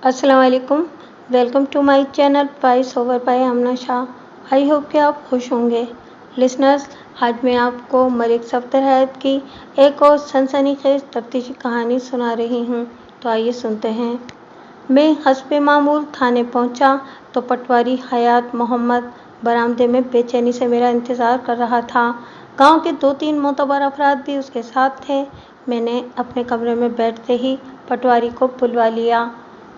अस्सलाम वालेकुम। Welcome to my channel voice over by Amna Shah. I hope कि आप खुश होंगे। लिसनर्स, आज मैं आपको मलिक सफदर हयात की एक और सनसनीखेज तफ्तीशी कहानी सुना रही हूँ। तो आइए सुनते हैं। मैं हस्बे मामूल थाने पहुँचा तो पटवारी हयात मोहम्मद बरामदे में बेचैनी से मेरा इंतज़ार कर रहा था। गांव के 2-3 मोतबर अफराद भी उसके साथ थे। मैंने अपने कमरे में बैठते ही पटवारी को बुलवा लिया।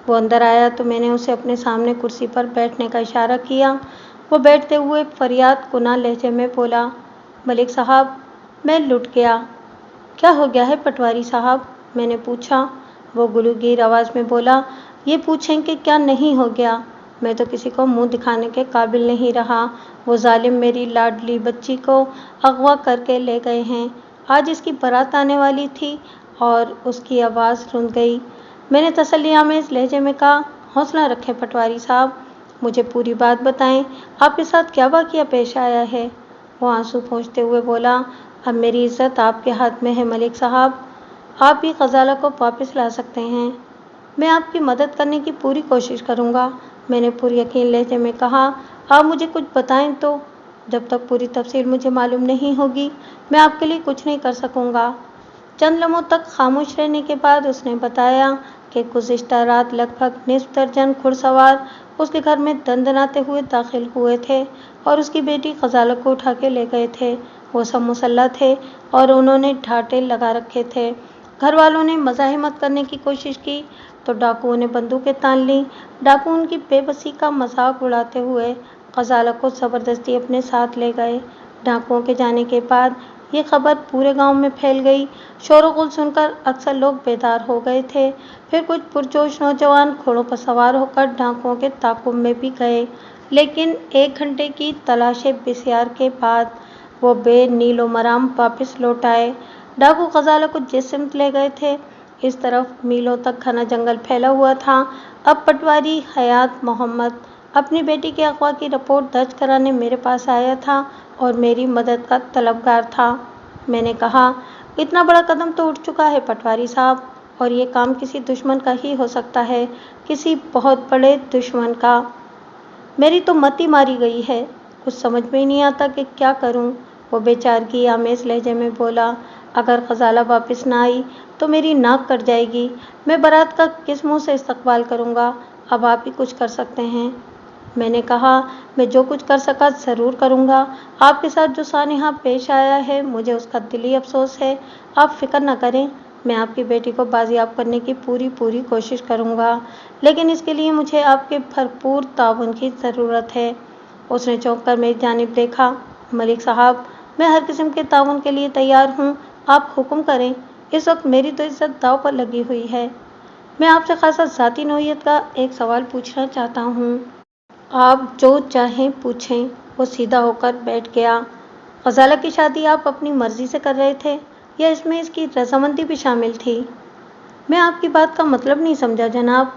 वो अंदर आया तो मैंने उसे अपने सामने कुर्सी पर बैठने का इशारा किया। वो बैठते हुए फरियाद कुना लहजे में बोला, मलिक साहब, मैं लुट गया। क्या हो गया है पटवारी साहब? मैंने पूछा। वो गुलूगीर आवाज़ में बोला, ये पूछें कि क्या नहीं हो गया। मैं तो किसी को मुंह दिखाने के काबिल नहीं रहा। वो जालिम मेरी लाडली बच्ची को अगवा करके ले गए हैं। आज इसकी बारात आने वाली थी और उसकी आवाज़ रुंध गई। मैंने तसल्लीआमेज़ लहजे में कहा, हौसला रखें पटवारी साहब, मुझे पूरी बात बताएं, आपके साथ क्या वाक़या पेश आया है। वो आंसू पोंछते हुए बोला, अब मेरी इज़्ज़त आपके हाथ में है मलिक साहब, आप ही ग़ज़ाला को वापस ला सकते हैं। मैं आपकी मदद करने की पूरी कोशिश करूँगा। मैंने पूरी यकीन लहजे में कहा, आप मुझे कुछ बताएं तो। जब तक पूरी तफसील मुझे मालूम नहीं होगी, मैं आपके लिए कुछ नहीं कर सकूँगा। चंद लम्हों तक खामोश रहने के बाद उसने बताया कि गुज़िश्ता रात लगभग निस्फ दर्जन घुड़सवार उसके घर में दंदनाते हुए दाखिल हुए थे और उसकी बेटी ग़ज़ाला को उठा के ले गए थे। वो सब मुसल्लह थे और उन्होंने ढाटे लगा रखे थे। घर वालों ने मज़ाहिमत करने की कोशिश की तो डाकुओं ने बंदूकें तान लीं। डाकू उनकी बेबसी का मजाक उड़ाते हुए ग़ज़ाला को ज़बरदस्ती अपने साथ ले गए। डाकुओं के जाने के बाद ये खबर पूरे गांव में फैल गई। शोर-गुल सुनकर अक्सर लोग बेदार हो गए थे। फिर कुछ पुरजोश नौजवान घोड़ों पर सवार होकर डाकुओं के ताक़ुब में भी गए, लेकिन 1 घंटे की तलाश बिस्यार के बाद वो बेनीलो मराम वापस लौट आए। डाकू ग़ज़ाला को जिस सिमत ले गए थे, इस तरफ मीलों तक घना जंगल फैला हुआ था। अब पटवारी हयात मोहम्मद अपनी बेटी के अगवा की रिपोर्ट दर्ज कराने मेरे पास आया था और मेरी मदद का तलबगार था। मैंने कहा, इतना बड़ा कदम तो उठ चुका है पटवारी साहब, और ये काम किसी दुश्मन का ही हो सकता है, किसी बहुत बड़े दुश्मन का। मेरी तो मति मारी गई है, कुछ समझ में ही नहीं आता कि क्या करूं। वो बेचारगी आमेज़ लहजे में बोला, अगर ग़ज़ाला वापस ना आई तो मेरी नाक कट जाएगी। मैं बारात का किस मुँह से इस्तकबाल करूँगा? अब आप ही कुछ कर सकते हैं। मैंने कहा, मैं जो कुछ कर सका ज़रूर करूँगा। आपके साथ जो सानिहा पेश आया है, मुझे उसका दिली अफसोस है। आप फ़िक्र न करें, मैं आपकी बेटी को बाजियाब करने की पूरी कोशिश करूँगा, लेकिन इसके लिए मुझे आपके भरपूर ताउन की ज़रूरत है। उसने चौंक कर मेरी जानिब देखा। मलिक साहब, मैं हर किस्म के ताउन के लिए तैयार हूँ, आप हुक्म करें। इस वक्त मेरी तो इज़्ज़त दाव पर लगी हुई है। मैं आपसे खासा ज़ाती नौइयत का एक सवाल पूछना चाहता हूँ। आप जो चाहें पूछें। वो सीधा होकर बैठ गया। ग़ज़ाला की शादी आप अपनी मर्ज़ी से कर रहे थे या इसमें इसकी रज़ामंदी भी शामिल थी? मैं आपकी बात का मतलब नहीं समझा जनाब।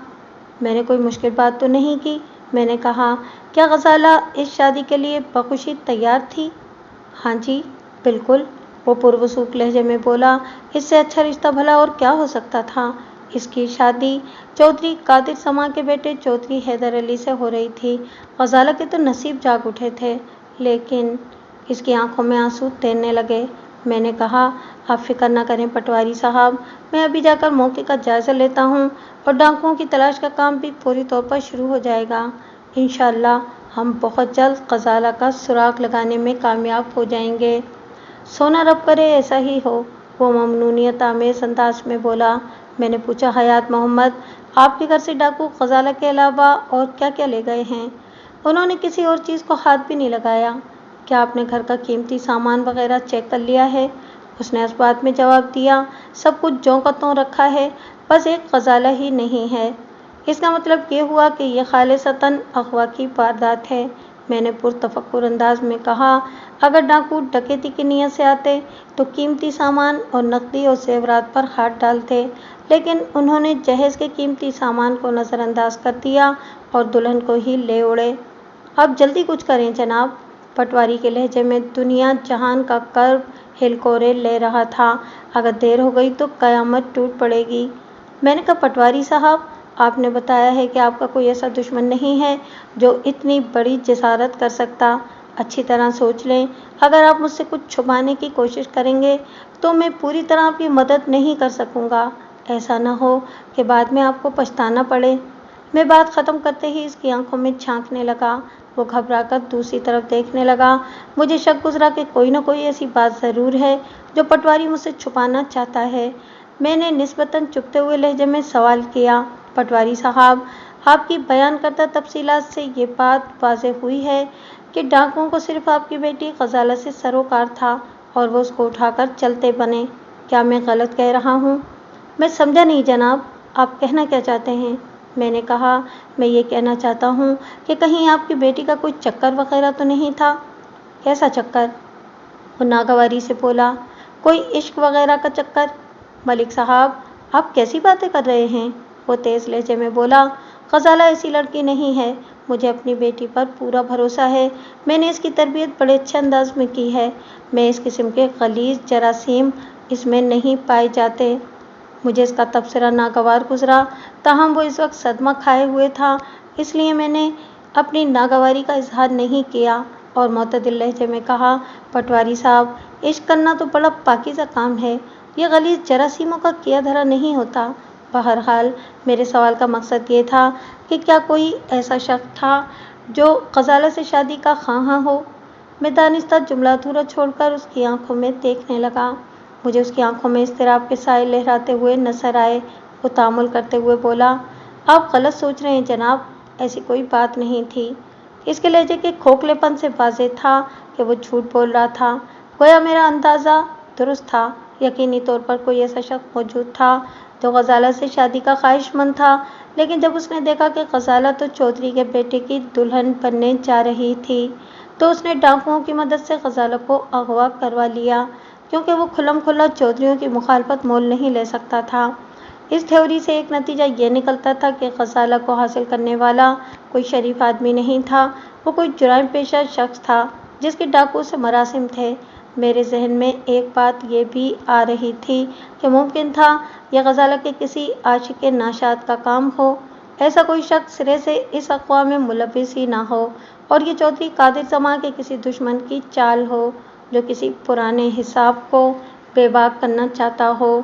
मैंने कोई मुश्किल बात तो नहीं की। मैंने कहा, क्या ग़ज़ाला इस शादी के लिए बख़ुशी तैयार थी? हाँ जी, बिल्कुल। वो पुरवसूख लहजे में बोला, इससे अच्छा रिश्ता भला और क्या हो सकता था। इसकी शादी चौधरी कादिर समा के बेटे चौधरी हैदर अली से हो रही थी। ग़ज़ाला के तो नसीब जाग उठे थे, लेकिन इसकी आंखों में आंसू तैरने लगे। मैंने कहा, आप फ़िक्र न करें पटवारी साहब, मैं अभी जाकर मौके का जायज़ा लेता हूँ और डाकुओं की तलाश का काम भी पूरी तौर पर शुरू हो जाएगा। इंशाअल्लाह हम बहुत जल्द ग़ज़ाला का सुराग लगाने में कामयाब हो जाएंगे। सोना रब करे ऐसा ही हो, वो ममनूनियत आमेज़ अंदाज में बोला। मैंने पूछा, हयात मोहम्मद, आपके घर से डाकू ग़ज़ाला के अलावा और क्या क्या ले गए हैं? उन्होंने किसी और चीज़ को हाथ भी नहीं लगाया। क्या आपने घर का कीमती सामान वगैरह चेक कर लिया है? उसने इस बात में जवाब दिया, सब कुछ ज्यों का त्यों रखा है, बस एक ग़ज़ाला ही नहीं है। इसका मतलब ये हुआ कि यह खालिसतन अगवा की वारदात है। मैंने पुरतफक्कुर अंदाज में कहा, अगर डाकू डकैती की नीयत से आते तो कीमती सामान और नकदी और ज़ेवरात पर हाथ डालते, लेकिन उन्होंने जहेज़ के कीमती सामान को नज़रअंदाज कर दिया और दुल्हन को ही ले उड़े। अब जल्दी कुछ करें जनाब। पटवारी के लहजे में दुनिया जहान का कर्ब हिलकोरे ले रहा था। अगर देर हो गई तो क़यामत टूट पड़ेगी। मैंने कहा, पटवारी साहब, आपने बताया है कि आपका कोई ऐसा दुश्मन नहीं है जो इतनी बड़ी जसारत कर सकता। अच्छी तरह सोच लें, अगर आप मुझसे कुछ छुपाने की कोशिश करेंगे तो मैं पूरी तरह आपकी मदद नहीं कर सकूंगा। ऐसा न हो कि बाद में आपको पछताना पड़े। मैं बात ख़त्म करते ही इसकी आंखों में झांकने लगा। वो घबराकर दूसरी तरफ देखने लगा। मुझे शक गुजरा कि कोई न कोई ऐसी बात ज़रूर है जो पटवारी मुझसे छुपाना चाहता है। मैंने निस्बतन चुपते हुए लहजे में सवाल किया, पटवारी साहब, आपकी बयान करता तफसीलात से ये बात वाज़ेह हुई है कि डाकुओं को सिर्फ आपकी बेटी ग़ज़ाला से सरोकार था और वो उसको उठाकर चलते बने। क्या मैं गलत कह रहा हूँ? मैं समझा नहीं जनाब, आप कहना क्या चाहते हैं? मैंने कहा, मैं ये कहना चाहता हूँ कि कहीं आपकी बेटी का कोई चक्कर वगैरह तो नहीं था? कैसा चक्कर? वो नागवारी से बोला, कोई इश्क वगैरह का चक्कर? मलिक साहब, आप कैसी बातें कर रहे हैं? वो तेज़ लहजे में बोला, ग़ज़ाला ऐसी लड़की नहीं है। मुझे अपनी बेटी पर पूरा भरोसा है। मैंने इसकी तरबियत बड़े अच्छे अंदाज में की है। मैं इस किस्म के गलीज़ जरासीम इसमें नहीं पाए जाते। मुझे इसका तबसरा नागवार गुजरा, ताहम वो इस वक्त सदमा खाए हुए था, इसलिए मैंने अपनी नागवारी का इजहार नहीं किया और मोतदिल लहजे में कहा, पटवारी साहब, इश्क करना तो बड़ा पाकीज़ा काम है। ये गलीज़ जरासीमों का किया धरा नहीं होता। बहरहाल मेरे सवाल का मकसद ये था कि क्या कोई ऐसा शख्स था जो ग़ज़ाला से शादी का ख़्वाहां हो? मैं दानिस्ता जुमला अधूरा छोड़कर उसकी आंखों में देखने लगा। मुझे उसकी आंखों में इज़्तिराब के साए लहराते हुए नजर आए। वो तामुल करते हुए बोला, आप गलत सोच रहे हैं जनाब, ऐसी कोई बात नहीं थी। इसके लहजे के खोखलेपन से वाज़ेह था कि वो झूठ बोल रहा था। गोया मेरा अंदाज़ा दुरुस्त था। यकीनी तौर पर कोई ऐसा शख्स मौजूद था जो ग़ज़ाला से शादी का ख्वाहिशमंद था, लेकिन जब उसने देखा कि ग़ज़ाला तो चौधरी के बेटे की दुल्हन बनने जा रही थी, तो उसने डाकुओं की मदद से ग़ज़ाला को अगवा करवा लिया, क्योंकि वो खुल्लम खुल्ला चौधरियों की मुखालफत मोल नहीं ले सकता था। इस थ्योरी से एक नतीजा ये निकलता था कि ग़ज़ाला को हासिल करने वाला कोई शरीफ आदमी नहीं था, वो कोई जुराइम पेशा शख्स था जिसके डाकुओं से मरासिम थे। मेरे जहन में एक बात ये भी आ रही थी कि मुमकिन था यह ग़ज़ाला के किसी आशिक नाशाद का काम हो। ऐसा कोई शख्स सिरे से इस अक़वा में मुलव्विस ही ना हो और ये चौधरी कादिर जमा के किसी दुश्मन की चाल हो जो किसी पुराने हिसाब को बेबाक करना चाहता हो,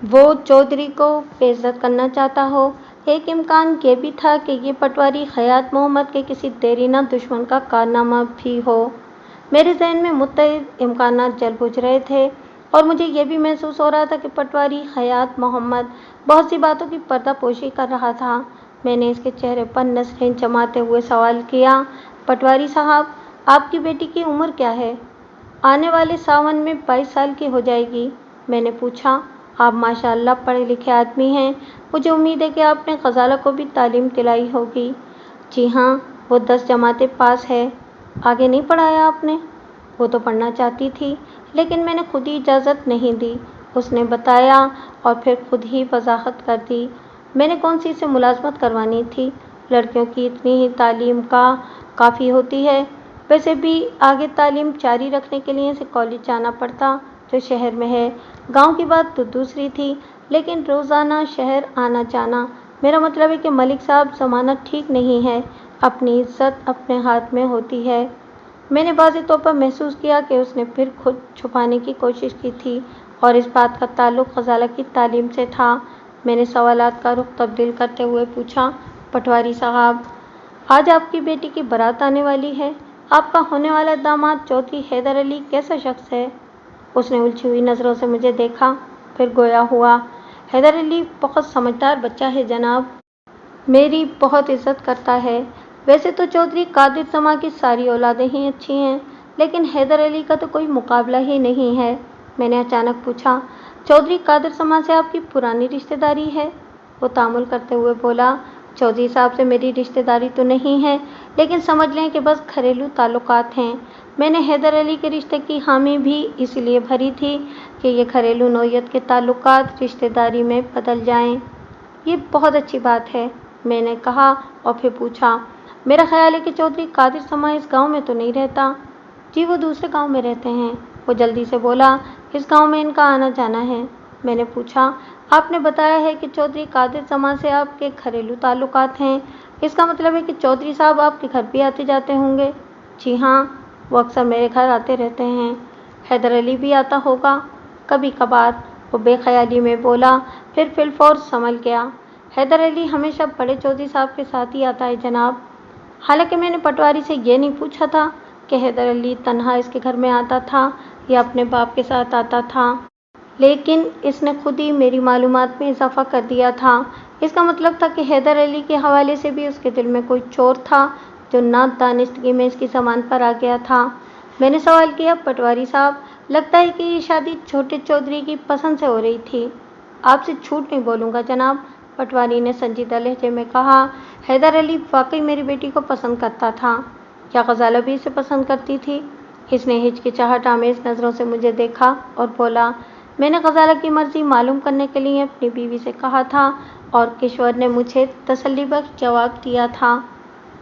वो चौधरी को बेइज्जत करना चाहता हो। एक इम्कान ये भी था कि ये पटवारी हयात मोहम्मद के किसी देरीना दुश्मन का कारनामा भी हो। मेरे जहन में मुत्तअद्दिद इम्कानात जल बुझ रहे थे और मुझे ये भी महसूस हो रहा था कि पटवारी हयात मोहम्मद बहुत सी बातों की पर्दापोशी कर रहा था। मैंने इसके चेहरे पर नज़रें जमाते हुए सवाल किया, पटवारी साहब, आपकी बेटी की उम्र क्या है? आने वाले सावन में 22 साल की हो जाएगी। मैंने पूछा, आप माशाअल्लाह पढ़े लिखे आदमी हैं, मुझे उम्मीद है कि आपने ग़ज़ाला को भी तालीम दिलाई होगी। जी हाँ, वो 10 जमातें पास है। आगे नहीं पढ़ाया आपने? वो तो पढ़ना चाहती थी, लेकिन मैंने खुद ही इजाज़त नहीं दी। उसने बताया और फिर खुद ही वजाहत कर दी। मैंने कौन सी से मुलाजमत करवानी थी? लड़कियों की इतनी ही तालीम का काफ़ी होती है। वैसे भी आगे तालीम जारी रखने के लिए इसे कॉलेज जाना पड़ता, जो शहर में है। गांव की बात तो दूसरी थी, लेकिन रोज़ाना शहर आना जाना, मेरा मतलब है कि मलिक साहब, ज़माना ठीक नहीं है। अपनी इज्जत अपने हाथ में होती है। मैंने वाज़ेह तौर पर महसूस किया कि उसने फिर खुद छुपाने की कोशिश की थी और इस बात का ताल्लुक़ ग़ज़ाला की तालीम से था। मैंने सवालात का रुख तब्दील करते हुए पूछा, पटवारी साहब, आज आपकी बेटी की बारात आने वाली है। आपका होने वाला दामाद चौधरी हैदर अली कैसा शख्स है? उसने उलझी हुई नज़रों से मुझे देखा, फिर गोया हुआ, हैदर अली बहुत समझदार बच्चा है जनाब, मेरी बहुत इज्जत करता है। वैसे तो चौधरी कादिर जमा की सारी औलादें ही अच्छी हैं, लेकिन हैदर अली का तो कोई मुकाबला ही नहीं है। मैंने अचानक पूछा, चौधरी कादिर जमा से आपकी पुरानी रिश्तेदारी है? वो तामुल करते हुए बोला, चौधरी साहब से मेरी रिश्तेदारी तो नहीं है, लेकिन समझ लें कि बस घरेलू ताल्लुकात हैं। मैंने हैदर अली के रिश्ते की हामी भी इसलिए भरी थी कि ये घरेलू नौयत के ताल्लुकात रिश्तेदारी में बदल जाएं। ये बहुत अच्छी बात है, मैंने कहा और फिर पूछा, मेरा ख्याल है कि चौधरी कादिर समा इस गांव में तो नहीं रहता? जी, वो दूसरे गांव में रहते हैं। वो जल्दी से बोला, इस गांव में इनका आना जाना है। मैंने पूछा, आपने बताया है कि चौधरी कादिर जमा से आपके घरेलू ताल्लुकात हैं। इसका मतलब है कि चौधरी साहब आपके घर भी आते जाते होंगे? जी हाँ, वो अक्सर मेरे घर आते रहते हैं। हैदर अली भी आता होगा? कभी कभार, वो बेख्याली में बोला, फिर फिलफौर संभल गया। हैदर अली हमेशा बड़े चौधरी साहब के साथ ही आता है जनाब। हालांकि मैंने पटवारी से ये नहीं पूछा था कि हैदर अली तन्हा इसके घर में आता था या अपने बाप के साथ आता था, लेकिन इसने खुद ही मेरी मालूमात में इजाफा कर दिया था। इसका मतलब था कि हैदर अली के हवाले से भी उसके दिल में कोई चोर था जो नादानिस्तगी में इसकी सामान पर आ गया था। मैंने सवाल किया, पटवारी साहब, लगता है कि ये शादी छोटे चौधरी की पसंद से हो रही थी। आपसे झूठ नहीं बोलूँगा जनाब, पटवारी ने संजीदा लहजे में कहा। हैदर अली वाकई मेरी बेटी को पसंद करता था। क्या गजाला भी इसे पसंद करती थी? इसने हिचकिचाहट आमेज नज़रों से मुझे देखा और बोला, मैंने गजाला की मर्जी मालूम करने के लिए अपनी बीवी से कहा था और किशोर ने मुझे तसल्लीबख्श जवाब दिया था।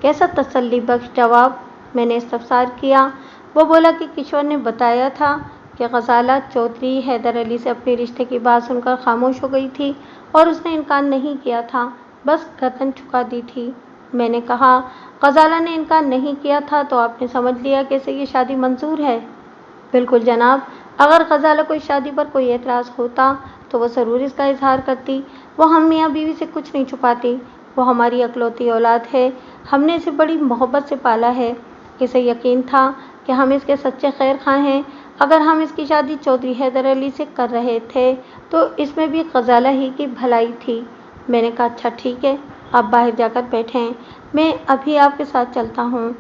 कैसा तसल्लीबख्श जवाब? मैंने इस्तफसार किया। वो बोला कि किशोर ने बताया था कि गजाला चौधरी हैदर अली से अपने रिश्ते की बात सुनकर खामोश हो गई थी और उसने इनकार नहीं किया था, बस गर्दन झुका दी थी। मैंने कहा, गजाला ने इनकार नहीं किया था तो आपने समझ लिया कैसे ये शादी मंजूर है? बिल्कुल जनाब, अगर गजाला कोई शादी पर कोई एतराज़ होता तो वो ज़रूर इसका इजहार करती। वो हम मियाँ बीवी से कुछ नहीं छुपाती। वो हमारी अकलौती औलाद है। हमने इसे बड़ी मोहब्बत से पाला है। इसे यकीन था कि हम इसके सच्चे खैर खां हैं। अगर हम इसकी शादी चौधरी हैदर अली से कर रहे थे तो इसमें भी गजाला ही की भलाई थी। मैंने कहा, अच्छा ठीक है, आप बाहर जाकर बैठें, मैं अभी आपके साथ चलता हूँ।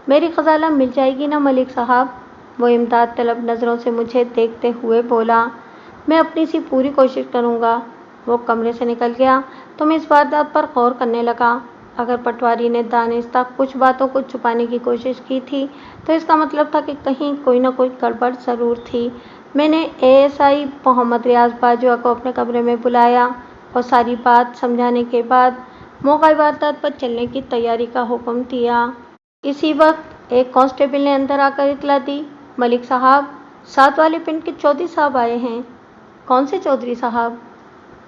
मेरी गजाला मिल जाएगी ना मलिक साहब? वो इमदाद तलब नज़रों से मुझे देखते हुए बोला। मैं अपनी सी पूरी कोशिश करूँगा। वो कमरे से निकल गया तो मैं इस वारदात पर गौर करने लगा। अगर पटवारी ने दानिस्ता कुछ बातों को छुपाने की कोशिश की थी तो इसका मतलब था कि कहीं कोई ना कोई गड़बड़ ज़रूर थी। मैंने एएसआई मोहम्मद रियाज बाजवा को अपने कमरे में बुलाया और सारी बात समझाने के बाद मौका वारदात पर चलने की तैयारी का हुक्म दिया। इसी वक्त एक कांस्टेबल ने अंदर आकर इतला दी, मलिक साहब, साथ वाले पिंड के चौधरी साहब आए हैं। कौन से चौधरी साहब?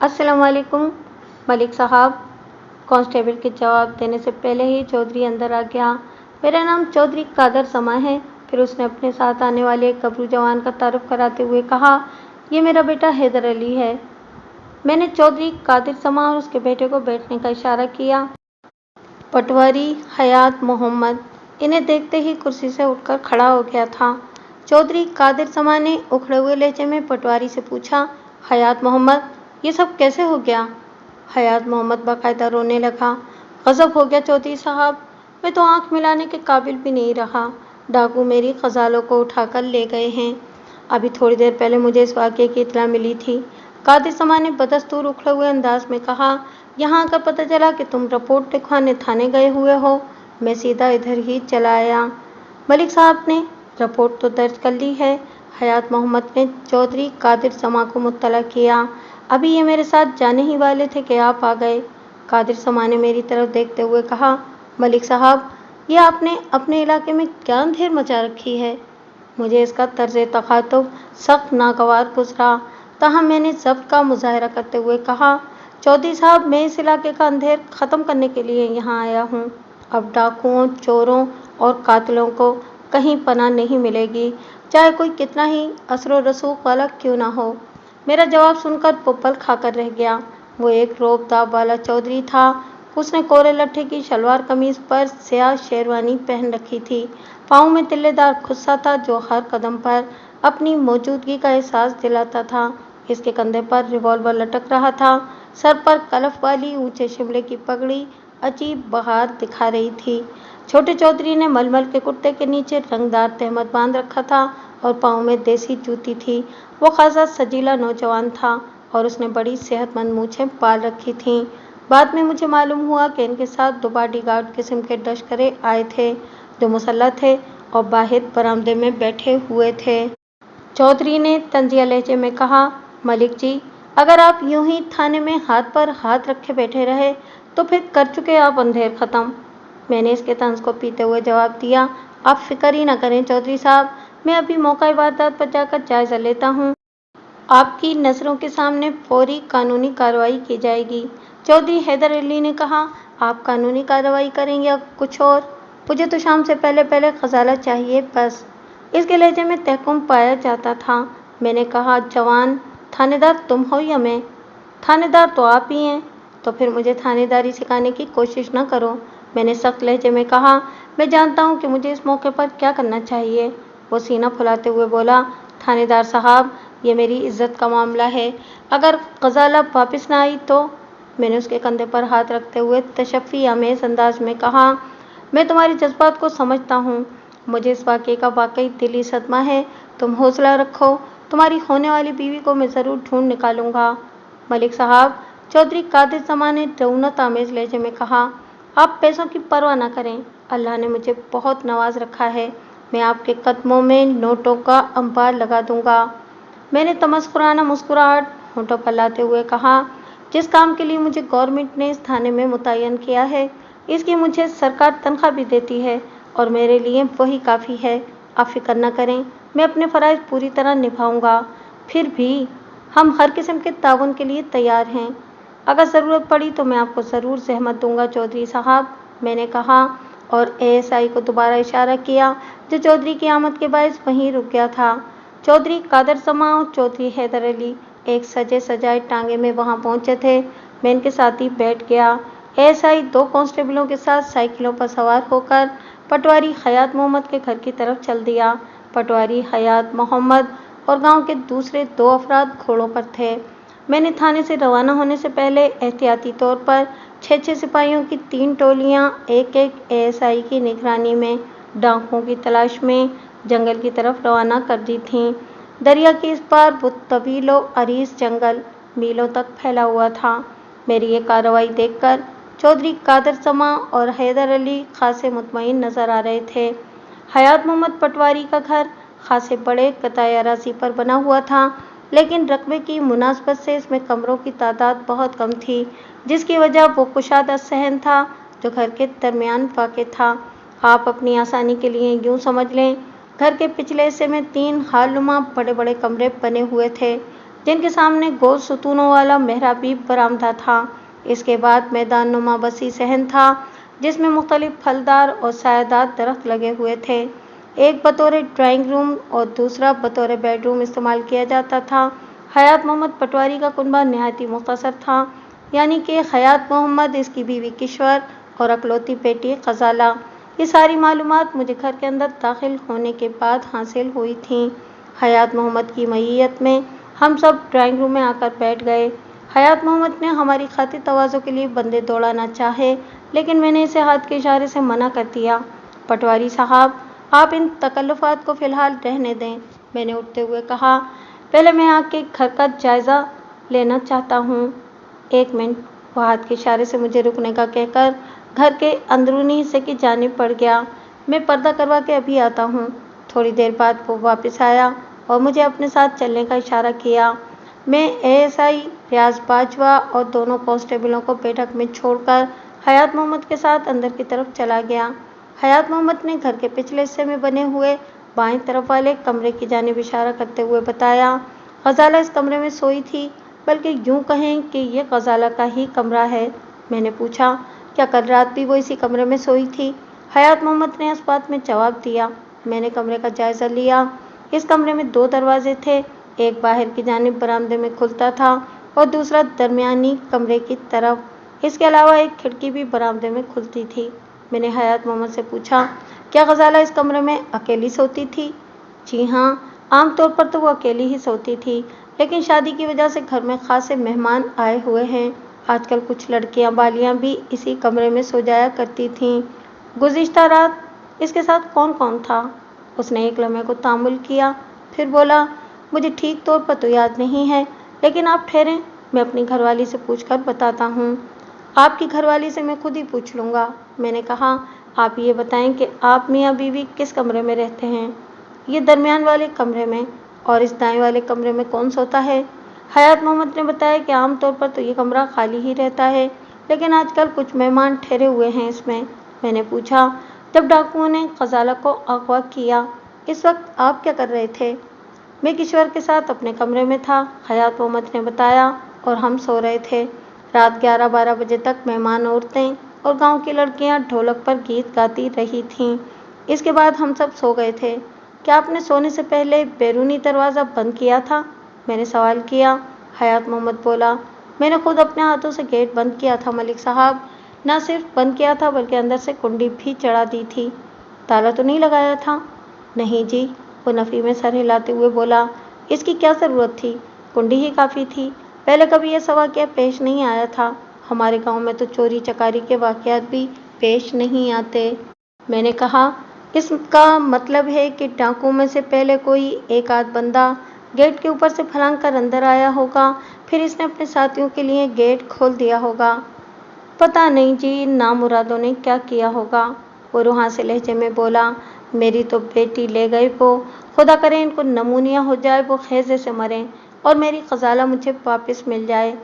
अस्सलाम वालेकुम मलिक साहब। कांस्टेबल के जवाब देने से पहले ही चौधरी अंदर आ गया। मेरा नाम चौधरी कादर समा है। फिर उसने अपने साथ आने वाले एक गबरू जवान का तारुफ कराते हुए कहा, ये मेरा बेटा हैदर अली है। मैंने चौधरी कादिर समा और उसके बेटे को बैठने का इशारा किया। पटवारी हयात मोहम्मद इन्हें देखते ही कुर्सी से उठकर खड़ा हो गया था। चौधरी कादिर समा ने उखड़े हुए लहजे में पटवारी से पूछा, हयात मोहम्मद, ये सब कैसे हो गया? हयात मोहम्मद बाकायदा रोने लगा। गजब हो गया चौधरी साहब, मैं तो आंख मिलाने के काबिल भी नहीं रहा। डाकू मेरी खजालों को उठाकर ले गए हैं। अभी थोड़ी देर पहले मुझे इस वाक़ये की इत्तला मिली थी। कादिर समा ने बदस्तूर उखड़े हुए अंदाज में कहा, यहाँ आकर पता चला कि तुम रिपोर्ट लिखवाने थाने गए हुए हो। मैं सीधा इधर ही चला आया। मलिक साहब ने रिपोर्ट तो दर्ज कर ली है। हयात मोहम्मद ने चौधरी कादिर समा को मुत्तला किया। अभी ये मेरे साथ जाने ही वाले थे कि आप आ गए। कादिर समा ने मेरी तरफ देखते हुए कहा, मलिक साहब, ये आपने अपने इलाके में क्या अंधेर मचा रखी है? मुझे इसका तर्ज तखातुब सख्त नागवार गुजरा। ताहम मैंने ज़ब्त का मुजाहरा करते हुए कहा, चौधरी साहब, मैं इस इलाके का अंधेर ख़त्म करने के लिए यहाँ आया हूँ। अब डाकुओं, चोरों और कातिलों को कहीं पनाह नहीं मिलेगी, चाहे कोई कितना ही असर रसूख वाला क्यों ना हो। मेरा जवाब सुनकर वो पल खाकर रह गया। वो एक रोब-दाब वाला चौधरी था। उसने कोरे लट्ठे की शलवार कमीज पर स्याह शेरवानी पहन रखी थी। पाँव में तिल्लेदार खुस्सा था जो हर कदम पर अपनी मौजूदगी का एहसास दिलाता था। इसके कंधे पर रिवॉल्वर लटक रहा था। सर पर कलफ वाली ऊंचे शिमले की पगड़ी अजीब बहार दिखा रही थी। छोटे चौधरी ने मलमल के कुर्ते के नीचे रंगदार तहमद बांध रखा था और पाँव में देसी जूती थी। वो खासा सजीला नौजवान था और उसने बड़ी सेहतमंद मूछें पाल रखी थीं। बाद में मुझे मालूम हुआ कि इनके साथ 2 बॉडीगार्ड किस्म के डशकरे आए थे जो मुसल्लह थे और बाहर बरामदे में बैठे हुए थे। चौधरी ने तंजिया लहजे में कहा, मलिक जी, अगर आप यूं ही थाने में हाथ पर हाथ रखे बैठे रहे तो फिर कर चुके आप अंधेर ख़त्म। मैंने इसके तंज को पीते हुए जवाब दिया, आप फिक्र ही न करें चौधरी साहब, मैं अभी मौका वारदात पर जाकर जायज़ा लेता हूँ। आपकी नज़रों के सामने फौरी कानूनी कार्रवाई की जाएगी। चौधरी हैदर अली ने कहा, आप कानूनी कार्रवाई करेंगे या कुछ और? मुझे तो शाम से पहले पहले खजाला चाहिए बस। इसके लहजे में तहकुम पाया जाता था। मैंने कहा, जवान, थानेदार तुम हो या मैं? थानेदार तो आप ही हैं। तो फिर मुझे थानेदारी सिखाने की कोशिश न करो, मैंने सख्त लहजे में कहा। मैं जानता हूँ कि मुझे इस मौके पर क्या करना चाहिए। वो सीना फुलाते हुए बोला, थानेदार साहब, ये मेरी इज्जत का मामला है। अगर गजाला वापस ना आई तो? मैंने उसके कंधे पर हाथ रखते हुए तशफ़ी आमेज़ अंदाज में कहा, मैं तुम्हारे जज्बात को समझता हूँ। मुझे इस वाक़े का वाकई दिली सदमा है। तुम हौसला रखो, तुम्हारी होने वाली बीवी को मैं ज़रूर ढूंढ निकालूंगा। मलिक साहब, चौधरी कादिर जमा ने रऊनत आमेज़ लहजे में कहा, आप पैसों की परवाह न करें। अल्लाह ने मुझे बहुत नवाज रखा है। मैं आपके कदमों में नोटों का अंबार लगा दूंगा। मैंने तमस्कुराना मुस्कुराहट होठों पर लाते हुए कहा, जिस काम के लिए मुझे गवर्नमेंट ने इस थाने में मुतय्यन किया है, इसकी मुझे सरकार तनख्वाह भी देती है और मेरे लिए वही काफ़ी है। आप फिक्र न करें, मैं अपने फ़राइज़ पूरी तरह निभाऊंगा। फिर भी हम हर किस्म के ताउन के लिए तैयार हैं। अगर ज़रूरत पड़ी तो मैं आपको ज़रूर ज़हमत दूंगा चौधरी साहब, मैंने कहा और एएसआई को दोबारा इशारा किया, जो चौधरी की आमद के बायस वहीं रुक गया था। चौधरी कादर जमा और चौधरी हैदर अली एक सजे सजाए टांगे में वहां पहुंचे थे। मैं इनके साथ ही बैठ गया। एएसआई 2 कांस्टेबलों के साथ साइकिलों पर सवार होकर पटवारी हयात मोहम्मद के घर की तरफ चल दिया। पटवारी हयात मोहम्मद और गांव के दूसरे 2 अफराद घोड़ों पर थे। मैंने थाने से रवाना होने से पहले एहतियाती तौर पर 6-6 सिपाहियों की 3 टोलियां एक-एक एएसआई की निगरानी में डाकुओं की तलाश में जंगल की तरफ रवाना कर दी थीं। दरिया के इस पार वो तवील और अरीस जंगल मीलों तक फैला हुआ था। मेरी ये कार्रवाई देखकर चौधरी कादर जमा और हैदर अली खासे मुतमईन नजर आ रहे थे। हयात मोहम्मद पटवारी का घर खासे बड़े कताई अराजी पर बना हुआ था, लेकिन रकबे की मुनासबत से इसमें कमरों की तादाद बहुत कम थी, जिसकी वजह वो कुशादा सहन था जो घर के दरमियान वाक़ था। आप अपनी आसानी के लिए यूँ समझ लें, घर के पिछले हिस्से में 3 हालनुमा बड़े बड़े कमरे बने हुए थे, जिनके सामने गोल सुतूनों वाला मेहराबी बरामदा था। इसके बाद मैदान नुमा वसी सहन था, जिसमें मुख्तलिफ फलदार और सायादार दरख्त लगे हुए थे। एक बतौर ड्राइंग रूम और दूसरा बतौर बेडरूम इस्तेमाल किया जाता था। हयात मोहम्मद पटवारी का कुनबा नहायत ही मुख्तसर था, यानी कि हयात मोहम्मद, इसकी बीवी किश्वर और अकलौती बेटी गजाला। ये सारी मालूमात मुझे घर के अंदर दाखिल होने के बाद हासिल हुई थीं। हयात मोहम्मद की मईयत में हम सब ड्राइंग रूम में आकर बैठ गए। हयात मोहम्मद ने हमारी खातिर तवाज़ो के लिए बंदे दौड़ाना चाहे, लेकिन मैंने इसे हाथ के इशारे से मना कर दिया। पटवारी साहब, आप इन तकल्लुफ़ात को फ़िलहाल रहने दें, मैंने उठते हुए कहा। पहले मैं आपके घर का जायज़ा लेना चाहता हूँ। 1 मिनट, वो हाथ के इशारे से मुझे रुकने का कहकर घर के अंदरूनी हिस्से की जानिब बढ़ गया। मैं पर्दा करवा के अभी आता हूँ। थोड़ी देर बाद वो वापस आया और मुझे अपने साथ चलने का इशारा किया। मैं एएसआई रियाज बाजवा और दोनों कांस्टेबलों को बैठक में छोड़कर हयात मोहम्मद के साथ अंदर की तरफ चला गया। हयात मोहम्मद ने घर के पिछले हिस्से में बने हुए बाएं तरफ वाले कमरे की जानिब इशारा करते हुए बताया, गजाला इस कमरे में सोई थी, बल्कि यूं कहें कि यह गजाला का ही कमरा है। मैंने पूछा, क्या कल रात भी वो इसी कमरे में सोई थी? हयात मोहम्मद ने इस बात में जवाब दिया। मैंने कमरे का जायज़ा लिया। इस कमरे में 2 दरवाजे थे, एक बाहर की जानिब बरामदे में खुलता था और दूसरा दरमियानी कमरे की तरफ। इसके अलावा एक खिड़की भी बरामदे में खुलती थी। मैंने हयात मोहम्मद से पूछा, क्या गजाला इस कमरे में अकेली सोती थी? जी हाँ, आमतौर पर तो वो अकेली ही सोती थी, लेकिन शादी की वजह से घर में खासे मेहमान आए हुए हैं। आजकल कुछ लड़कियां बालियां भी इसी कमरे में सो जाया करती थीं। गुज़िश्ता रात इसके साथ कौन कौन था? उसने एक लम्हे को तामुल किया, फिर बोला, मुझे ठीक तौर पर तो याद नहीं है, लेकिन आप ठहरें, मैं अपनी घरवाली से पूछकर बताता हूँ। आपकी घरवाली से मैं खुद ही पूछ लूँगा, मैंने कहा। आप ये बताएं कि आप मियाँ बीवी किस कमरे में रहते हैं? ये दरमियान वाले कमरे में। और इस दाएं वाले कमरे में कौन सोता है? हयात मोहम्मद ने बताया कि आमतौर पर तो ये कमरा खाली ही रहता है, लेकिन आजकल कुछ मेहमान ठहरे हुए हैं इसमें। मैंने पूछा, जब डाकुओं ने गजाला को अगवा किया, इस वक्त आप क्या कर रहे थे? मैं किशोर के साथ अपने कमरे में था, हयात मोहम्मद ने बताया, और हम सो रहे थे। रात 11-12 बजे तक मेहमान औरतें और गांव की लड़कियां ढोलक पर गीत गाती रही थीं। इसके बाद हम सब सो गए थे। क्या आपने सोने से पहले बैरूनी दरवाज़ा बंद किया था? मैंने सवाल किया। हयात मोहम्मद बोला, मैंने खुद अपने हाथों से गेट बंद किया था मलिक साहब। न सिर्फ बंद किया था बल्कि अंदर से कुंडी भी चढ़ा दी थी। ताला तो नहीं लगाया था? नहीं जी, वो नफ़ी में सर हिलाते हुए बोला, इसकी क्या ज़रूरत थी, कुंडी ही काफ़ी थी। पहले कभी यह सवाक़या पेश नहीं आया था। हमारे गांव में तो चोरी चकारी के वाक़यात भी पेश नहीं आते। मैंने कहा, इसका मतलब है कि डाकुओं में से पहले कोई एक आध बंदा गेट के ऊपर से फलांग कर अंदर आया होगा, फिर इसने अपने साथियों के लिए गेट खोल दिया होगा। पता नहीं जी, नामुरादों ने क्या किया होगा। वो रूहां से लहजे में बोला, मेरी तो बेटी ले गए वो, खुदा करे इनको नमूनिया हो जाए, वो हैज़े से मरें और मेरी ग़ज़ाला मुझे वापस मिल जाए।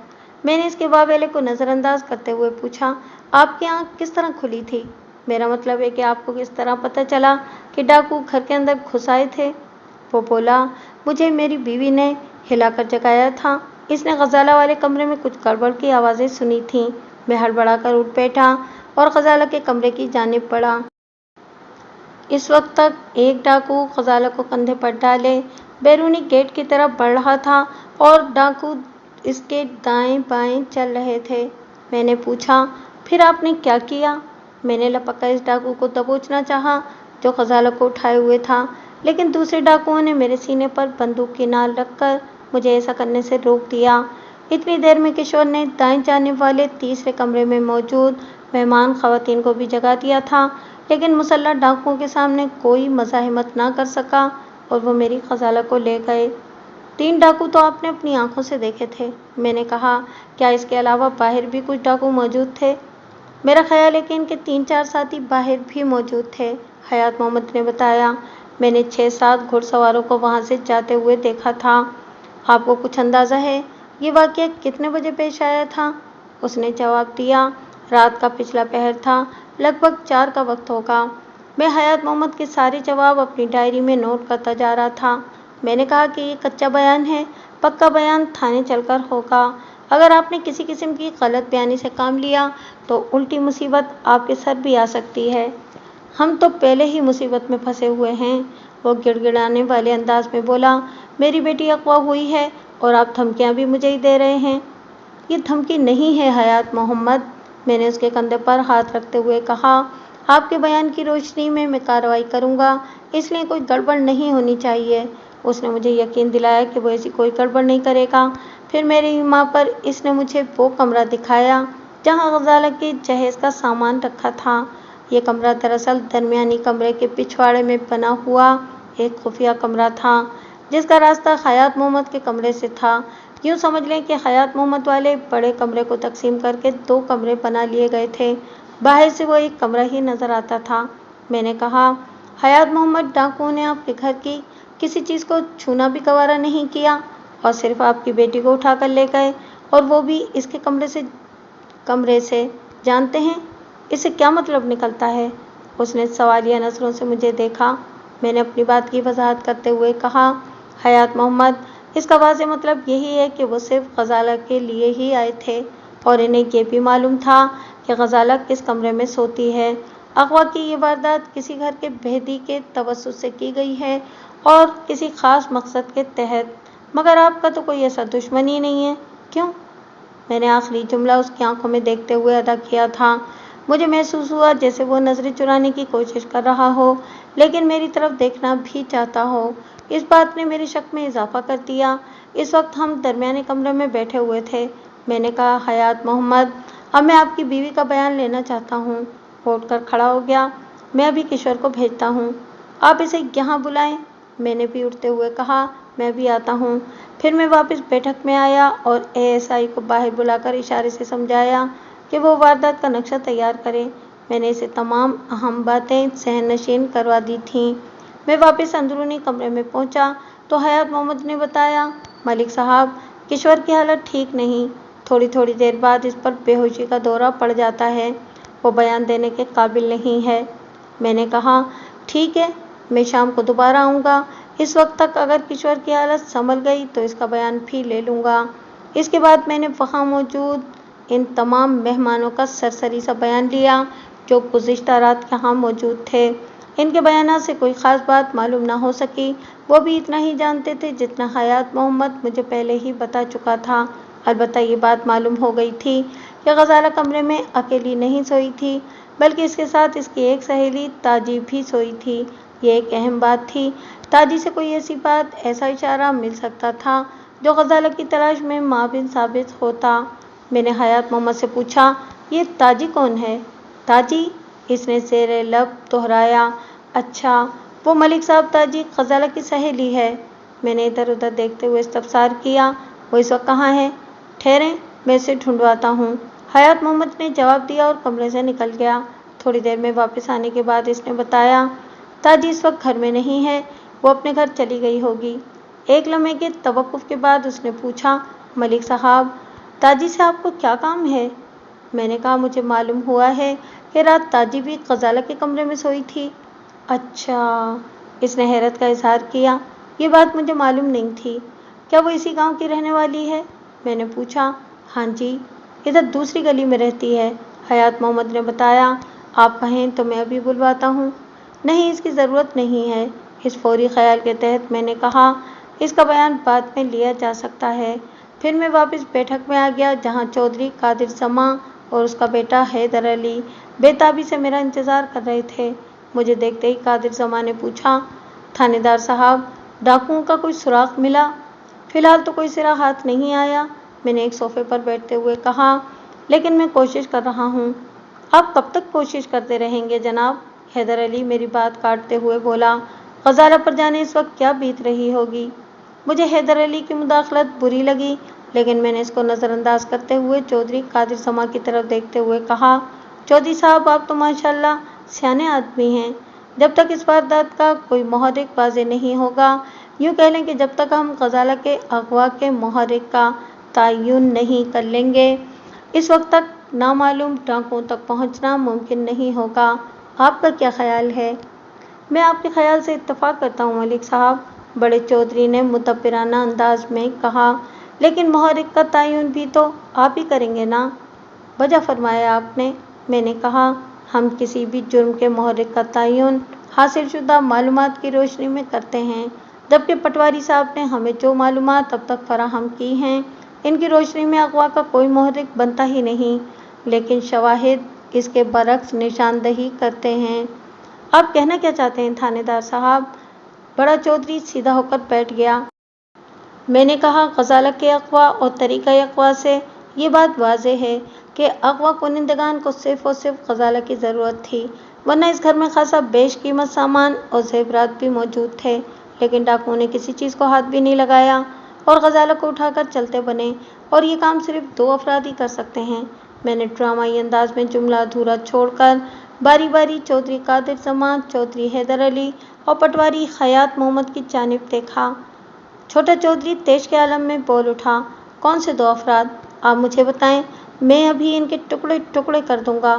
मैंने इसके वावेले को नज़रअंदाज करते हुए पूछा, आपकी आँख किस तरह खुली थी? मेरा मतलब है कि आपको किस तरह पता चला कि डाकू घर के अंदर घुस आए थे? वो बोला, मुझे मेरी बीवी ने हिलाकर जगाया था। इसने ग़ज़ाला वाले कमरे में कुछ गड़बड़ की आवाज़ें सुनी थीं। मैं हड़बड़ाकर उठ बैठा और ग़ज़ाला के कमरे की जानिब बढ़ा। इस वक्त तक एक डाकू ग़ज़ाला को कंधे पर डाले बैरूनी गेट की तरफ बढ़ रहा था और डाकू इसके दाएं बाएं चल रहे थे। मैंने पूछा, फिर आपने क्या किया? मैंने लपककर इस डाकू को दबोचना चाहा जो ग़ज़ाला को उठाए हुए था, लेकिन दूसरे डाकुओं ने मेरे सीने पर बंदूक की नाल रखकर मुझे ऐसा करने से रोक दिया। इतनी देर में किशोर ने दाएं जाने वाले तीसरे कमरे में मौजूद मेहमान ख़वातीन को भी जगा दिया था, लेकिन मुसल्लह डाकुओं के सामने कोई मज़ाहिमत ना कर सका और वो मेरी ग़ज़ाला को ले गए। 3 डाकू तो आपने अपनी आंखों से देखे थे। मैंने कहा, क्या इसके अलावा बाहर भी कुछ डाकू मौजूद थे? मेरा ख्याल है कि इनके 3-4 साथी बाहर भी मौजूद थे, हयात मोहम्मद ने बताया। मैंने 6-7 घुड़सवारों को वहाँ से जाते हुए देखा था। आपको कुछ अंदाज़ा है ये वाक़या कितने बजे पेश आया था? उसने जवाब दिया, रात का पिछला पहर था, लगभग 4 का वक्त होगा। मैं हयात मोहम्मद के सारे जवाब अपनी डायरी में नोट करता जा रहा था। मैंने कहा कि ये कच्चा बयान है, पक्का बयान थाने चलकर होगा। अगर आपने किसी किस्म की गलत बयानी से काम लिया तो उल्टी मुसीबत आपके सर भी आ सकती है। हम तो पहले ही मुसीबत में फंसे हुए हैं। वो गिड़गिड़ाने वाले अंदाज में बोला, मेरी बेटी अगवा हुई है और आप धमकियां भी मुझे ही दे रहे हैं। ये धमकी नहीं है हयात मोहम्मद, मैंने उसके कंधे पर हाथ रखते हुए कहा। आपके बयान की रोशनी में मैं कार्रवाई करूंगा, इसलिए कोई गड़बड़ नहीं होनी चाहिए। उसने मुझे यकीन दिलाया कि वो ऐसी कोई गड़बड़ नहीं करेगा। फिर मेरी माँ पर इसने मुझे वो कमरा दिखाया जहाँ ग़ज़ाला के जहेज़ का सामान रखा था। ये कमरा दरअसल दरमियानी कमरे के पिछवाड़े में बना हुआ एक खुफिया कमरा था, जिसका रास्ता हयात मोहम्मद के कमरे से था। यूँ समझ लें कि हयात मोहम्मद वाले बड़े कमरे को तकसीम करके 2 कमरे बना लिए गए थे। बाहर से वो एक कमरा ही नज़र आता था। मैंने कहा, हयात मोहम्मद, डाकुओं ने आपके घर की किसी चीज़ को छूना भी गवारा नहीं किया और सिर्फ आपकी बेटी को उठाकर ले गए, और वो भी इसके कमरे से। जानते हैं इससे क्या मतलब निकलता है? उसने सवालिया नज़रों से मुझे देखा। मैंने अपनी बात की वजाहत करते हुए कहा, हयात मोहम्मद, इसका वाज़ेह मतलब यही है कि वो सिर्फ ग़ज़ाला के लिए ही आए थे और इन्हें ये भी मालूम था कि ग़ज़ाला किस कमरे में सोती है। अगवा की ये वारदात किसी घर के बहदी के तवस्सुत से की गई है और किसी ख़ास मकसद के तहत, मगर आपका तो कोई ऐसा दुश्मन ही नहीं है, क्यों? मैंने आखिरी जुमला उसकी आंखों में देखते हुए अदा किया था। मुझे महसूस हुआ जैसे वो नज़रें चुराने की कोशिश कर रहा हो, लेकिन मेरी तरफ देखना भी चाहता हो। इस बात ने मेरे शक में इजाफा कर दिया। इस वक्त हम दरमियाने कमरे में बैठे हुए थे। मैंने कहा, हयात मोहम्मद, अब मैं आपकी बीवी का बयान लेना चाहता हूँ। वो उठकर खड़ा हो गया। मैं अभी किशोर को भेजता हूँ, आप इसे यहाँ बुलाएं। मैंने भी उठते हुए कहा, मैं भी आता हूँ। फिर मैं वापस बैठक में आया और एएसआई को बाहर बुलाकर इशारे से समझाया कि वो वारदात का नक्शा तैयार करे। मैंने इसे तमाम अहम बातें सहनशीन करवा दी थीं। मैं वापस अंदरूनी कमरे में पहुंचा तो हयात मोहम्मद ने बताया, मलिक साहब, किशोर की हालत ठीक नहीं, थोड़ी थोड़ी देर बाद इस पर बेहोशी का दौरा पड़ जाता है, वो बयान देने के काबिल नहीं है। मैंने कहा, ठीक है, मैं शाम को दोबारा आऊँगा। इस वक्त तक अगर किशोर की हालत संभल गई तो इसका बयान भी ले लूँगा। इसके बाद मैंने वहाँ मौजूद इन तमाम मेहमानों का सरसरी सा बयान लिया जो गुज़िश्ता रात यहाँ मौजूद थे। इनके बयानात से कोई ख़ास बात मालूम ना हो सकी। वो भी इतना ही जानते थे जितना हयात मोहम्मद मुझे पहले ही बता चुका था। अलबत्ता ये बात मालूम हो गई थी कि ग़ज़ाला कमरे में अकेली नहीं सोई थी, बल्कि इसके साथ इसकी एक सहेली ताजी भी सोई थी। ये एक अहम बात थी। ताजी से कोई ऐसी बात, ऐसा इशारा मिल सकता था जो ग़ज़ाला की तलाश में माविन साबित होता। मैंने हयात मोहम्मद से पूछा, ये ताजी कौन है? ताजी? इसने ज़ेरे लब दोहराया। अच्छा, वो मलिक साहब ताजी ग़ज़ाला की सहेली है। मैंने इधर उधर देखते हुए इस्तफ़सार किया। वो इस वक्त कहाँ है? ठहरें, मैं इसे ढूंढवाता हूँ। हयात मोहम्मद ने जवाब दिया और कमरे से निकल गया। थोड़ी देर में वापस आने के बाद इसने बताया, ताजी इस वक्त घर में नहीं है, वो अपने घर चली गई होगी। एक लम्हे के तवक्कुफ़ के बाद उसने पूछा, मलिक साहब, ताजी से आपको क्या काम है? मैंने कहा, मुझे मालूम हुआ है कि रात ताजी भी ग़ज़ाला के कमरे में सोई थी। अच्छा, इसने हैरत का इजहार किया। ये बात मुझे मालूम नहीं थी। क्या वो इसी गांव की रहने वाली है? मैंने पूछा। हाँ जी, इधर दूसरी गली में रहती है, हयात मोहम्मद ने बताया। आप कहें तो मैं अभी बुलवाता हूँ। नहीं, इसकी ज़रूरत नहीं है। इस फौरी ख्याल के तहत मैंने कहा, इसका बयान बाद में लिया जा सकता है। फिर मैं वापस बैठक में आ गया जहाँ चौधरी कादिर जमा और उसका बेटा हैदर अली बेताबी से मेरा इंतज़ार कर रहे थे। मुझे देखते ही कादिर जमा ने पूछा, थानेदार साहब, डाकुओं का कोई सुराग मिला? फ़िलहाल तो कोई सिरा हाथ नहीं आया, मैंने एक सोफ़े पर बैठते हुए कहा, लेकिन मैं कोशिश कर रहा हूँ। आप कब तक कोशिश करते रहेंगे जनाब? हैदर अली मेरी बात काटते हुए बोला। ग़ज़ाला पर जाने इस वक्त क्या बीत रही होगी। मुझे हैदर अली की मुदाखलत बुरी लगी, लेकिन मैंने इसको नज़रअंदाज करते हुए चौधरी कादिर जमा की तरफ देखते हुए कहा, चौधरी साहब, आप तो माशाअल्लाह सियाने आदमी हैं। जब तक इस वारदात का कोई मुहर्रिक वाज़ेह नहीं होगा, यूँ कह लें कि जब तक हम ग़ज़ाला के अगवा के मुहर्रिक का तयन नहीं कर लेंगे, इस वक्त तक नामालूम डाकुओं तक पहुँचना मुमकिन नहीं होगा। आपका क्या ख़याल है? मैं आपके ख़याल से इत्तफ़ाक़ करता हूँ मलिक साहब, बड़े चौधरी ने मुदब्बिराना अंदाज में कहा, लेकिन मुहर्रिक का तयन भी तो आप ही करेंगे ना? वजह फरमाया आपने। मैंने कहा, हम किसी भी जुर्म के मुहर्रिक का तयन हासिल शुदा मालूमात की रोशनी में करते हैं, जबकि पटवारी साहब ने हमें जो मालूमात अब तक फराहम की हैं, इनकी रोशनी में अगवा का कोई मुहर्रिक बनता ही नहीं, लेकिन शवाहिद इसके बरक्स निशानदही करते हैं। आप कहना क्या चाहते हैं थानेदार साहब? बड़ा चौधरी सीधा होकर बैठ गया। मैंने कहा, ग़ज़ाला के अगवा और तरीक़ा अगवा से ये बात वाज़ेह है कि अगवा कुनिंदगान को सिर्फ़ और सिर्फ ग़ज़ाला की ज़रूरत थी, वरना इस घर में खासा बेशकीमत सामान और ज़ेवरात भी मौजूद थे। लेकिन डाकुओं ने किसी चीज़ को हाथ भी नहीं लगाया और ग़ज़ाला को उठाकर चलते बने, और ये काम सिर्फ 2 अफराद ही कर सकते हैं। मैंने ड्रामाई अंदाज में जुमला अधूरा छोड़कर बारी बारी चौधरी कादिर जमा, चौधरी हैदर अली और पटवारी हयात मोहम्मद की जानिब देखा। छोटा चौधरी तेज के आलम में बोल उठा, कौन से 2 अफराद? आप मुझे बताएं, मैं अभी इनके टुकड़े टुकड़े कर दूंगा।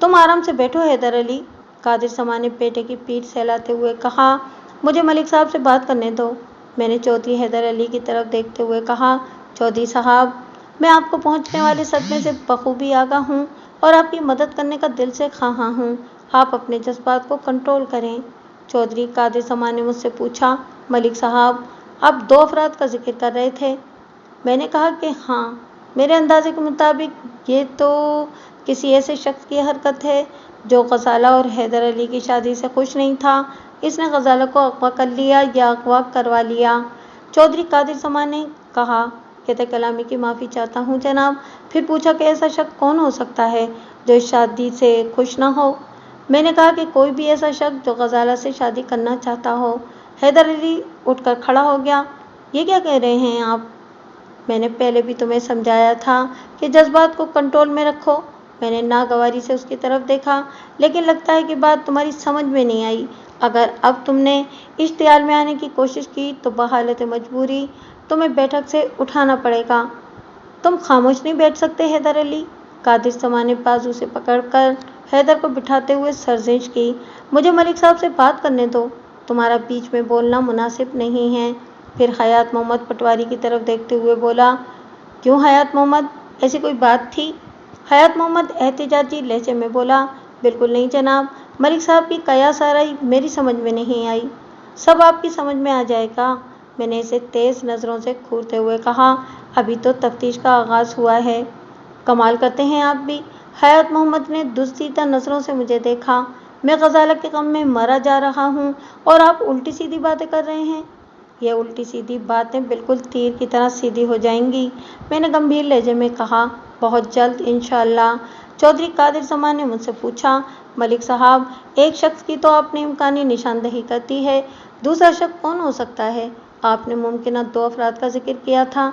तुम आराम से बैठो हैदर अली, कादिर जमा ने बेटे की पीठ सहलाते हुए कहा, मुझे मलिक साहब से बात करने दो। मैंने चौधरी हैदर अली की तरफ देखते हुए कहा, चौधरी साहब, मैं आपको पहुंचने वाले सदमे से बखूबी आगाह हूँ और आपकी मदद करने का दिल से ख्वाह हूँ। आप अपने जज्बात को कंट्रोल करें। चौधरी कादिर जमा ने मुझसे पूछा, मलिक साहब, आप 2 अफराद का जिक्र कर रहे थे। मैंने कहा कि हाँ, मेरे अंदाजे के मुताबिक ये तो किसी ऐसे शख्स की हरकत है जो ग़ज़ाला और हैदर अली की शादी से खुश नहीं था। इसने ग़ज़ाला को अगवा कर लिया या अगवा करवा लिया। चौधरी कादिर जमा ने कहा, कहते कलामी की माफ़ी चाहता हूँ जनाब। फिर पूछा कि ऐसा शख्स कौन हो सकता है जो इस शादी से खुश ना हो? मैंने कहा कि कोई भी ऐसा शख्स जो ग़ज़ाला से शादी करना चाहता हो। हैदर अली उठकर खड़ा हो गया। ये क्या कह रहे हैं आप? मैंने पहले भी तुम्हें समझाया था कि जज्बात को कंट्रोल में रखो। मैंने नागवारी से उसकी तरफ देखा, लेकिन लगता है कि बात तुम्हारी समझ में नहीं आई। अगर अब तुमने इश्तियाल में आने की कोशिश की तो बहालत मजबूरी तुम्हें बैठक से उठाना पड़ेगा। तुम खामोश नहीं बैठ सकते हैदर अली, कादिर जमा ने बाजू से पकड़कर हैदर को बिठाते हुए सर्जिश की। मुझे मलिक साहब से बात करने दो। تمہارا بیچ میں بولنا مناسب نہیں ہے۔ پھر حیات محمد پٹواری کی طرف دیکھتے ہوئے بولا، کیوں حیات محمد، ایسی کوئی بات تھی؟ حیات محمد احتجاجی لہجے میں بولا، بالکل نہیں جناب، ملک صاحب کی قیاس آرائی میری سمجھ میں نہیں آئی، سب آپ کی سمجھ میں آ جائے گا۔ میں نے اسے تیز نظروں سے گھورتے ہوئے کہا، ابھی تو تفتیش کا آغاز ہوا ہے۔ کمال کرتے ہیں آپ بھی۔ حیات محمد نے دزدیدہ نظروں سے مجھے دیکھا۔ میں غزالہ کے غم میں مرا جا رہا ہوں اور آپ الٹی سیدھی باتیں کر رہے ہیں۔ یہ الٹی سیدھی باتیں بالکل تیر کی طرح سیدھی ہو جائیں گی، میں نے گمبھیر لہجے میں کہا، بہت جلد انشاءاللہ۔ چودھری قادر سما نے مجھ سے پوچھا، ملک صاحب، ایک شخص کی تو آپ نے امکانی نشاندہی کر دی ہے، دوسرا شخص کون ہو سکتا ہے؟ آپ نے ممکنہ 2 افراد کا ذکر کیا تھا۔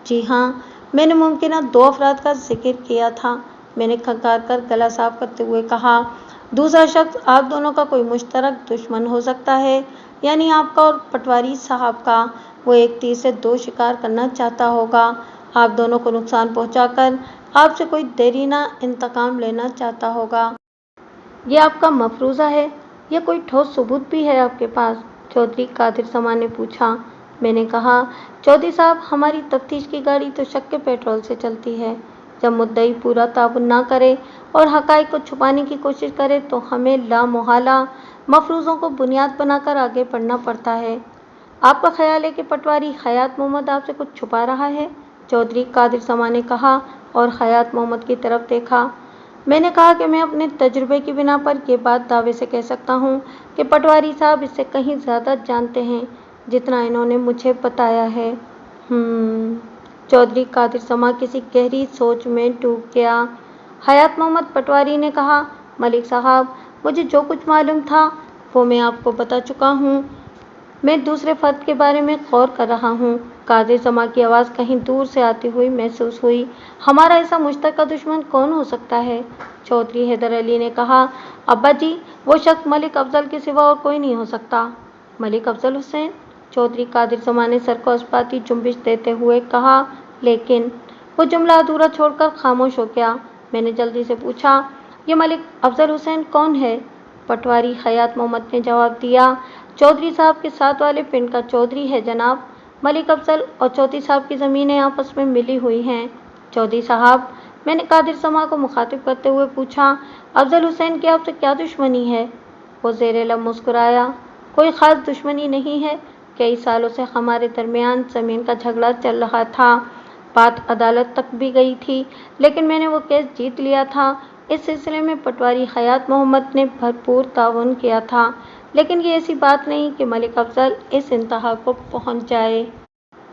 جی ہاں، میں نے ممکنہ 2 افراد کا ذکر کیا تھا، میں نے کھنکار کر گلا صاف کرتے ہوئے کہا۔ دوسرا شخص آپ دونوں کا کوئی مشترک دشمن ہو سکتا ہے، یعنی آپ کا اور پٹواری صاحب کا۔ وہ ایک تیر سے 2 شکار کرنا چاہتا ہوگا، آپ دونوں کو نقصان پہنچا کر آپ سے کوئی دیرینہ انتقام لینا چاہتا ہوگا۔ یہ آپ کا مفروضہ ہے یا کوئی ٹھوس ثبوت بھی ہے آپ کے پاس؟ چودھری قادر سما نے پوچھا۔ میں نے کہا، چودھری صاحب، ہماری تفتیش کی گاڑی تو شک کے پیٹرول سے چلتی ہے۔ جب مدعی پورا تعاون نہ کرے اور حقائق کو چھپانے کی کوشش کرے تو ہمیں لامحالہ مفروضوں کو بنیاد بنا کر آگے بڑھنا پڑتا ہے۔ آپ کا خیال ہے کہ پٹواری حیات محمد آپ سے کچھ چھپا رہا ہے؟ چودھری قادر سما نے کہا اور حیات محمد کی طرف دیکھا۔ میں نے کہا کہ میں اپنے تجربے کی بنا پر یہ بات دعوے سے کہہ سکتا ہوں کہ پٹواری صاحب اس سے کہیں زیادہ جانتے ہیں جتنا انہوں نے مجھے بتایا ہے۔ چودھری قادر سما کسی گہری سوچ میں ڈوب گیا۔ حیات محمد پٹواری نے کہا، ملک صاحب، مجھے جو کچھ معلوم تھا وہ میں آپ کو بتا چکا ہوں، میں دوسرے فرد کے بارے میں غور کر رہا ہوں۔ قادر سما کی آواز کہیں دور سے آتی ہوئی محسوس ہوئی، ہمارا ایسا مشترکہ دشمن کون ہو سکتا ہے؟ چودھری حیدر علی نے کہا، ابا جی، وہ شخص ملک افضل کے سوا اور کوئی نہیں ہو سکتا۔ ملک افضل حسین؟ چودھری قادر سما نے سر کو اسباتی جنبش دیتے ہوئے کہا، لیکن وہ جملہ ادھورا چھوڑ کر خاموش ہو گیا۔ میں نے جلدی سے پوچھا، یہ ملک افضل حسین کون ہے؟ پٹواری حیات محمد نے جواب دیا، چودھری صاحب کے ساتھ والے پنڈ کا چودھری ہے جناب۔ ملک افضل اور چودھری صاحب کی زمینیں آپس میں ملی ہوئی ہیں۔ چودھری صاحب، میں نے قادر سما کو مخاطب کرتے ہوئے پوچھا، افضل حسین کی آپ سے کیا دشمنی ہے؟ وہ زیر لب مسکرایا، کوئی خاص دشمنی نہیں ہے، کئی سالوں سے ہمارے درمیان زمین کا جھگڑا چل رہا تھا، بات عدالت تک بھی گئی تھی، لیکن میں نے وہ کیس جیت لیا تھا۔ اس سلسلے میں پٹواری حیات محمد نے بھرپور تعاون کیا تھا، لیکن یہ ایسی بات نہیں کہ ملک افضل اس انتہا کو پہنچ جائے۔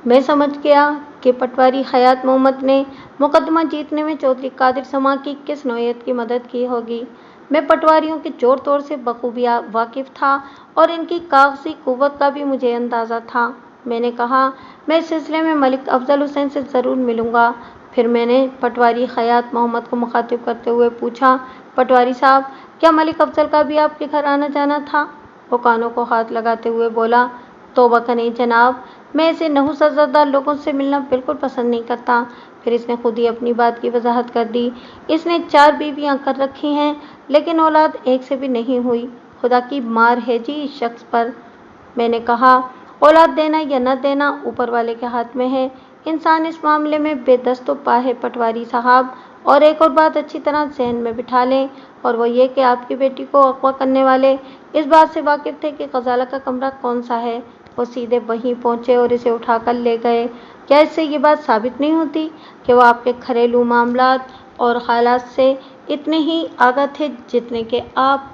میں سمجھ گیا کہ پٹواری حیات محمد نے مقدمہ جیتنے میں چودھری قادر سما کی کس نوعیت کی مدد کی ہوگی۔ میں پٹواریوں کے جوڑ توڑ سے بخوبی واقف تھا اور ان کی کاغذی قوت کا بھی مجھے اندازہ تھا۔ میں نے کہا، میں اس سلسلے میں ملک افضل حسین سے ضرور ملوں گا۔ پھر میں نے پٹواری حیات محمد کو مخاطب کرتے ہوئے پوچھا، پٹواری صاحب، کیا ملک افضل کا بھی آپ کے گھر آنا جانا تھا؟ وہ کانوں کو ہاتھ لگاتے ہوئے بولا، توبہ کریں جناب، میں ایسے نحوست زدہ لوگوں سے ملنا بالکل پسند نہیں کرتا۔ پھر اس نے خود ہی اپنی بات کی وضاحت کر دی، اس نے 4 بیویاں کر رکھی ہیں، لیکن اولاد ایک سے بھی نہیں ہوئی، خدا کی مار ہے جی اس شخص پر۔ میں نے کہا، اولاد دینا یا نہ دینا اوپر والے کے ہاتھ میں ہے، انسان اس معاملے میں بے دست و پا ہے پٹواری صاحب۔ اور ایک اور بات اچھی طرح ذہن میں بٹھا لیں، اور وہ یہ کہ آپ کی بیٹی کو اغوا کرنے والے اس بات سے واقف تھے کہ غزالہ کا کمرہ کون سا ہے، وہ سیدھے وہیں پہنچے اور اسے اٹھا کر لے گئے۔ کیا اس سے یہ بات ثابت نہیں ہوتی کہ وہ آپ کے گھریلو معاملات اور حالات سے اتنے ہی آگاہ تھے جتنے کہ آپ؟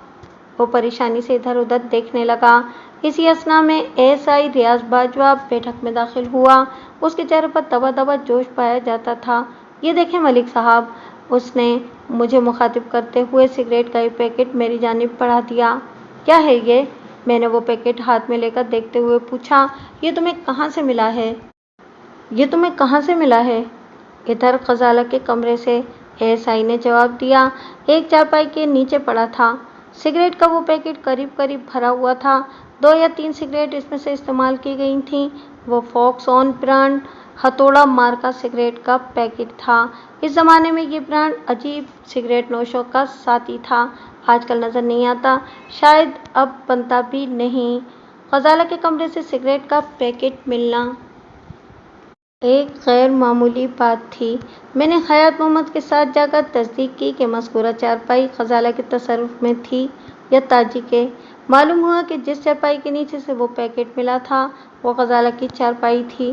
وہ پریشانی سے ادھر ادھر دیکھنے لگا۔ اسی اثنا میں ASI ریاض باجوہ بیٹھک میں داخل ہوا، اس کے چہرے پر دبا دبا جوش پایا جاتا تھا۔ یہ دیکھیں ملک صاحب، اس نے مجھے مخاطب کرتے ہوئے سگریٹ کا ایک پیکٹ میری جانب بڑھا دیا۔ کیا ہے یہ؟ میں نے وہ پیکٹ ہاتھ میں لے کر دیکھتے ہوئے پوچھا، یہ تمہیں کہاں سے ملا ہے؟ یہ تمہیں کہاں سے ملا ہے؟ ادھر غزالہ کے کمرے سے، ASI نے جواب دیا، ایک چارپائی کے نیچے پڑا تھا۔ سگریٹ کا وہ پیکٹ قریب قریب بھرا ہوا تھا، 2 یا 3 سگریٹ اس میں سے استعمال کی گئی تھیں۔ وہ فوکس آن برانڈ ہتھوڑا مارکا سگریٹ کا پیکٹ تھا۔ اس زمانے میں یہ برانڈ عجیب سگریٹ نوشوں کا ساتھی تھا، آج کل نظر نہیں آتا، شاید اب بنتا بھی نہیں۔ غزالہ کے کمرے سے سگریٹ کا پیکٹ ملنا ایک غیر معمولی بات تھی۔ میں نے حیات محمد کے ساتھ جا کر تصدیق کی کہ مذکورہ چارپائی غزالہ کے تصرف میں تھی یا تاجی کے۔ معلوم ہوا کہ جس چارپائی کے نیچے سے وہ پیکٹ ملا تھا وہ غزالہ کی چارپائی تھی۔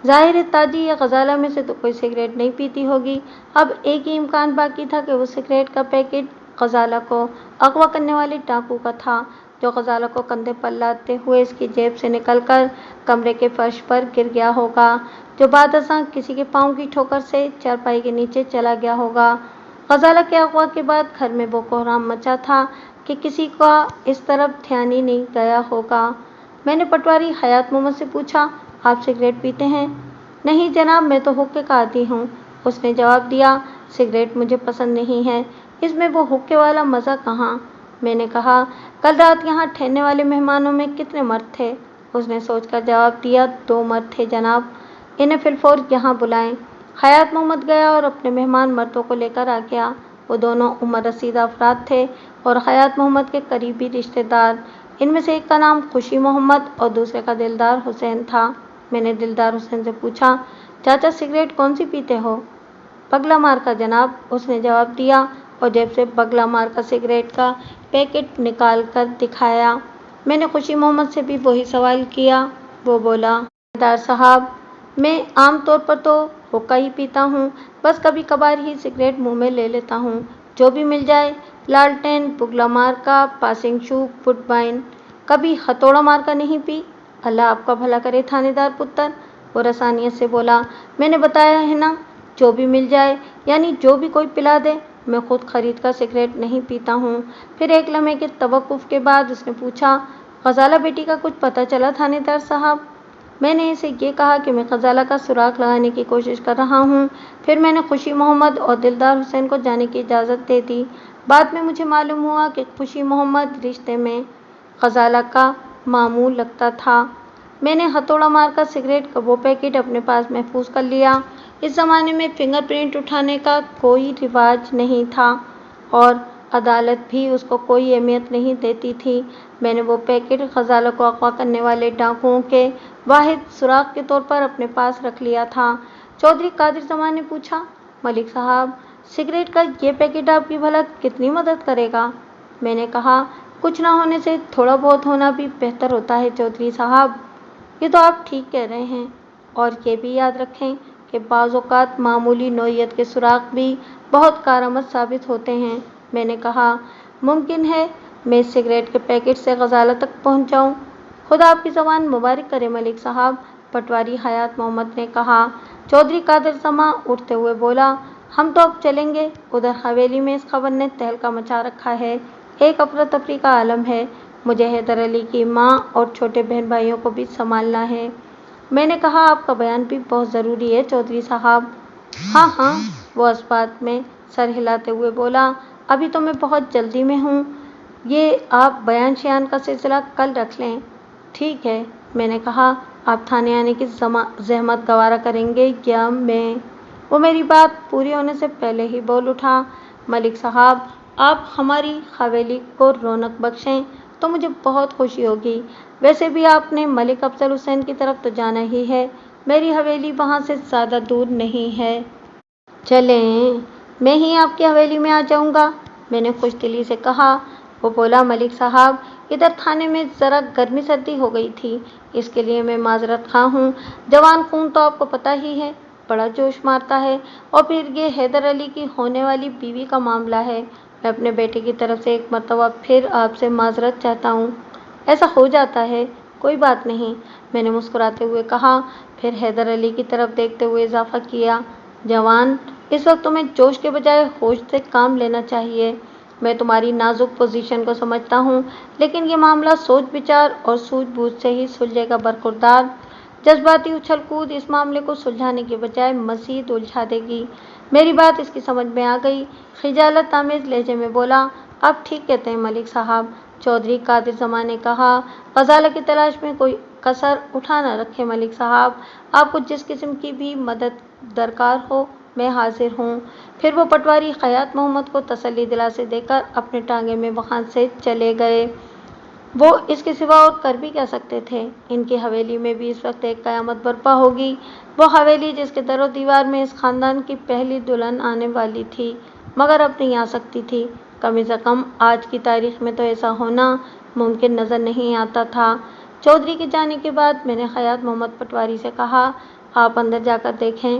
ظاہر ہے تاجی یا غزالہ میں سے تو کوئی سگریٹ نہیں پیتی ہوگی۔ اب ایک ہی امکان باقی تھا کہ وہ سگریٹ کا پیکٹ غزالہ کو اغوا کرنے والے ڈاکو کا تھا، جو غزالہ کو کندھے پر لادتے ہوئے اس کی جیب سے نکل کر کمرے کے فرش پر گر گیا ہوگا، جو بعد ازاں کسی کے پاؤں کی ٹھوکر سے چارپائی کے نیچے چلا گیا ہوگا۔ غزالہ کے اغوا کے بعد گھر میں وہ کوہرام مچا تھا کہ کسی کا اس طرف دھیان ہی نہیں گیا ہوگا۔ میں نے پٹواری حیات محمد سے پوچھا، آپ سگریٹ پیتے ہیں؟ نہیں جناب، میں تو حقے کا عادی ہوں، اس نے جواب دیا۔ سگریٹ مجھے پسند نہیں ہے، اس میں وہ حقے والا مزہ کہاں؟ میں نے کہا، کل رات یہاں ٹھہرنے والے مہمانوں میں کتنے مرد تھے؟ اس نے سوچ کر جواب دیا، 2 مرد تھے جناب، انہیں فی الفور یہاں بلائیں۔ حیات محمد گیا اور اپنے مہمان مردوں کو لے کر آ گیا۔ وہ دونوں عمر رسیدہ افراد تھے اور حیات محمد کے قریبی رشتہ دار۔ ان میں سے ایک کا نام خوشی محمد اور دوسرے کا دلدار حسین تھا۔ میں نے دلدار حسین سے پوچھا، چاچا سگریٹ کون سی پیتے ہو؟ بگلا مار کا جناب، اس نے جواب دیا اور جیب سے بگلا مار کا سگریٹ کا پیکٹ نکال کر دکھایا۔ میں نے خوشی محمد سے بھی وہی سوال کیا۔ وہ بولا، دلدار صاحب، میں عام طور پر تو حقہ ہی پیتا ہوں، بس کبھی کبھار ہی سگریٹ منہ میں لے لیتا ہوں، جو بھی مل جائے، لالٹین، بگلا مار کا، پاسنگ چوب، وڈ بائن، کبھی ہتھوڑا مار کا نہیں پی۔ اللہ آپ کا بھلا کرے تھانے دار پتر، وہ رسانیت سے بولا۔ میں نے بتایا ہے نا، جو بھی مل جائے، یعنی جو بھی کوئی پلا دے، میں خود خرید کر سگریٹ نہیں پیتا ہوں۔ پھر ایک لمحے کے توقف کے بعد اس نے پوچھا، غزالہ بیٹی کا کچھ پتہ چلا تھانے دار صاحب؟ میں نے اسے یہ کہا کہ میں غزالہ کا سراغ لگانے کی کوشش کر رہا ہوں۔ پھر میں نے خوشی محمد اور دلدار حسین کو جانے کی اجازت دے دی۔ بعد میں مجھے معلوم ہوا کہ خوشی محمد رشتے میں غزالہ کا ماموں لگتا تھا۔ میں نے ہتھوڑا مار کا سگریٹ کا وہ پیکٹ اپنے پاس محفوظ کر لیا۔ اس زمانے میں فنگر پرنٹ اٹھانے کا کوئی رواج نہیں تھا اور عدالت بھی اس کو کوئی اہمیت نہیں دیتی تھی۔ میں نے وہ پیکٹ غزالہ کو اغوا کرنے والے ڈاکوؤں کے واحد سراغ کے طور پر اپنے پاس رکھ لیا تھا۔ چودھری قادر زمان نے پوچھا، ملک صاحب، سگریٹ کا یہ پیکٹ آپ کی بھلا کتنی مدد کرے گا؟ میں نے کہا، کچھ نہ ہونے سے تھوڑا بہت ہونا بھی بہتر ہوتا ہے چودھری صاحب۔ یہ تو آپ ٹھیک کہہ رہے ہیں، اور یہ بھی یاد رکھیں کہ بعض اوقات معمولی نوعیت کے سراغ بھی بہت کارآمد ثابت ہوتے ہیں۔ میں نے کہا، ممکن ہے میں اس سگریٹ کے پیکٹ سے غزالہ تک پہنچ جاؤں؟ خدا آپ کی زبان مبارک کرے ملک صاحب، پٹواری حیات محمد نے کہا۔ چودھری قادر زمان اٹھتے ہوئے بولا، ہم تو اب چلیں گے، ادھر حویلی میں اس خبر نے تہلکہ مچا رکھا ہے، ایک افراتفری کا عالم ہے، مجھے حیدر علی کی ماں اور چھوٹے بہن بھائیوں کو بھی سنبھالنا ہے۔ میں نے کہا، آپ کا بیان بھی بہت ضروری ہے چودھری صاحب۔ ہاں ہاں، وہ اس بات میں سر ہلاتے ہوئے بولا، ابھی تو میں بہت جلدی میں ہوں، یہ آپ بیان شیان کا سلسلہ کل رکھ لیں۔ ٹھیک ہے، میں نے کہا، آپ تھانے آنے کی زحمت گوارا کریں گے یا میں؟ وہ میری بات پوری ہونے سے پہلے ہی بول اٹھا، ملک صاحب، آپ ہماری حویلی کو رونق بخشیں تو مجھے بہت خوشی ہوگی۔ ویسے بھی آپ نے ملک افضل حسین کی طرف تو جانا ہی ہے، میری حویلی وہاں سے زیادہ دور نہیں ہے۔ چلیں، میں ہی آپ کی حویلی میں آ جاؤں گا، میں نے خوش دلی سے کہا۔ وہ بولا، ملک صاحب، ادھر تھانے میں ذرا گرمی سردی ہو گئی تھی، اس کے لیے میں معذرت خواہ ہوں۔ جوان خون تو آپ کو پتہ ہی ہے، بڑا جوش مارتا ہے، اور پھر یہ حیدر علی کی ہونے والی بیوی کا معاملہ ہے، میں اپنے بیٹے کی طرف سے ایک مرتبہ پھر آپ سے معذرت چاہتا ہوں۔ ایسا ہو جاتا ہے، کوئی بات نہیں، میں نے مسکراتے ہوئے کہا۔ پھر حیدر علی کی طرف دیکھتے ہوئے اضافہ کیا، جوان، اس وقت تمہیں جوش کے بجائے ہوش سے کام لینا چاہیے۔ میں تمہاری نازک پوزیشن کو سمجھتا ہوں، لیکن یہ معاملہ سوچ بچار اور سوجھ بوجھ سے ہی سلجھے گا برخوردار۔ جذباتی اچھل کود اس معاملے کو سلجھانے کے بجائے مزید الجھا دے گی۔ میری بات اس کی سمجھ میں آ گئی، خجالت آمیز لہجے میں بولا، آپ ٹھیک کہتے ہیں ملک صاحب۔ چودھری قادر زمان نے کہا، غزالہ کی تلاش میں کوئی کسر اٹھا نہ رکھیں ملک صاحب، آپ کو جس قسم کی بھی مدد درکار ہو میں حاضر ہوں۔ پھر وہ پٹواری حیات محمد کو تسلی دلاسے دے کر اپنے ٹانگے میں وہاں سے چلے گئے۔ وہ اس کے سوا اور کر بھی کیا سکتے تھے؟ ان کی حویلی میں بھی اس وقت ایک قیامت برپا ہوگی، وہ حویلی جس کے در و دیوار میں اس خاندان کی پہلی دلہن آنے والی تھی مگر اب نہیں آ سکتی تھی۔ کم از کم آج کی تاریخ میں تو ایسا ہونا ممکن نظر نہیں آتا تھا۔ چودھری کے جانے کے بعد میں نے خیاط محمد پٹواری سے کہا، آپ اندر جا کر دیکھیں،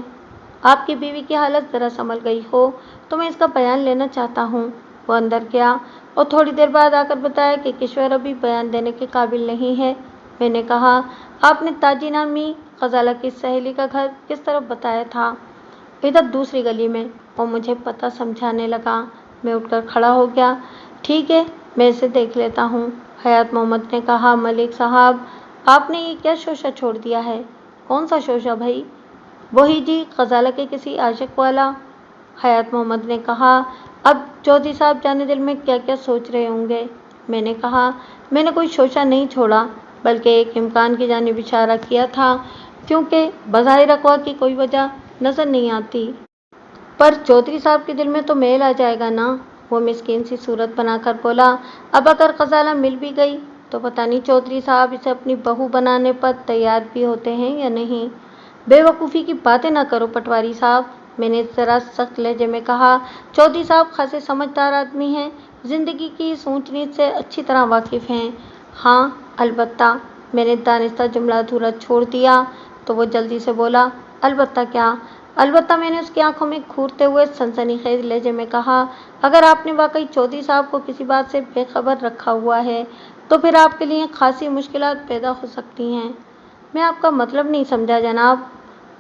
آپ کی بیوی کی حالت ذرا سنبھل گئی ہو تو میں اس کا بیان لینا چاہتا ہوں۔ وہ اندر گیا اور تھوڑی دیر بعد آ کر بتایا کہ کشور ابھی بیان دینے کے قابل نہیں ہے۔ میں نے کہا، آپ نے تاجی نامی غزالہ کی سہیلی کا گھر کس طرف بتایا تھا؟ ادھر دوسری گلی میں، اور مجھے پتہ سمجھانے لگا۔ میں اٹھ کر کھڑا ہو گیا۔ ٹھیک ہے، میں اسے دیکھ لیتا ہوں۔ خیاط محمد نے کہا، ملک صاحب، آپ نے یہ کیا شوشہ چھوڑ دیا ہے؟ کون سا شوشہ بھائی؟ وہی جی، غزالہ کے کسی عاشق والا۔ خیاط محمد نے کہا، اب چودھری صاحب جانے دل میں کیا کیا سوچ رہے ہوں گے؟ میں نے کہا، میں نے کوئی شوشہ نہیں چھوڑا بلکہ ایک امکان کی جانب اشارہ کیا تھا، کیونکہ بظاہر اغوا کی کوئی وجہ نظر نہیں آتی۔ پر چودھری صاحب کے دل میں تو میل آ جائے گا نا؟ وہ مسکین سی صورت بنا کر بولا، اب اگر غزالہ مل بھی گئی تو پتہ نہیں چودھری صاحب اسے اپنی بہو بنانے پر تیار بھی ہوتے ہیں یا نہیں۔ بے وقوفی کی باتیں نہ کرو پٹواری صاحب، میں نے ذرا سخت لہجے میں کہا۔ چودھری صاحب خاصے سمجھدار آدمی ہیں، زندگی کی اس اونچ نیچ سے اچھی طرح واقف ہیں۔ ہاں، البتہ، میں نے دانستہ جملہ ادھورا چھوڑ دیا تو وہ جلدی سے بولا، البتہ کیا؟ البتہ، میں نے اس کی آنکھوں میں گھورتے ہوئے سنسنی خیز لہجے میں کہا، اگر آپ نے واقعی چودھری صاحب کو کسی بات سے بے خبر رکھا ہوا ہے تو پھر آپ کے لیے خاصی مشکلات پیدا ہو سکتی ہیں۔ میں آپ کا مطلب نہیں سمجھا جناب۔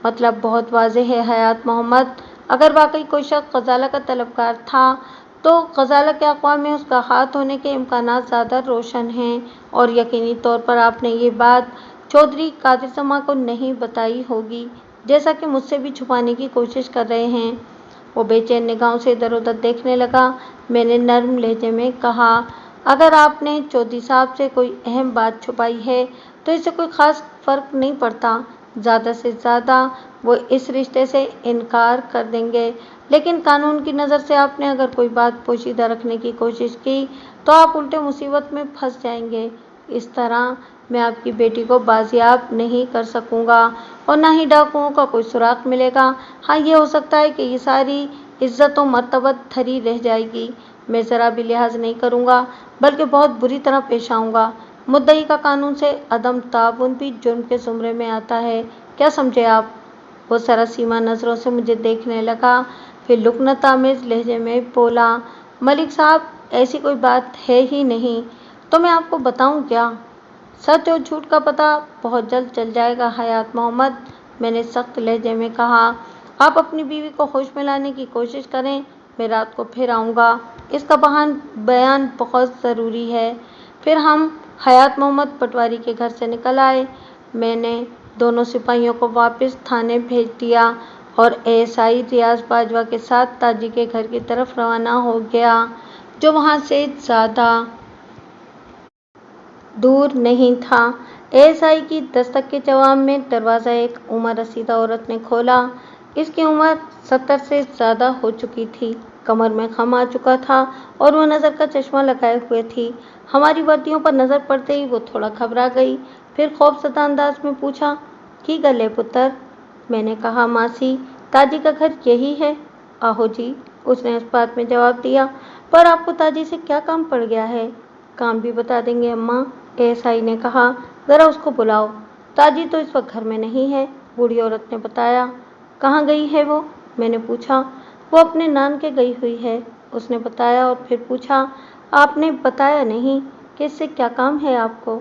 مطلب بہت واضح ہے حیات محمد، اگر واقعی کوئی شخص غزالہ کا طلبگار تھا تو غزالہ کے اقوام میں اس کا ہاتھ ہونے کے امکانات زیادہ روشن ہیں، اور یقینی طور پر آپ نے یہ بات چودھری قادر سما کو نہیں بتائی ہوگی، جیسا کہ مجھ سے بھی چھپانے کی کوشش کر رہے ہیں۔ وہ بے چین نگاہوں سے ادھر ادھر دیکھنے لگا۔ میں نے نرم لہجے میں کہا، اگر آپ نے چودھری صاحب سے کوئی اہم بات چھپائی ہے تو اس سے کوئی خاص فرق نہیں پڑتا، زیادہ سے زیادہ وہ اس رشتے سے انکار کر دیں گے، لیکن قانون کی نظر سے آپ نے اگر کوئی بات پوشیدہ رکھنے کی کوشش کی تو آپ الٹے مصیبت میں پھنس جائیں گے۔ اس طرح میں آپ کی بیٹی کو بازیاب نہیں کر سکوں گا اور نہ ہی ڈاکوؤں کا کوئی سراغ ملے گا۔ ہاں، یہ ہو سکتا ہے کہ یہ ساری عزت و مرتبت دھری رہ جائے گی، میں ذرا بھی لحاظ نہیں کروں گا بلکہ بہت بری طرح پیش آؤں گا۔ مدعی کا قانون سے عدم تعاون بھی جرم کے زمرے میں آتا ہے، کیا سمجھے آپ؟ وہ سراسیمہ نظروں سے مجھے دیکھنے لگا، پھر لکنت آمیز لہجے میں بولا، ملک صاحب، ایسی کوئی بات ہے ہی نہیں، تو میں آپ کو بتاؤں کیا؟ سچ اور جھوٹ کا پتہ بہت جلد چل جائے گا حیات محمد، میں نے سخت لہجے میں کہا۔ آپ اپنی بیوی کو ہوش میں لانے کی کوشش کریں، میں رات کو پھر آؤں گا، اس کا بیان بہت ضروری ہے۔ پھر ہم حیات محمد پٹواری کے گھر سے نکل آئے۔ میں نے دونوں سپاہیوں کو واپس تھانے بھیج دیا اور ASI ریاض باجوہ کے ساتھ تاجی کے گھر کی طرف روانہ ہو گیا، جو وہاں سے زیادہ دور نہیں تھا۔ ASI کی دستک کے جواب میں دروازہ ایک عمر رسیدہ عورت نے کھولا۔ اس کی عمر 70 سے زیادہ ہو چکی تھی، کمر میں خم آ چکا تھا اور وہ نظر کا چشمہ لگائے ہوئے تھی۔ ہماری وردیوں پر نظر پڑتے ہی وہ تھوڑا گھبرا گئی، پھر خوفزدہ انداز میں پوچھا، کی گل ہے پتر؟ میں نے کہا، ماسی، تاجی کا گھر یہی ہے؟ آہو جی، اس نے اس بات میں جواب دیا، پر آپ کو تاجی سے کیا کام پڑ گیا ہے؟ کام بھی بتا دیں گے اماں، ASI نے کہا، ذرا اس کو بلاؤ۔ تاجی تو اس وقت گھر میں نہیں ہے، بوڑھی عورت نے بتایا۔ کہاں گئی ہے وہ؟ میں نے پوچھا۔ وہ اپنے نان کے گئی ہوئی ہے، اس نے بتایا، اور پھر پوچھا، آپ نے بتایا نہیں کہ اس سے کیا کام ہے آپ کو؟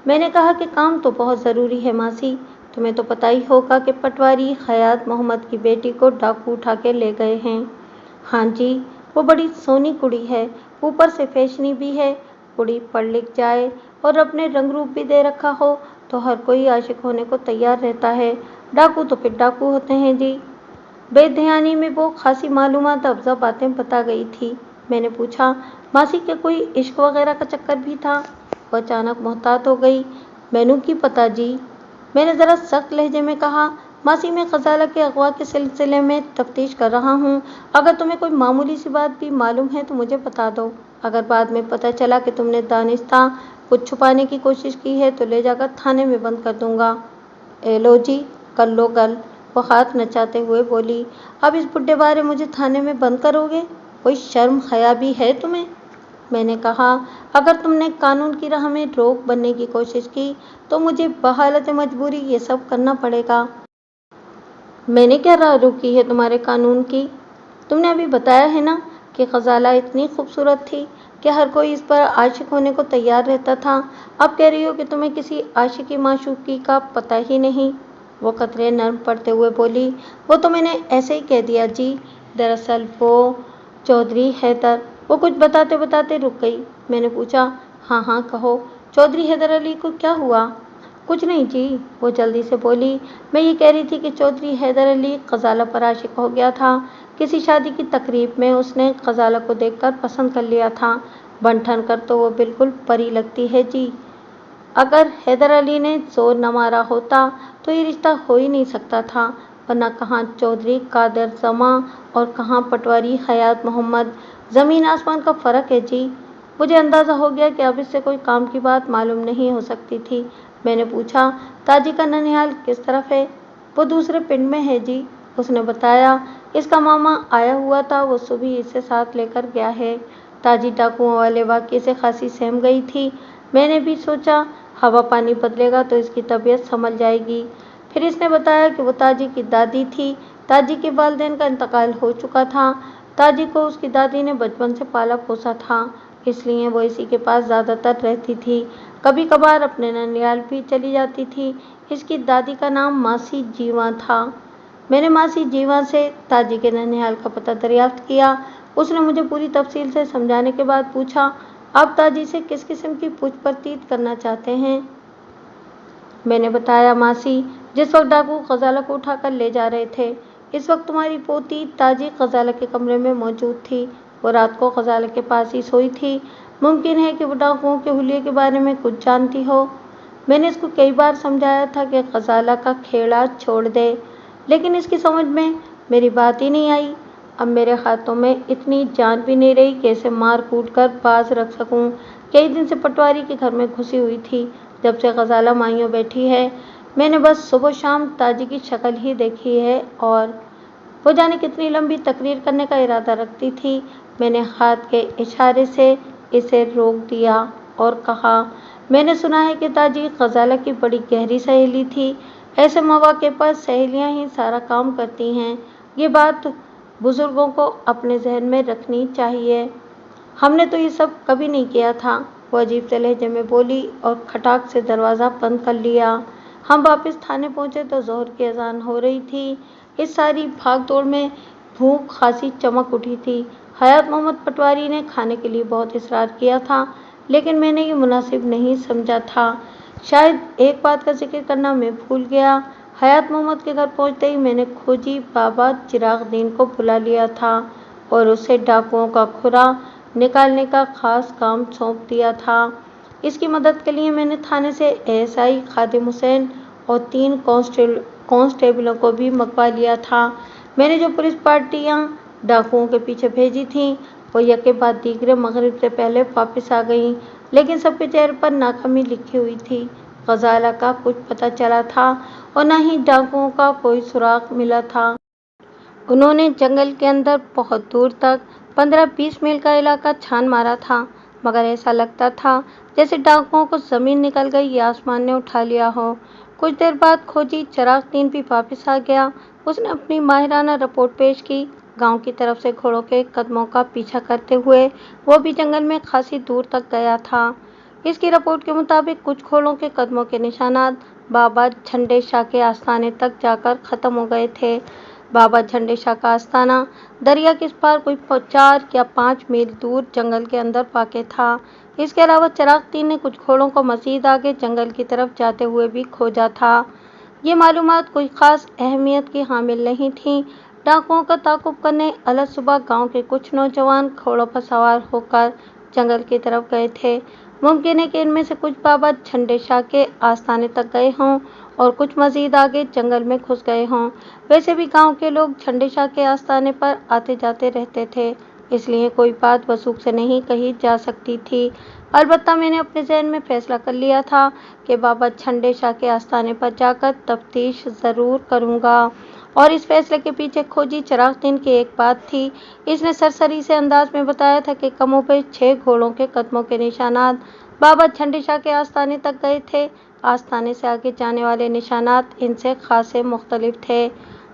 میں نے کہا کہ کام تو بہت ضروری ہے ماسی، تمہیں تو پتہ ہی ہوگا کہ پٹواری خیاط محمد کی بیٹی کو ڈاکو اٹھا کے لے گئے ہیں۔ ہاں جی، وہ بڑی سونی کڑی ہے، اوپر سے فیشنی بھی ہے۔ کڑی پڑھ لکھ جائے اور اپنے رنگ روپ بھی دے رکھا ہو تو ہر کوئی عاشق ہونے کو تیار رہتا ہے، ڈاکو تو پھر ڈاکو ہوتے ہیں جی۔ بے دھیانی میں وہ خاصی معلومات افزا باتیں بتا گئی تھی۔ میں نے پوچھا، ماسی، کیا کوئی عشق وغیرہ کا چکر بھی تھا؟ وہ اچانک محتاط ہو گئی۔ مینوں کی پتہ جی، میں نے ذرا سخت لہجے میں کہا، ماسی، میں غزالہ کے اغوا کے سلسلے میں تفتیش کر رہا ہوں، اگر تمہیں کوئی معمولی سی بات بھی معلوم ہے تو مجھے بتا دو۔ اگر بعد میں پتہ چلا کہ تم نے دانستہ कुछ छुपाने की कोशिश की है तो ले जाकर थाने में बंद कर दूंगा। ए लो जी, कर लो गल, वो हाथ नचाते हुए बोली। अब इस बुढ़े बारे मुझे थाने में बंद करोगे? कोई शर्म हया भी है तुम्हें? मैंने कहा, अगर तुमने कानून की राह में रोक बनने की कोशिश की तो मुझे बहालत मजबूरी ये सब करना पड़ेगा। मैंने क्या राह रोकी है तुम्हारे कानून की? तुमने अभी बताया है ना कि ग़ज़ाला इतनी खूबसूरत थी कि हर कोई इस पर आशिक होने को तैयार रहता था। अब कह रही हो कि तुम्हें किसी आशिकी माशूकी का पता ही नहीं। वो कतरे नर्म पड़ते हुए बोली, वो तो मैंने ऐसे ही कह दिया जी। दरअसल वो चौधरी हैदर। वो कुछ बताते बताते रुक गई। मैंने पूछा, हाँ हाँ कहो, चौधरी हैदर अली को क्या हुआ? कुछ नहीं जी, वो जल्दी से बोली। मैं ये कह रही थी कि चौधरी हैदर अली ग़ज़ाला पर आशिक हो गया था। किसी शादी की तकरीब में उसने ग़ज़ाला को देखकर पसंद कर लिया था। बन ठन कर तो वो बिल्कुल परी लगती है जी। अगर हैदर अली ने जोर न मारा होता तो ये रिश्ता हो ही नहीं सकता था, वरना कहाँ चौधरी कादर जमा और कहाँ पटवारी हयात मोहम्मद। ज़मीन आसमान का फ़र्क है जी। मुझे अंदाज़ा हो गया कि अब इससे कोई काम की बात मालूम नहीं हो सकती थी। मैंने पूछा, ताजी का ननिहाल किस तरफ है? वो दूसरे पिंड में है जी। उसने बताया, इसका मामा आया हुआ था, वो सुबह इसे साथ लेकर गया है। ताजी डाकुओं वाले वाक़ये से खासी सहम गई थी। मैंने भी सोचा हवा पानी बदलेगा तो इसकी तबीयत संभल जाएगी। फिर इसने बताया कि वो ताजी की दादी थी। ताजी के वालिदैन का इंतकाल हो चुका था। ताजी को उसकी दादी ने बचपन से पाला पोसा था, इसलिए वो इसी के पास ज़्यादातर रहती थी। कभी कभार अपने ननिहाल भी चली जाती थी। इसकी दादी का नाम मासी जीवा था। मैंने मासी जीवा से ताजी के ननिहाल का पता दरियाफ्त किया। उसने मुझे पूरी तफसील से समझाने के बाद पूछा, आप ताजी से किस किस्म की पूछ परतीत करना चाहते हैं? मैंने बताया, मासी, जिस वक्त डाकू ग़ज़ाला को उठाकर ले जा रहे थे, इस वक्त तुम्हारी पोती ताजी ग़ज़ाला के कमरे में मौजूद थी। वो रात को ग़ज़ाला के पास ही सोई थी। मुमकिन है कि वो डाकुओं के हुलिये के बारे में कुछ जानती हो। मैंने इसको कई बार समझाया था कि ग़ज़ाला का खेड़ा छोड़ दे, लेकिन इसकी समझ में मेरी बात ही नहीं आई। अब मेरे हाथों में इतनी जान भी नहीं रही कि इसे मार कूट कर बाज रख सकूं। कई दिन से पटवारी के घर में घुसी हुई थी। जब से ग़ज़ाला माइयों बैठी है, मैंने बस सुबह शाम ताजी की शक्ल ही देखी है और वो जाने कितनी लंबी तकरीर करने का इरादा रखती थी। मैंने हाथ के इशारे से इसे रोक दिया और कहा, मैंने सुना है कि ताजी ग़ज़ाला की बड़ी गहरी सहेली थी। ऐसे मौक़े पर सहेलियां ही सारा काम करती हैं। ये बात बुज़ुर्गों को अपने जहन में रखनी चाहिए। हमने तो ये सब कभी नहीं किया था, वो अजीब से लहजे में बोली और खटाक से दरवाज़ा बंद कर लिया। हम वापस थाने पहुँचे तो ज़ोहर की अज़ान हो रही थी। इस सारी भाग दौड़ में भूख खासी चमक उठी थी। हयात मोहम्मद पटवारी ने खाने के लिए बहुत इसरार किया था, लेकिन मैंने ये मुनासिब नहीं समझा था। शायद एक बात का जिक्र करना मैं भूल गया। हयात मोहम्मद के घर पहुँचते ही मैंने खोजी बाबा चिराग दीन को बुला लिया था और उसे डाकुओं का खुरा निकालने का खास काम सौंप दिया था। इसकी मदद के लिए मैंने थाने से एएसआई खादिम हुसैन और 3 कांस्टेबलों को भी मंगवा लिया था। मैंने जो पुलिस पार्टियां डाकुओं के पीछे भेजी थीं, वो यके बाद दीगरे मगरिब से पहले वापस आ गईं, लेकिन सबके चेहरे पर नाकामी लिखी हुई थी। ग़ज़ाला का कुछ पता चला था और न ही डाकुओं का कोई सुराग मिला था। उन्होंने जंगल के अंदर बहुत दूर तक 15-20 मील का इलाका छान मारा था, मगर ऐसा लगता था जैसे डाकुओं को ज़मीन निकल गई या आसमान ने उठा लिया हो। कुछ देर बाद खोजी चिराग दीन भी वापस आ गया। उसने अपनी माहिराना रिपोर्ट पेश की। गांव की तरफ से घोड़ों के कदमों का पीछा करते हुए वो भी जंगल में खासी दूर तक गया था। इसकी रिपोर्ट के मुताबिक कुछ घोड़ों के कदमों के निशानात बाबा झंडे शाह के आस्थाने तक जाकर ख़त्म हो गए थे। बाबा झंडे शाह का आस्थाना दरिया के इस पार कोई 4 या 5 मील दूर जंगल के अंदर वाक़ था। इसके अलावा चिराग दीन ने कुछ घोड़ों को मज़ीद आगे जंगल की तरफ जाते हुए भी खोजा था। ये मालूमात कोई ख़ास अहमियत की हामिल नहीं थीं। डाकुओं का ताक़ुब करने अलग सुबह गांव के कुछ नौजवान घोड़ों पर सवार होकर जंगल की तरफ गए थे। मुमकिन है कि इनमें से कुछ बाबा झंडे शाह के आस्थाने तक गए हों और कुछ मज़ीद आगे जंगल में घुस गए हों। वैसे भी गांव के लोग झंडे शाह के आस्थाने पर आते जाते रहते थे। اس لیے کوئی بات وثوق سے نہیں کہی جا سکتی تھی۔ البتہ میں نے اپنے ذہن میں فیصلہ کر لیا تھا کہ بابا چھنڈے شاہ کے آستانے پر جا کر تفتیش ضرور کروں گا، اور اس فیصلے کے پیچھے کھوجی چراغ دین کی ایک بات تھی۔ اس نے سرسری سے انداز میں بتایا تھا کہ کم و بیش 6 گھوڑوں کے قدموں کے نشانات بابا چھنڈے شاہ کے آستانے تک گئے تھے۔ آستانے سے آگے جانے والے نشانات ان سے خاصے مختلف تھے،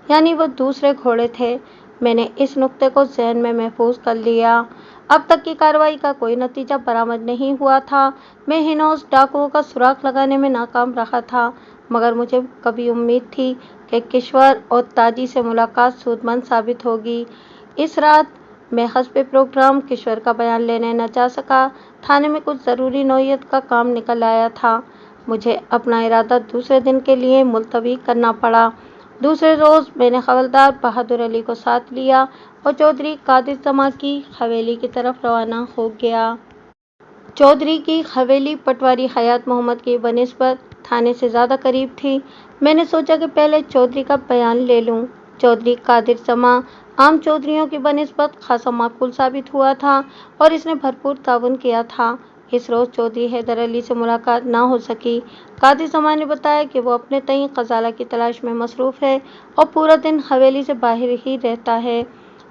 یعنی وہ دوسرے گھوڑے تھے۔ میں نے اس نکتے کو ذہن میں محفوظ کر لیا۔ اب تک کی کارروائی کا کوئی نتیجہ برآمد نہیں ہوا تھا۔ میں ہنوز ڈاکوؤں کا سراغ لگانے میں ناکام رہا تھا، مگر مجھے کبھی امید تھی کہ کشور اور تاجی سے ملاقات سود مند ثابت ہوگی۔ اس رات میں حسب پروگرام کشور کا بیان لینے نہ جا سکا۔ تھانے میں کچھ ضروری نوعیت کا کام نکل آیا تھا۔ مجھے اپنا ارادہ دوسرے دن کے لیے ملتوی کرنا پڑا۔ دوسرے روز میں نے حوالدار بہادر علی کو ساتھ لیا اور چودھری قادر جماں کی حویلی کی طرف روانہ ہو گیا۔ چودھری کی حویلی پٹواری حیات محمد کی بنسبت تھانے سے زیادہ قریب تھی۔ میں نے سوچا کہ پہلے چودھری کا بیان لے لوں۔ چودھری قادر جماں عام چودھریوں کی بنسبت خاصا معقول ثابت ہوا تھا اور اس نے بھرپور تعاون کیا تھا۔ اس روز چودھری حیدر علی سے ملاقات نہ ہو سکی۔ قادر جماں نے بتایا کہ وہ اپنے تئیں غزالہ کی تلاش میں مصروف ہے اور پورا دن حویلی سے باہر ہی رہتا ہے۔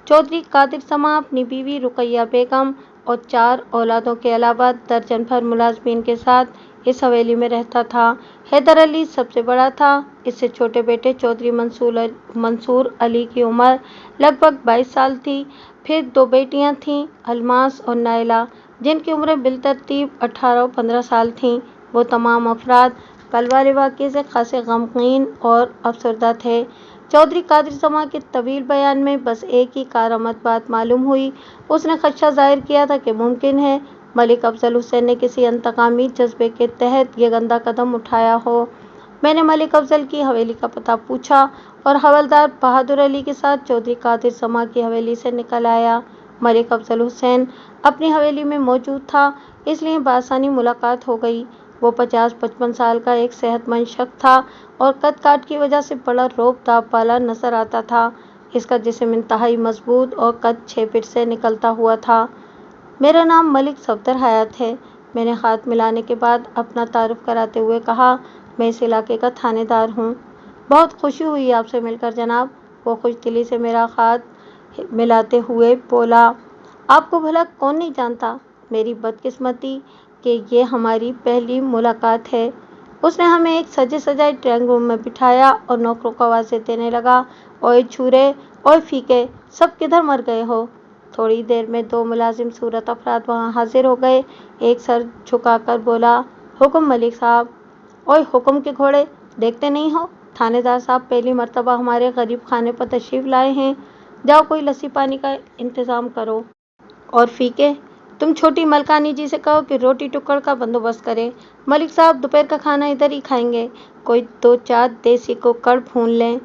چودھری قادر جماں اپنی بیوی رقیہ بیگم اور 4 اولادوں کے علاوہ درجن بھر ملازمین کے ساتھ اس حویلی میں رہتا تھا۔ حیدر علی سب سے بڑا تھا۔ اس سے چھوٹے بیٹے چودھری منصور علی کی عمر لگ بھگ 22 سال تھی۔ پھر 2 بیٹیاں تھیں، الماس اور نائلہ، جن کی عمریں بالترتیب 18 اور 15 سال تھیں۔ وہ تمام افراد کل والے واقعے سے خاصے غمگین اور افسردہ تھے۔ چودھری قادر جماں کے طویل بیان میں بس ایک ہی کارآمد بات معلوم ہوئی۔ اس نے خدشہ ظاہر کیا تھا کہ ممکن ہے ملک افضل حسین نے کسی انتقامی جذبے کے تحت یہ گندا قدم اٹھایا ہو۔ میں نے ملک افضل کی حویلی کا پتہ پوچھا اور حوالدار بہادر علی کے ساتھ چودھری قادر جماں کی حویلی سے نکل آیا۔ ملک افضل حسین اپنی حویلی میں موجود تھا، اس لیے بآسانی ملاقات ہو گئی۔ وہ 50-55 سال کا ایک صحت مند شخص تھا اور قد کاٹ کی وجہ سے بڑا روب داب والا نظر آتا تھا۔ اس کا جسم انتہائی مضبوط اور قد 6 فٹ سے نکلتا ہوا تھا۔ میرا نام ملک صفدر حیات ہے۔ میں نے ہاتھ ملانے کے بعد اپنا تعارف کراتے ہوئے کہا، میں اس علاقے کا تھانے دار ہوں۔ بہت خوشی ہوئی آپ سے مل کر جناب۔ وہ خوش دلی سے میرا ہاتھ ملاتے ہوئے بولا، آپ کو بھلا کون نہیں جانتا؟ میری بدقسمتی کہ یہ ہماری پہلی ملاقات ہے۔ اس نے ہمیں ایک سجے سجائے ڈرائنگ روم میں بٹھایا اور نوکروں کو آوازیں دینے لگا، اوئے چھورے، اوئے پھیکے، سب کدھر مر گئے ہو؟ تھوڑی دیر میں 2 ملازم صورت افراد وہاں حاضر ہو گئے۔ ایک سر جھکا کر بولا، حکم ملک صاحب۔ اوئے حکم کے گھوڑے، دیکھتے نہیں ہو تھانے دار صاحب پہلی مرتبہ ہمارے غریب خانے پر تشریف لائے ہیں؟ جاؤ کوئی لسی پانی کا انتظام کرو۔ اور پھیکے، تم چھوٹی ملکانی جی سے کہو کہ روٹی ٹکڑ کا بندوبست کرے۔ ملک صاحب دوپہر کا کھانا ادھر ہی کھائیں گے، کوئی 2-4 دیسی کوکڑ بھون لیں۔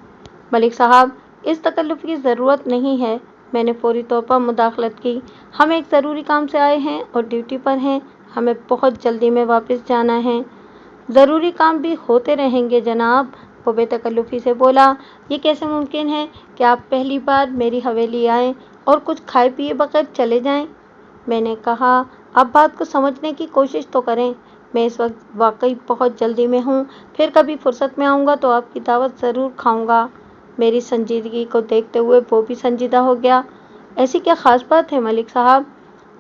ملک صاحب اس تکلف کی ضرورت نہیں ہے، میں نے فوری طور پر مداخلت کی۔ ہم ایک ضروری کام سے آئے ہیں اور ڈیوٹی پر ہیں، ہمیں بہت جلدی میں واپس جانا ہے۔ ضروری کام بھی ہوتے رہیں گے جناب، وہ بے تکلفی سے بولا۔ یہ کیسے ممکن ہے کہ آپ پہلی بار میری حویلی آئیں اور کچھ کھائے پیے بغیر چلے جائیں؟ میں نے کہا، آپ بات کو سمجھنے کی کوشش تو کریں۔ میں اس وقت واقعی بہت جلدی میں ہوں، پھر کبھی فرصت میں آؤں گا تو آپ کی دعوت ضرور کھاؤں گا۔ میری سنجیدگی کو دیکھتے ہوئے وہ بھی سنجیدہ ہو گیا۔ ایسی کیا خاص بات ہے ملک صاحب،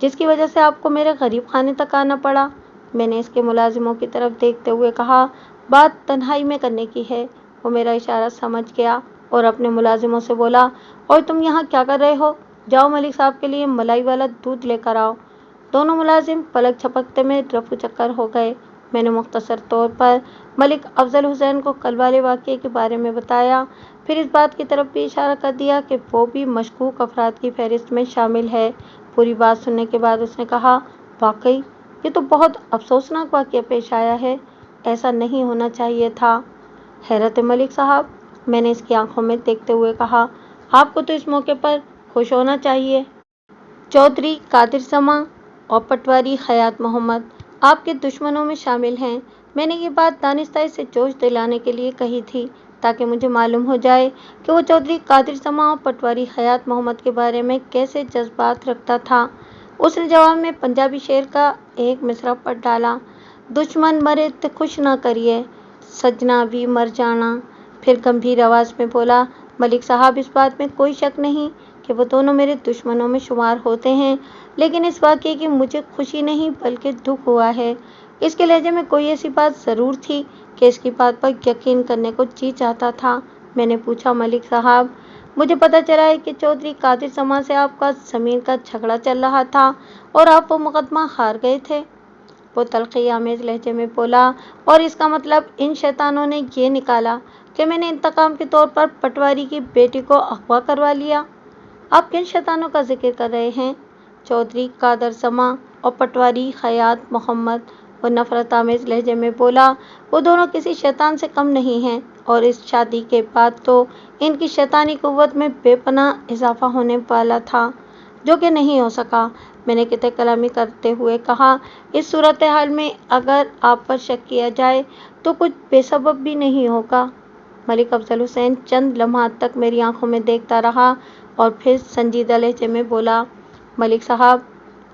جس کی وجہ سے آپ کو میرے غریب خانے تک آنا پڑا؟ میں نے اس کے ملازموں کی طرف دیکھتے ہوئے کہا، بات تنہائی میں کرنے کی ہے۔ وہ میرا اشارہ سمجھ گیا اور اپنے ملازموں سے بولا، اوئے تم یہاں کیا کر رہے ہو؟ جاؤ ملک صاحب کے لیے ملائی والا دودھ لے کر آؤ۔ دونوں ملازم پلک جھپکتے میں رفو چکر ہو گئے۔ میں نے مختصر طور پر ملک افضل حسین کو کل والے واقعے کے بارے میں بتایا، پھر اس بات کی طرف بھی اشارہ کر دیا کہ وہ بھی مشکوک افراد کی فہرست میں شامل ہے۔ پوری بات سننے کے بعد اس نے کہا، واقعی یہ تو بہت افسوسناک واقعہ پیش آیا ہے، ایسا نہیں ہونا چاہیے تھا۔ حیرت ہے ملک صاحب، میں نے اس کی آنکھوں میں دیکھتے ہوئے کہا، آپ کو تو اس موقع پر خوش ہونا چاہیے۔ چودھری قادر جماں اور پٹواری حیات محمد آپ کے دشمنوں میں شامل ہیں۔ میں نے یہ بات دانستہ سے جوش دلانے کے لیے کہی تھی، تاکہ مجھے معلوم ہو جائے کہ وہ چودھری قادر سما اور پٹواری حیات محمد کے بارے میں کیسے جذبات رکھتا تھا۔ اس نے جواب میں پنجابی شعر کا ایک مصرع پڑھ ڈالا: دشمن مرے تے خوش نہ کریے، سجنا بھی مر جانا۔ پھر گمبھیر آواز میں بولا: ملک صاحب، اس بات میں کوئی شک نہیں کہ وہ دونوں میرے دشمنوں میں شمار ہوتے ہیں، لیکن اس واقعے کی مجھے خوشی نہیں بلکہ دکھ ہوا ہے۔ اس کے لہجے میں کوئی ایسی بات ضرور تھی کہ اس کی بات پر یقین کرنے کو جی چاہتا تھا۔ میں نے پوچھا: ملک صاحب، مجھے پتہ چلا ہے کہ چودھری قادر سما سے آپ کا زمین کا جھگڑا چل رہا تھا اور آپ وہ مقدمہ ہار گئے تھے۔ وہ تلخی آمیز لہجے میں بولا: اور اس کا مطلب ان شیطانوں نے یہ نکالا کہ میں نے انتقام کے طور پر پٹواری کی بیٹی کو اغوا کروا لیا۔ آپ کن شیطانوں کا ذکر کر رہے ہیں؟ چودھری قادر سما اور پٹواری حیات محمد، وہ نفرت آمیز لہجے میں بولا، وہ دونوں کسی شیطان سے کم نہیں ہیں، اور اس شادی کے بعد تو ان کی شیطانی قوت میں بے پناہ اضافہ ہونے والا تھا، جو کہ نہیں ہو سکا۔ میں نے قطع کلامی کرتے ہوئے کہا: اس صورتحال میں اگر آپ پر شک کیا جائے تو کچھ بے سبب بھی نہیں ہوگا۔ ملک افضل حسین چند لمحات تک میری آنکھوں میں دیکھتا رہا اور پھر سنجیدہ لہجے میں بولا: ملک صاحب،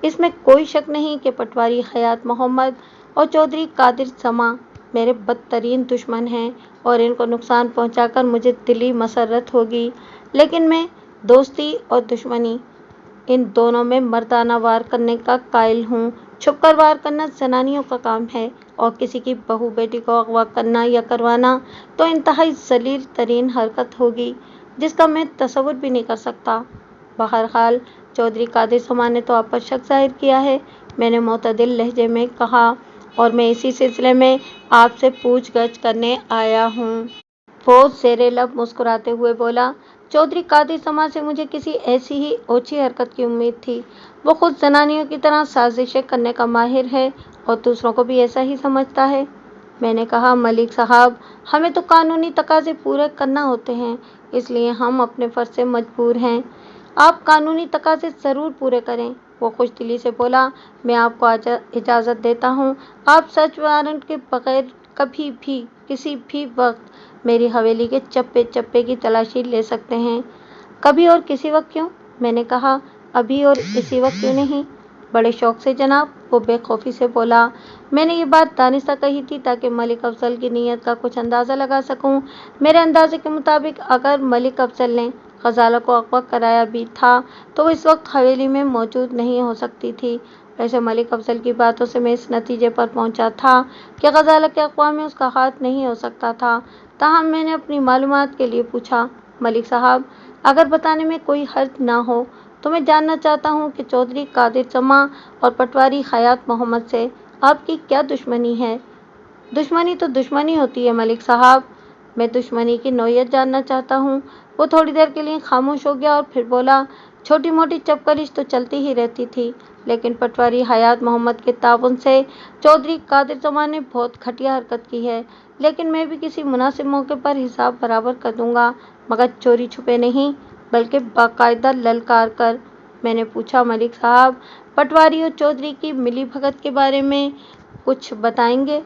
اس میں کوئی شک نہیں کہ پٹواری حیات محمد اور چودھری قادر سما میرے بدترین دشمن ہیں اور ان کو نقصان پہنچا کر مجھے دلی مسرت ہوگی، لیکن میں دوستی اور دشمنی، ان دونوں میں مردانہ وار کرنے کا قائل ہوں۔ چھپ کر وار کرنا زنانیوں کا کام ہے، اور کسی کی بہو بیٹی کو اغوا کرنا یا کروانا تو انتہائی ذلیل ترین حرکت ہوگی، جس کا میں تصور بھی نہیں کر سکتا۔ بہرحال چودھری قادر سما نے تو آپ پر شک ظاہر کیا ہے، میں نے معتدل لہجے میں کہا، اور میں اسی سلسلے میں آپ سے پوچھ گچھ کرنے آیا ہوں۔ وہ زیر لب مسکراتے ہوئے بولا: چودھری قادر سما سے مجھے کسی ایسی ہی اوچھی حرکت کی امید تھی۔ وہ خود زنانیوں کی طرح سازشیں کرنے کا ماہر ہے اور دوسروں کو بھی ایسا ہی سمجھتا ہے۔ میں نے کہا: ملک صاحب، ہمیں تو قانونی تقاضے پورے کرنا ہوتے ہیں، اس لیے ہم اپنے فرض سے مجبور ہیں۔ آپ قانونی تقاضے ضرور پورے کریں۔ وہ خوش دلی سے بولا: میں آپ کو اجازت دیتا ہوں، آپ سرچ وارنٹ کے بغیر کبھی بھی کسی بھی وقت میری حویلی کے چپے چپے کی تلاشی لے سکتے ہیں۔ کبھی اور کسی وقت کیوں؟ میں نے کہا: ابھی اور اسی وقت کیوں نہیں؟ بڑے شوق سے جناب، وہ بے خوفی سے بولا۔ میں نے یہ بات دانستہ کہی تھی تاکہ ملک افضل کی نیت کا کچھ اندازہ لگا سکوں۔ میرے اندازے کے مطابق اگر ملک افضل نے غزالہ کو اغوا کرایا بھی تھا تو وہ اس وقت حویلی میں موجود نہیں ہو سکتی تھی۔ ویسے ملک افضل کی باتوں سے میں اس نتیجے پر پہنچا تھا کہ غزالہ کے اغوا میں اس کا ہاتھ نہیں ہو سکتا تھا، تاہم میں نے اپنی معلومات کے لیے پوچھا: ملک صاحب، اگر بتانے میں کوئی حرج نہ ہو تو میں جاننا چاہتا ہوں کہ چودھری قادر سما اور پٹواری حیات محمد سے آپ کی کیا دشمنی ہے؟ دشمنی تو دشمنی ہوتی ہے ملک صاحب۔ میں دشمنی کی نوعیت جاننا چاہتا ہوں۔ وہ تھوڑی دیر کے لیے خاموش ہو گیا اور پھر بولا: چھوٹی موٹی چپکلش تو چلتی ہی رہتی تھی، لیکن پٹواری حیات محمد کے تعاون سے چودھری قادر سما نے بہت گھٹیا حرکت کی ہے، لیکن میں بھی کسی مناسب موقع پر حساب برابر کر دوں گا، مگر چوری چھپے نہیں بلکہ باقاعدہ للکار کر۔ میں نے پوچھا: ملک صاحب، پٹواری اور چودھری کی ملی بھگت کے بارے میں کچھ بتائیں گے؟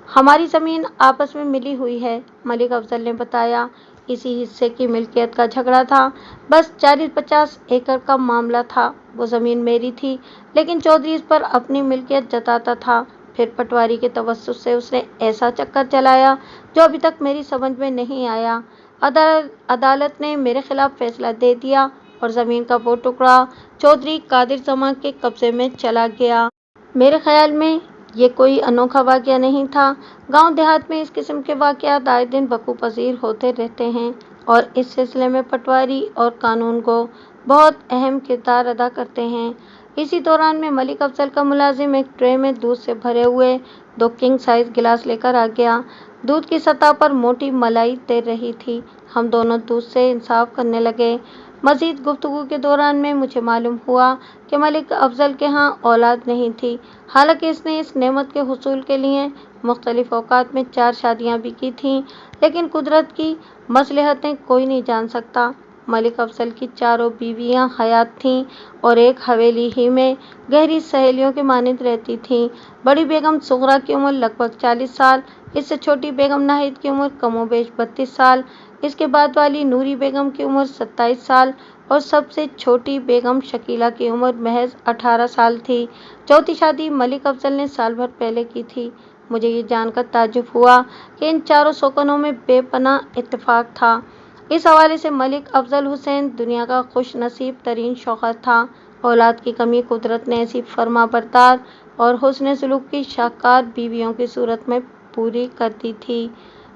ہماری زمین آپس میں ملی ہوئی ہے، ملک افضل نے بتایا۔ اسی حصے کی ملکیت کا جھگڑا تھا، بس 40-50 ایکڑ کا معاملہ تھا۔ وہ زمین میری تھی، لیکن چودھری اس پر اپنی ملکیت جتاتا تھا۔ پھر پٹواری کے توسط سے اس نے ایسا چکر چلایا جو ابھی تک میری سمجھ میں نہیں آیا۔ عدالت نے میرے خلاف فیصلہ دے دیا اور زمین کا وہ ٹکڑا چودھری قادر سما کے قبضے میں چلا گیا۔ میرے خیال میں یہ کوئی انوکھا واقعہ نہیں تھا۔ گاؤں دیہات میں اس قسم کے واقعات آئے دن وقوع پذیر ہوتے رہتے ہیں، اور اس سلسلے میں پٹواری اور قانون گو بہت اہم کردار ادا کرتے ہیں۔ اسی دوران میں ملک افضل کا ملازم ایک ٹرے میں دودھ سے بھرے ہوئے 2 کنگ سائز گلاس لے کر آ گیا۔ دودھ کی سطح پر موٹی ملائی تیر رہی تھی۔ ہم دونوں دودھ سے انصاف کرنے لگے۔ مزید گفتگو کے دوران میں مجھے معلوم ہوا کہ ملک افضل کے ہاں اولاد نہیں تھی، حالانکہ اس نے اس نعمت کے حصول کے لیے مختلف اوقات میں 4 شادیاں بھی کی تھیں، لیکن قدرت کی مصلحتیں کوئی نہیں جان سکتا۔ मलिक अफजल की चारों बीवियां हयात थीं और एक हवेली ही में गहरी सहेलियों के मानिंद रहती थीं। बड़ी बेगम सुगरा की उम्र लगभग 40 साल, इससे छोटी बेगम नाहिद की उम्र कमोबेश 32 साल, इसके बाद वाली नूरी बेगम की उम्र 27 साल और सबसे छोटी बेगम शकीला की उम्र महज 18 साल थी। चौथी शादी मलिक अफजल ने साल भर पहले की थी। मुझे ये जानकर ताज्जुब हुआ कि इन चारों शौकनों में बेपनाह इत्तेफाक था। इस हवाले से मलिक अफजल हुसैन दुनिया का खुश नसीब तरीन शौहर था। औलाद की कमी कुदरत ने ऐसी फरमाबरदार और हुस्न सलूक की शाहकार बीवियों की सूरत में पूरी कर दी थी।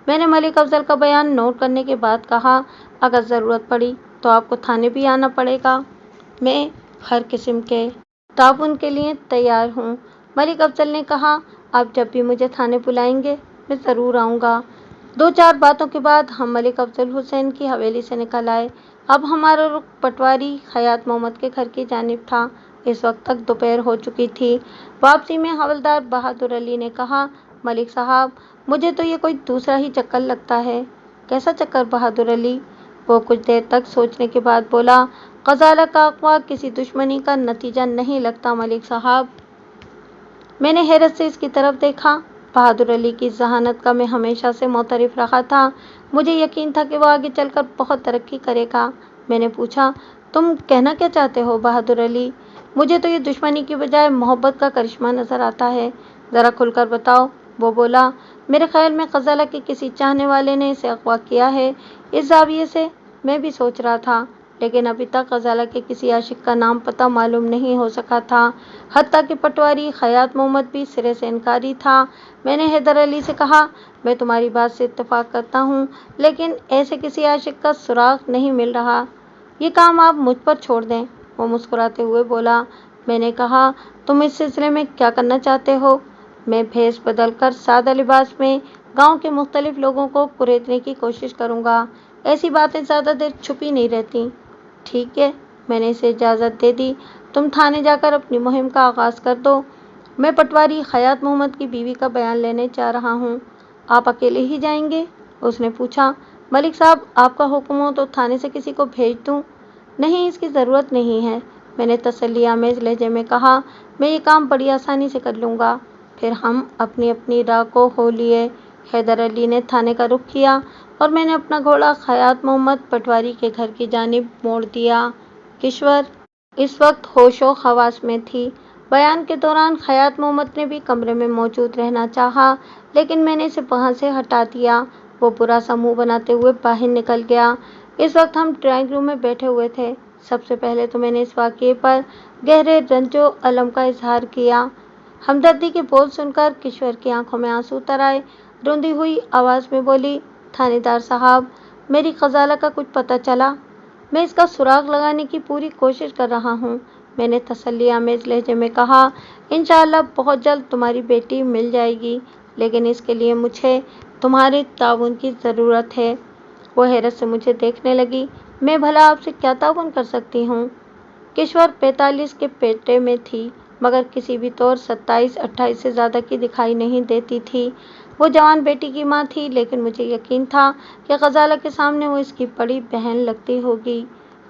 मैंने मलिक अफजल का बयान नोट करने के बाद कहा, अगर ज़रूरत पड़ी तो आपको थाने भी आना पड़ेगा। मैं हर किस्म के ताउन के लिए तैयार हूँ। मलिक अफजल ने कहा, आप जब भी मुझे थाने बुलाएंगे मैं ज़रूर आऊँगा। 2-4 बातों के बाद हम मलिक अफजल हुसैन की हवेली से निकल आए। अब हमारा रुख पटवारी हयात मोहम्मद के घर की जानिब था। इस वक्त तक दोपहर हो चुकी थी। वापसी में हवलदार बहादुर अली ने कहा, मलिक साहब, मुझे तो ये कोई दूसरा ही चक्कर लगता है। कैसा चक्कर बहादुर अली? वो कुछ देर तक सोचने के बाद बोला, ग़ज़ाला का अग़वा किसी दुश्मनी का नतीजा नहीं लगता मलिक साहब। मैंने हैरत से इसकी तरफ देखा। बहादुर अली की ज़हानत का मैं हमेशा से मोतरफ़ रहा था। मुझे यकीन था कि वो आगे चलकर बहुत तरक्की करेगा। मैंने पूछा, तुम कहना क्या चाहते हो बहादुर अली? मुझे तो ये दुश्मनी की बजाय मोहब्बत का करिश्मा नज़र आता है। ज़रा खुलकर बताओ। वो बोला, मेरे ख्याल में ग़ज़ाला के किसी चाहने वाले ने इसे अग़वा किया है। इस ज़ाविये से मैं भी सोच रहा था, लेकिन अभी तक ग़ज़ाला के किसी आशिक का नाम पता मालूम नहीं हो सका था। हत्ता कि पटवारी हयात मोहम्मद भी सिरे से इनकारी था। मैंने हैदर अली से कहा, मैं तुम्हारी बात से इत्तेफाक करता हूँ, लेकिन ऐसे किसी आशिक का सुराग नहीं मिल रहा। ये काम आप मुझ पर छोड़ दें। वो मुस्कुराते हुए बोला। मैंने कहा, तुम इस सिलसिले में क्या करना चाहते हो? मैं भेष बदल कर सादा लिबास में गाँव के मुख्तलिफ लोगों को कुरेदने की कोशिश करूँगा। ऐसी बातें ज़्यादा देर छुपी नहीं रहती। ठीक है, मैंने इसे इजाज़त दे दी। तुम थाने जाकर अपनी मुहिम का आगाज़ कर दो। मैं पटवारी हयात मोहम्मद की बीवी का बयान लेने जा रहा हूँ। आप अकेले ही जाएंगे? उसने पूछा। मलिक साहब, आपका हुक्म हो तो थाने से किसी को भेज दूँ? नहीं, इसकी ज़रूरत नहीं है, मैंने तसल्ली आमेज़ लहजे में कहा। मैं ये काम बड़ी आसानी से कर लूँगा। फिर हम अपनी अपनी राह को हो लिए। हैदर अली ने थाने का रुख किया और मैंने अपना घोड़ा हयात मोहम्मद पटवारी के घर की जानिब मोड़ दिया। किश्वर इस वक्त होशो खवास में थी। बयान के दौरान हयात मोहम्मद ने भी कमरे में मौजूद रहना चाहा, लेकिन मैंने इसे वहाँ से हटा दिया। वो बुरा सा मुँह बनाते हुए बाहर निकल गया। इस वक्त हम ड्राइंग रूम में बैठे हुए थे। सबसे पहले तो मैंने इस वाक़ये पर गहरे रंजो अलम का इजहार किया। हमदर्दी के बोल सुनकर किश्वर की आंखों में आंसू उतर आए। रोंदी हुई आवाज़ में बोली, थानेदार साहब, मेरी ग़ज़ाला का कुछ पता चला? मैं इसका सुराग लगाने की पूरी कोशिश कर रहा हूँ, मैंने तसल्ली आमेज़ लहजे में कहा। इंशाअल्लाह बहुत जल्द तुम्हारी बेटी मिल जाएगी, लेकिन इसके लिए मुझे तुम्हारे ताउन की ज़रूरत है। वो हैरत से मुझे देखने लगी। मैं भला आपसे क्या ताउन कर सकती हूँ? किश्वर 45 के पेटे में थी, मगर किसी भी तौर 27-28 से ज़्यादा की दिखाई नहीं देती थी। वो जवान बेटी की माँ थी, लेकिन मुझे यकीन था कि ग़ज़ाला के सामने वो इसकी बड़ी बहन लगती होगी।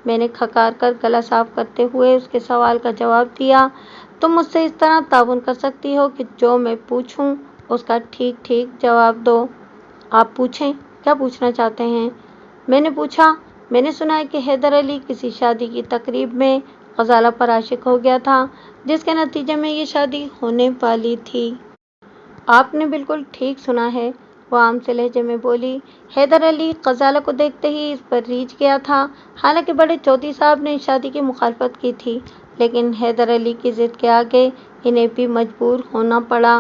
मैंने खकार कर गला साफ करते हुए उसके सवाल का जवाब दिया। तुम मुझसे इस तरह ताउन कर सकती हो कि जो मैं पूछूं उसका ठीक ठीक जवाब दो। आप पूछें, क्या पूछना चाहते हैं? मैंने पूछा, मैंने सुना है कि हैदर अली किसी शादी की तकरीब में ग़ज़ाला पर आशिक हो गया था, जिसके नतीजे में ये शादी होने वाली थी। आपने बिल्कुल ठीक सुना है, वो आम से लहजे में बोली। हैदर अली ग़ज़ाला को देखते ही इस पर रीझ गया था। हालांकि बड़े चौधरी साहब ने इस शादी की मुखालफत की थी, लेकिन हैदर अली की ज़िद के आगे इन्हें भी मजबूर होना पड़ा।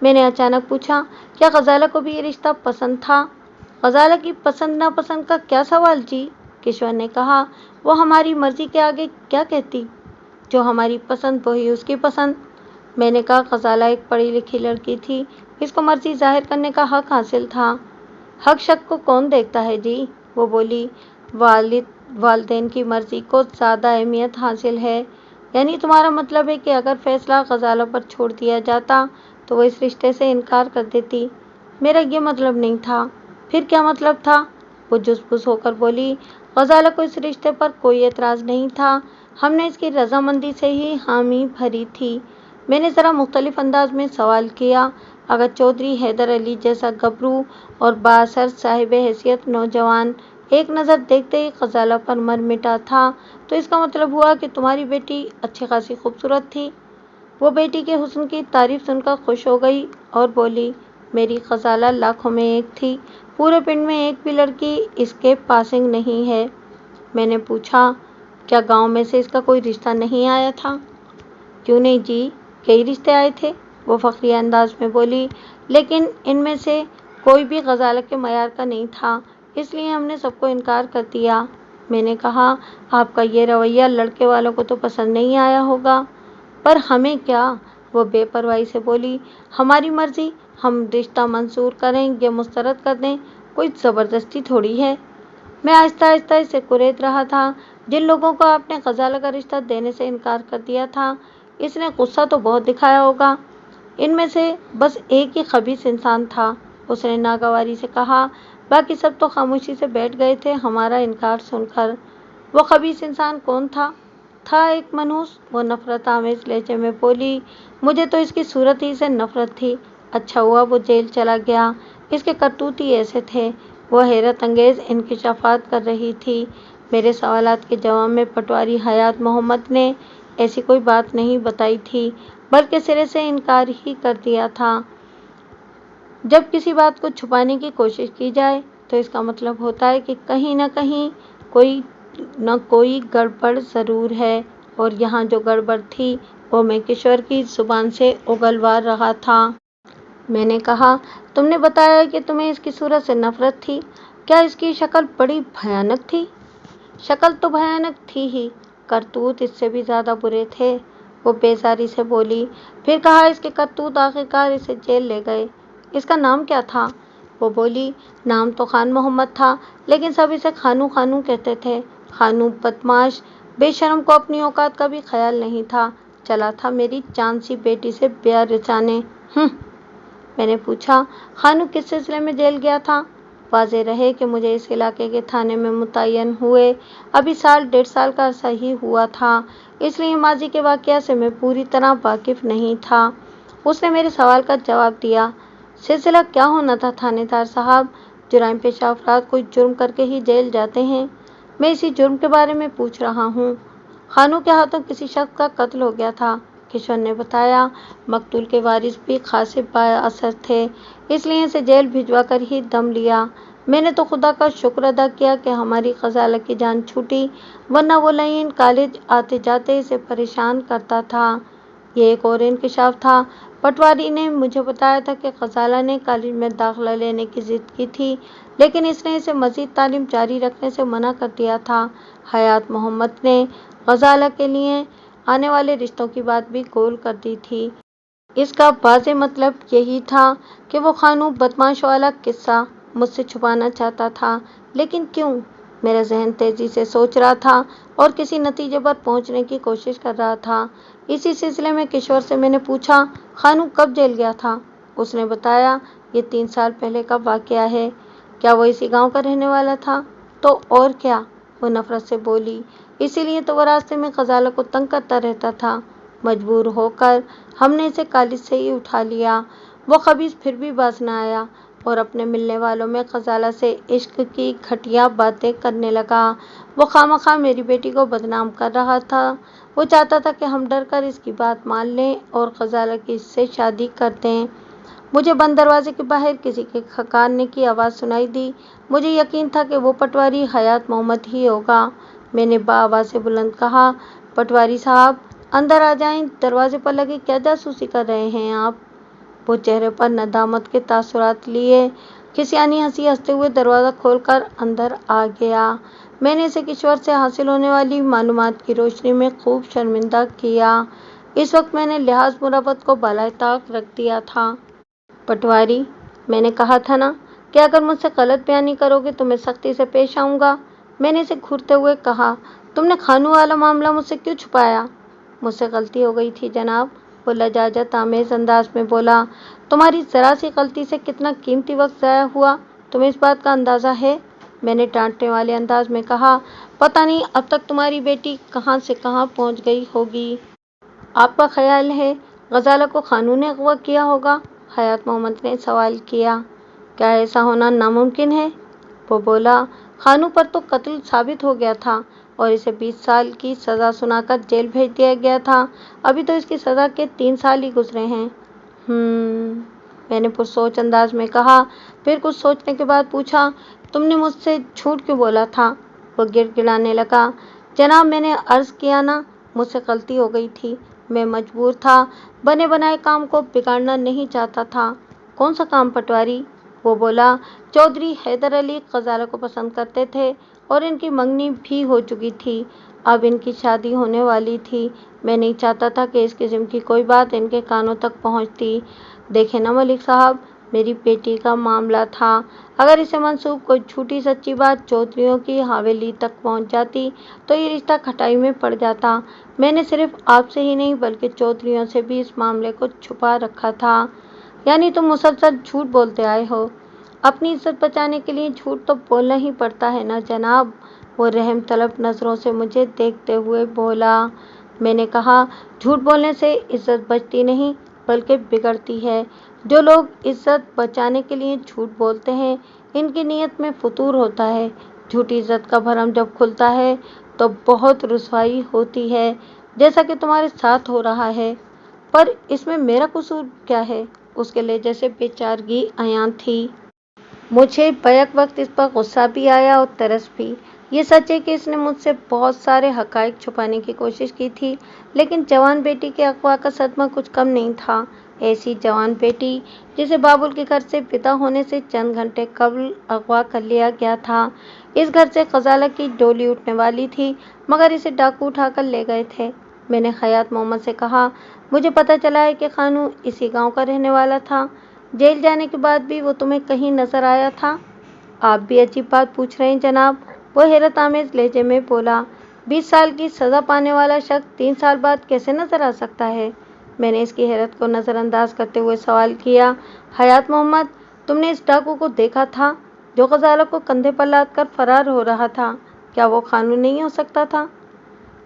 मैंने अचानक पूछा, क्या ग़ज़ाला को भी ये रिश्ता पसंद था? ग़ज़ाला की पसंद नापसंद का क्या सवाल जी? किश्वर ने कहा, वो हमारी मर्ज़ी के आगे क्या कहती? जो हमारी पसंद वही उसकी पसंद। मैंने कहा, ग़ज़ाला एक पढ़ी लिखी लड़की थी, इसको मर्ज़ी ज़ाहिर करने का हक़ हासिल था। हक़ शक को कौन देखता है जी? वो बोली, वालिदैन की मर्ज़ी को ज़्यादा अहमियत हासिल है। यानी तुम्हारा मतलब है कि अगर फ़ैसला ग़ज़ाला पर छोड़ दिया जाता तो वो इस रिश्ते से इनकार कर देती? मेरा ये मतलब नहीं था। फिर क्या मतलब था? वो जुस्पुस होकर बोली, गजाला को इस रिश्ते पर कोई एतराज़ नहीं था, हमने इसकी रजामंदी से ही हामी भरी थी। मैंने ज़रा मुख्तलिफ अंदाज में सवाल किया, अगर चौधरी हैदर अली जैसा गबरू और बाअसर साहिब हैसियत नौजवान एक नज़र देखते ही गजाला पर मर मिटा था, तो इसका मतलब हुआ कि तुम्हारी बेटी अच्छी खासी खूबसूरत थी। वो बेटी के हुस्न की तारीफ सुनकर खुश हो गई और बोली, मेरी गजाला लाखों में एक थी, पूरे पिंड में एक भी लड़की इसके पासिंग नहीं है। मैंने पूछा, क्या गांव में से इसका कोई रिश्ता नहीं आया था? क्यों नहीं जी, कई रिश्ते आए थे, वो फखरी अंदाज में बोली, लेकिन इनमें से कोई भी गजाला के मयार का नहीं था, इसलिए हमने सबको इनकार कर दिया। मैंने कहा, आपका ये रवैया लड़के वालों को तो पसंद नहीं आया होगा, पर हमें क्या? वो बेपरवाही से बोली, हमारी मर्जी, हम रिश्ता मंजूर करें या मुस्तरद कर दें, कोई ज़बरदस्ती थोड़ी है। मैं आहिस्ता आहिस्ता इसे कुरेद रहा था। जिन लोगों को आपने गजाला का रिश्ता देने से इनकार कर दिया था, इसने गुस्सा तो बहुत दिखाया होगा। इनमें से बस एक ही खबीस इंसान था, उसने नागवारी से कहा, बाकी सब तो खामोशी से बैठ गए थे हमारा इनकार सुनकर। वो खबीस इंसान कौन था? एक मनहूस, वो नफरत आमेज लहजे में बोली, मुझे तो इसकी सूरत ही से नफरत थी। अच्छा हुआ वो जेल चला गया, इसके करतूत ही ऐसे थे। वो हैरत अंगेज इंकिशाफात कर रही थी। मेरे सवालात के जवाब में पटवारी हयात मोहम्मद ने ऐसी कोई बात नहीं बताई थी, बल्कि सिरे से इनकार ही कर दिया था। जब किसी बात को छुपाने की कोशिश की जाए तो इसका मतलब होता है कि कहीं न कहीं कोई न कोई गड़बड़ ज़रूर है, और यहाँ जो गड़बड़ थी वो मैं किशोर की ज़ुबान से उगलवा रहा था। मैंने कहा, तुमने बताया कि तुम्हें इसकी सूरत से नफरत थी, क्या इसकी शक्ल बड़ी भयानक थी? शक्ल तो भयानक थी ही, करतूत इससे भी ज़्यादा बुरे थे, वो बेजारी से बोली। फिर कहा, इसके करतूत आखिरकार इसे जेल ले गए। इसका नाम क्या था? वो बोली, नाम तो खान मोहम्मद था, लेकिन सब इसे खानू खानू कहते थे। खानू बदमाश, बेशरम को अपनी औकात का भी ख्याल नहीं था, चला था मेरी चांद सी बेटी से ब्याह रचाने। मैंने पूछा, खानू किस सिलसिले में जेल गया था? वाज़ेह रहे कि मुझे इस इलाके के थाने में मुतय्यन हुए अभी साल 1.5 साल का अरसा ही हुआ था, इसलिए माजी के वाक़या से मैं पूरी तरह वाकिफ़ नहीं था। उसने मेरे सवाल का जवाब दिया, सिलसिला क्या होना था थानेदार साहब? जुराइम पेशा अफराद कोई जुर्म करके ही जेल जाते हैं, मैं इसी जुर्म के बारे में पूछ रहा हूँ। खानू के हाथों किसी शख्स का कत्ल हो गया था, किशोर ने बताया। मकतूल के वारिस भी खासे बाअसर थे, इसलिए इसे जेल भिजवा कर ही दम लिया। मैंने तो खुदा का शुक्र अदा किया कि हमारी गजाला की जान छूटी, वरना वो लईन कॉलेज आते जाते इसे परेशान करता था। ये एक और इंकिशाफ था। पटवारी ने मुझे बताया था कि गजाला ने कॉलेज में दाखिला लेने की जिद की थी, लेकिन इसने इसे मज़ीद तालीम जारी रखने से मना कर दिया था। हयात मोहम्मद ने गजाला के लिए आने वाले रिश्तों की बात भी गोल कर दी थी। इसका वाज़ेह मतलब यही था कि वो खानू बदमाश वाला किस्सा मुझसे छुपाना चाहता था, लेकिन क्यों? मेरा जहन तेज़ी से सोच रहा था और किसी नतीजे पर पहुंचने की कोशिश कर रहा था। इसी सिलसिले में किशोर से मैंने पूछा, खानू कब जेल गया था? उसने बताया, ये 3 साल पहले का वाक़या है। क्या वो इसी गांव का रहने वाला था? तो और क्या, वो नफरत से बोली। इसीलिए तो वो रास्ते में गजाला को तंग करता रहता था। मजबूर होकर हमने इसे कॉलेज से ही उठा लिया। वो खबीस फिर भी बाज न आया और अपने मिलने वालों में गजाला से इश्क की घटिया बातें करने लगा। वो खामखा मेरी बेटी को बदनाम कर रहा था। वो चाहता था कि हम डर कर इसकी बात मान लें और गजाला की इससे शादी कर दें। मुझे बंद दरवाजे के बाहर किसी के खकारने की आवाज़ सुनाई दी। मुझे यकीन था कि वो पटवारी हयात मोहम्मद ही होगा। मैंने बाआवाज़ से बुलंद कहा, पटवारी साहब, अंदर आ जाएं, दरवाजे पर लगे क्या जासूसी कर रहे हैं आप? वो चेहरे पर नदामत के तासुरात लिए खिसियानी हंसी हंसते हुए दरवाज़ा खोलकर अंदर आ गया। मैंने इसे किशोर से हासिल होने वाली मालूमात की रोशनी में खूब शर्मिंदा किया। इस वक्त मैंने लिहाज मुराबत को बालाए ताक रख दिया था। पटवारी, मैंने कहा था ना कि अगर मुझसे गलत बयानी करोगे तो मैं सख्ती से पेश आऊँगा। मैंने इसे घूरते हुए कहा, तुमने खानू वाला मामला मुझसे क्यों छुपाया? मुझसे गलती हो गई थी जनाब, वो लजाजत आमेज अंदाज में बोला। तुम्हारी ज़रा सी गलती से कितना कीमती वक्त ज़ाया हुआ, तुम्हें इस बात का अंदाज़ा है? मैंने डांटने वाले अंदाज में कहा। पता नहीं अब तक तुम्हारी बेटी कहाँ से कहाँ पहुँच गई होगी। आपका ख्याल है गजाला को खानू ने अगवा किया होगा? हयात मोहम्मद ने सवाल किया। क्या ऐसा होना नामुमकिन है? वो बोला, खानू पर तो कत्ल साबित हो गया था और इसे 20 साल की सज़ा सुनाकर जेल भेज दिया गया था। अभी तो इसकी सज़ा के 3 साल ही गुजरे हैं। मैंने पुरसोच अंदाज में कहा। फिर कुछ सोचने के बाद पूछा, तुमने मुझसे झूठ क्यों बोला था? वो गिड़गिड़ाने लगा। जनाब, मैंने अर्ज़ किया ना, मुझसे गलती हो गई थी। मैं मजबूर था, बने बनाए काम को बिगाड़ना नहीं चाहता था। कौन सा काम पटवारी? वो बोला, चौधरी हैदर अली गजाला को पसंद करते थे और इनकी मंगनी भी हो चुकी थी। अब इनकी शादी होने वाली थी। मैं नहीं चाहता था कि इस किस्म की कोई बात इनके कानों तक पहुंचती। देखे ना मलिक साहब, मेरी बेटी का मामला था। अगर इसे मंसूब कोई झूठी सच्ची बात चौधरियों की हवेली तक पहुंच जाती तो ये रिश्ता खटाई में पड़ जाता। मैंने सिर्फ आपसे ही नहीं बल्कि चौधरियों से भी इस मामले को छुपा रखा था। यानी तुम मुसलसल झूठ बोलते आए हो? अपनी इज्जत बचाने के लिए झूठ तो बोलना ही पड़ता है ना जनाब। वो रहम तलब नज़रों से मुझे देखते हुए बोला। मैंने कहा, झूठ बोलने से इज्जत बचती नहीं बल्कि बिगड़ती है। जो लोग इज्जत बचाने के लिए झूठ बोलते हैं इनकी नीयत में फतूर होता है। झूठी इज्जत का भरम जब खुलता है तो बहुत रुसवाई होती है, जैसा कि तुम्हारे साथ हो रहा है। पर इसमें मेरा कसूर क्या है? उसके लहजे से बेचारगी अयान थी। मुझे बैक वक्त इस पर गुस्सा भी आया और तरस भी। ये सच है कि इसने मुझसे बहुत सारे हक़ाइक़ छुपाने की कोशिश की थी, लेकिन जवान बेटी के अगवा का सदमा कुछ कम नहीं था। ऐसी जवान बेटी जिसे बाबुल के घर से विदा होने से चंद घंटे कबल अगवा कर लिया गया था। इस घर से गजाला की डोली उठने वाली थी, मगर इसे डाकू उठाकर ले गए थे। मैंने हयात मोहम्मद से कहा, मुझे पता चला है कि खानू इसी गाँव का रहने वाला था। जेल जाने के बाद भी वो तुम्हें कहीं नजर आया था? आप भी अजीब बात पूछ रहे हैं जनाब। वो हैरत आमेज लहजे में बोला। 20 साल की सज़ा पाने वाला शख्स 3 साल बाद कैसे नजर आ सकता है? मैंने इसकी हैरत को नज़रअंदाज करते हुए सवाल किया। हयात मोहम्मद, तुमने इस डाकू को देखा था जो गजाला को कंधे पर लाद कर फरार हो रहा था? क्या वो खानू नहीं हो सकता था?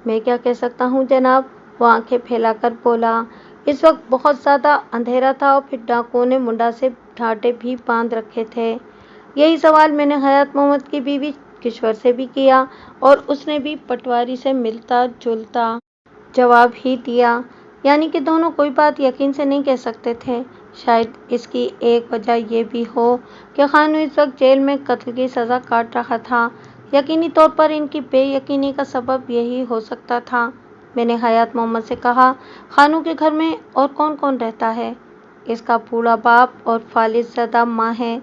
मैं क्या कह सकता हूँ जनाब, वो आंखें फैलाकर बोला। इस वक्त बहुत ज़्यादा अंधेरा था और फिर डाकुओं ने मुंडा से ढाटे भी बांध रखे थे। यही सवाल मैंने हयात मोहम्मद की बीवी किश्वर से भी किया और उसने भी पटवारी से मिलता जुलता जवाब ही दिया। यानी कि दोनों कोई बात यकीन से नहीं कह सकते थे। शायद इसकी एक वजह यह भी हो कि खानू इस वक्त जेल में कत्ल की सज़ा काट रहा था। यकीनी तौर पर इनकी बेयकीनी का सबब यही हो सकता था। मैंने हयात मोहम्मद से कहा, खानू के घर में और कौन कौन रहता है? इसका बूढ़ा बाप और फालिज़दा माँ है।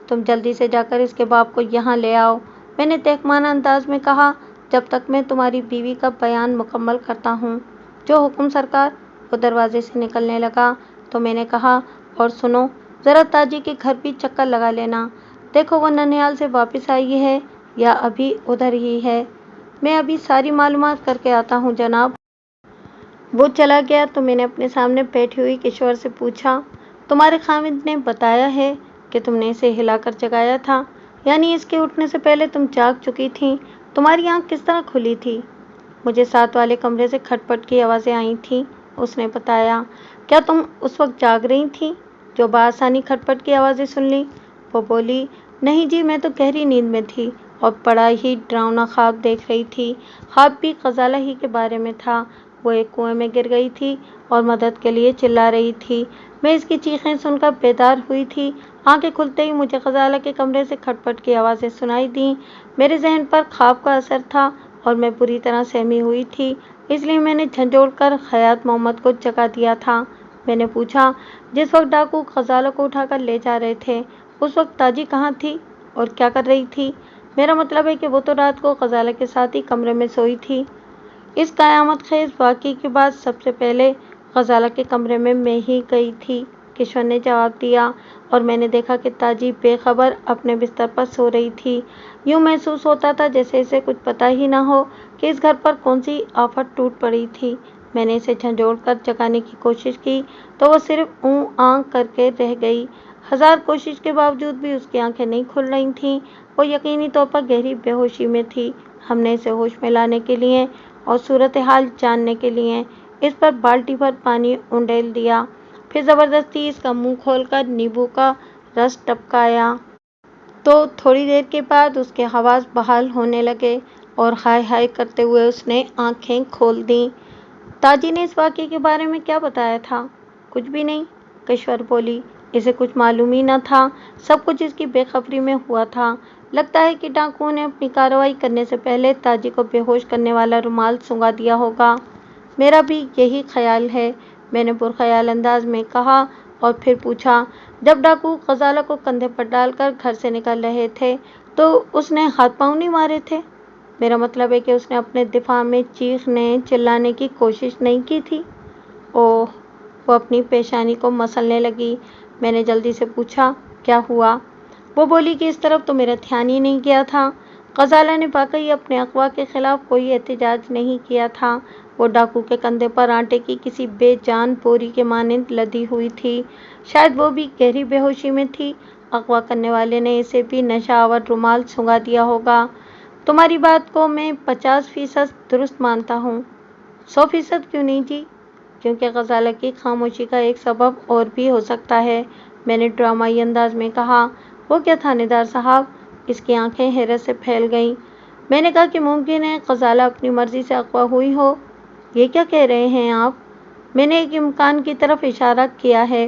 तुम जल्दी से जाकर इसके बाप को यहाँ ले आओ। मैंने तहमाना अंदाज में कहा, जब तक मैं तुम्हारी बीवी का बयान मुकम्मल करता हूँ। जो हुक्म सरकार। वो दरवाजे से निकलने लगा तो मैंने कहा, और सुनो, ज़रा ताजी के घर भी चक्कर लगा लेना। देखो वो ननिहाल से वापस आई है या अभी उधर ही है। मैं अभी सारी मालूमात करके आता हूँ जनाब। वो चला गया तो मैंने अपने सामने बैठी हुई किशोर से पूछा, तुम्हारे खामिद ने बताया है कि तुमने इसे हिलाकर जगाया था? यानी इसके उठने से पहले तुम जाग चुकी थी? तुम्हारी आंख किस तरह खुली थी? मुझे साथ वाले कमरे से खटपट की आवाज़ें आई थीं, उसने बताया। क्या तुम उस वक्त जाग रही थी जो बआसानी खटपट की आवाज़ें सुन ली? वो बोली, नहीं जी, मैं तो गहरी नींद में थी और बड़ा ही डरावना ख्वाब देख रही थी। ख्वाब भी गजाला ही के बारे में था। वो एक कुएं में गिर गई थी और मदद के लिए चिल्ला रही थी। मैं इसकी चीखें सुनकर बेदार हुई थी। आंखें खुलते ही मुझे गजाला के कमरे से खटपट की आवाज़ें सुनाई दीं। मेरे जहन पर ख्वाब का असर था और मैं बुरी तरह सहमी हुई थी, इसलिए मैंने झंझोड़ कर हयात मोहम्मद को जगा दिया था। मैंने पूछा, जिस वक्त डाकू गजाला को उठाकर ले जा रहे थे उस वक्त ताजी कहाँ थी और क्या कर रही थी? मेरा मतलब है कि वो तो रात को गजाला के साथ ही कमरे में सोई थी। इस क़यामत ख़ेज़ वाक़ये के बाद सबसे पहले गजाला के कमरे में मैं ही गई थी, किशोर ने जवाब दिया, और मैंने देखा कि ताजी बेखबर अपने बिस्तर पर सो रही थी। यूँ महसूस होता था जैसे इसे कुछ पता ही ना हो कि इस घर पर कौन सी आफत टूट पड़ी थी। मैंने इसे झंझोड़ कर जगाने की कोशिश की तो वो सिर्फ ऊँ आँ करके रह गई। 1000 कोशिश के बावजूद भी उसकी आंखें नहीं खुल रही थीं। वो यकीनी तौर पर गहरी बेहोशी में थी। हमने इसे होश में लाने के लिए और सूरत हाल जानने के लिए इस पर बाल्टी भर पानी उंडेल दिया। फिर ज़बरदस्ती इसका मुंह खोलकर नींबू का रस टपकाया तो थोड़ी देर के बाद उसके हवास बहाल होने लगे और हाय हाय करते हुए उसने आंखें खोल दी। ताजी ने इस वाक़ये के बारे में क्या बताया था? कुछ भी नहीं, किश्वर बोली। इसे कुछ मालूम ही न था। सब कुछ इसकी बेखबरी में हुआ था। लगता है कि डाकुओं ने अपनी कार्रवाई करने से पहले ताजी को बेहोश करने वाला रुमाल सुंघा दिया होगा। मेरा भी यही ख्याल है, मैंने पुरख्याल अंदाज में कहा और फिर पूछा, जब डाकू ग़ज़ाला को कंधे पर डालकर घर से निकल रहे थे तो उसने हाथ पांव नहीं मारे थे? मेरा मतलब है कि उसने अपने दिफा में चीखने चिल्लाने की कोशिश नहीं की थी। ओह, वो अपनी पेशानी को मसलने लगी। मैंने जल्दी से पूछा, क्या हुआ? वो बोली कि इस तरफ तो मेरा ध्यान ही नहीं गया था। ग़ज़ाला ने वाकई अपने अगवा के खिलाफ कोई एहतजाज नहीं किया था। वो डाकू के कंधे पर आटे की किसी बेजान बोरी के मानिंद लदी हुई थी। शायद वो भी गहरी बेहोशी में थी। अगवा करने वाले ने इसे भी नशा आवर रुमाल सुंघा दिया होगा। तुम्हारी बात को मैं 50% दुरुस्त मानता हूँ। 100% क्यों नहीं जी? क्योंकि ग़ज़ाला की खामोशी का एक सबब और भी हो सकता है, मैंने ड्रामाई अंदाज में कहा। वो क्या थानेदार साहब? इसकी आंखें हैरत से फैल गईं। मैंने कहा कि मुमकिन है ग़ज़ाला अपनी मर्जी से अगवा हुई हो। ये क्या कह रहे हैं आप? मैंने एक इम्कान की तरफ इशारा किया है।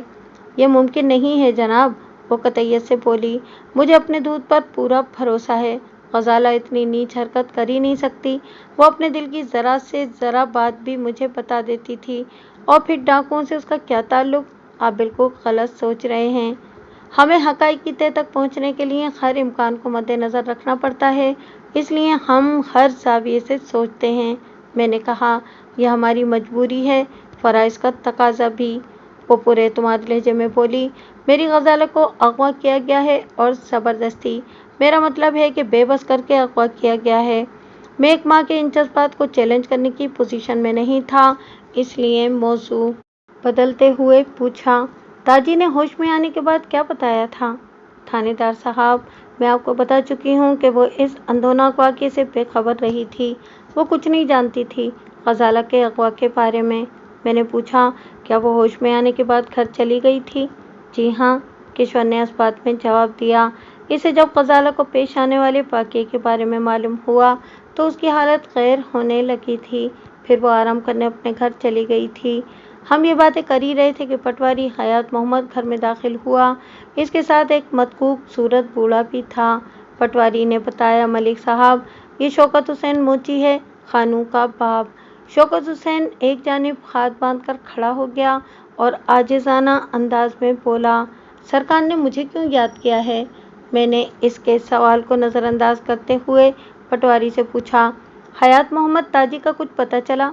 ये मुमकिन नहीं है जनाब, वो कतईयत से बोली। मुझे अपने दूध पर पूरा भरोसा है। ग़ज़ाला इतनी नीच हरकत कर ही नहीं सकती। वो अपने दिल की ज़रा से ज़रा बात भी मुझे बता देती थी। और फिर डाकुओं से उसका क्या ताल्लुक़? आप बिल्कुल गलत सोच रहे हैं। हमें हक़ाइक़ की तह तक पहुँचने के लिए हर इम्कान को मद्देनज़र रखना पड़ता है, इसलिए हम हर ज़ाविये से सोचते हैं। मैंने कहा, यह हमारी मजबूरी है, फ़राइज़ का तकाज़ा भी। वो पूरे एतमाद लहजे में बोली, मेरी ग़ज़ाला को अगवा किया गया है और ज़बरदस्ती। मेरा मतलब है कि बेबस करके अगवा किया गया है। मैं एक माँ के इन जज्बात को चैलेंज करने की पोजीशन में नहीं था, इसलिए मौजू बदलते हुए पूछा, ताजी ने होश में आने के बाद क्या बताया था? थानेदार साहब, मैं आपको बता चुकी हूँ कि वो इस अंधोनाक वाक़ये से बेखबर रही थी। वो कुछ नहीं जानती थी ग़ज़ाला के अगवा के बारे में। मैंने पूछा, क्या वो होश में आने के बाद घर चली गई थी? जी हाँ, किश्वर ने इस बात में जवाब दिया। इसे जब ग़ज़ाला को पेश आने वाले वाक़ये के बारे में मालूम हुआ तो उसकी हालत गैर होने लगी थी। फिर वो आराम करने अपने घर चली गई थी। हम ये बातें कर ही रहे थे कि पटवारी हयात मोहम्मद घर में दाखिल हुआ। इसके साथ एक मतकूब सूरत बूढ़ा भी था। पटवारी ने बताया, मलिक साहब, ये शौकत हुसैन मोची है, खानू का बाप। शौकत हुसैन एक जानिब हाथ बांध कर खड़ा हो गया और आजिज़ाना अंदाज में बोला, सरकार ने मुझे क्यों याद किया है? मैंने इसके सवाल को नज़रअंदाज करते हुए पटवारी से पूछा, हयात मोहम्मद ताजी का कुछ पता चला?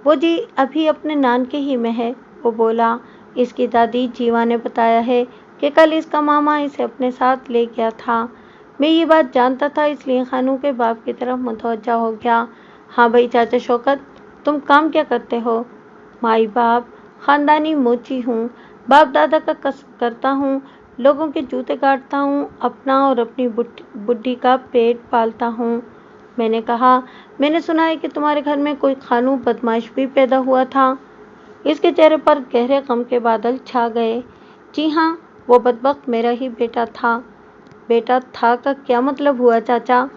वो जी अभी अपने नानके ही में है। वो बोला, इसकी दादी जीवा ने बताया है कि कल इसका मामा इसे अपने साथ ले गया था। मैं ये बात जानता था, इसलिए खानू के बाप की तरफ मुतवज्जा हो गया। हाँ भाई चाचा शौकत, तुम काम क्या करते हो? माई बाप, ख़ानदानी मोची हूँ। बाप दादा का कसब करता हूँ, लोगों के जूते काटता हूँ, अपना और अपनी बुढ़ी का पेट पालता हूँ। मैंने कहा, मैंने सुना है कि तुम्हारे घर में कोई खानू बदमाश भी पैदा हुआ था। इसके चेहरे पर गहरे गम के बादल छा गए। जी हाँ, वो बदबख्त मेरा ही बेटा था। बेटा था का क्या मतलब हुआ चाचा?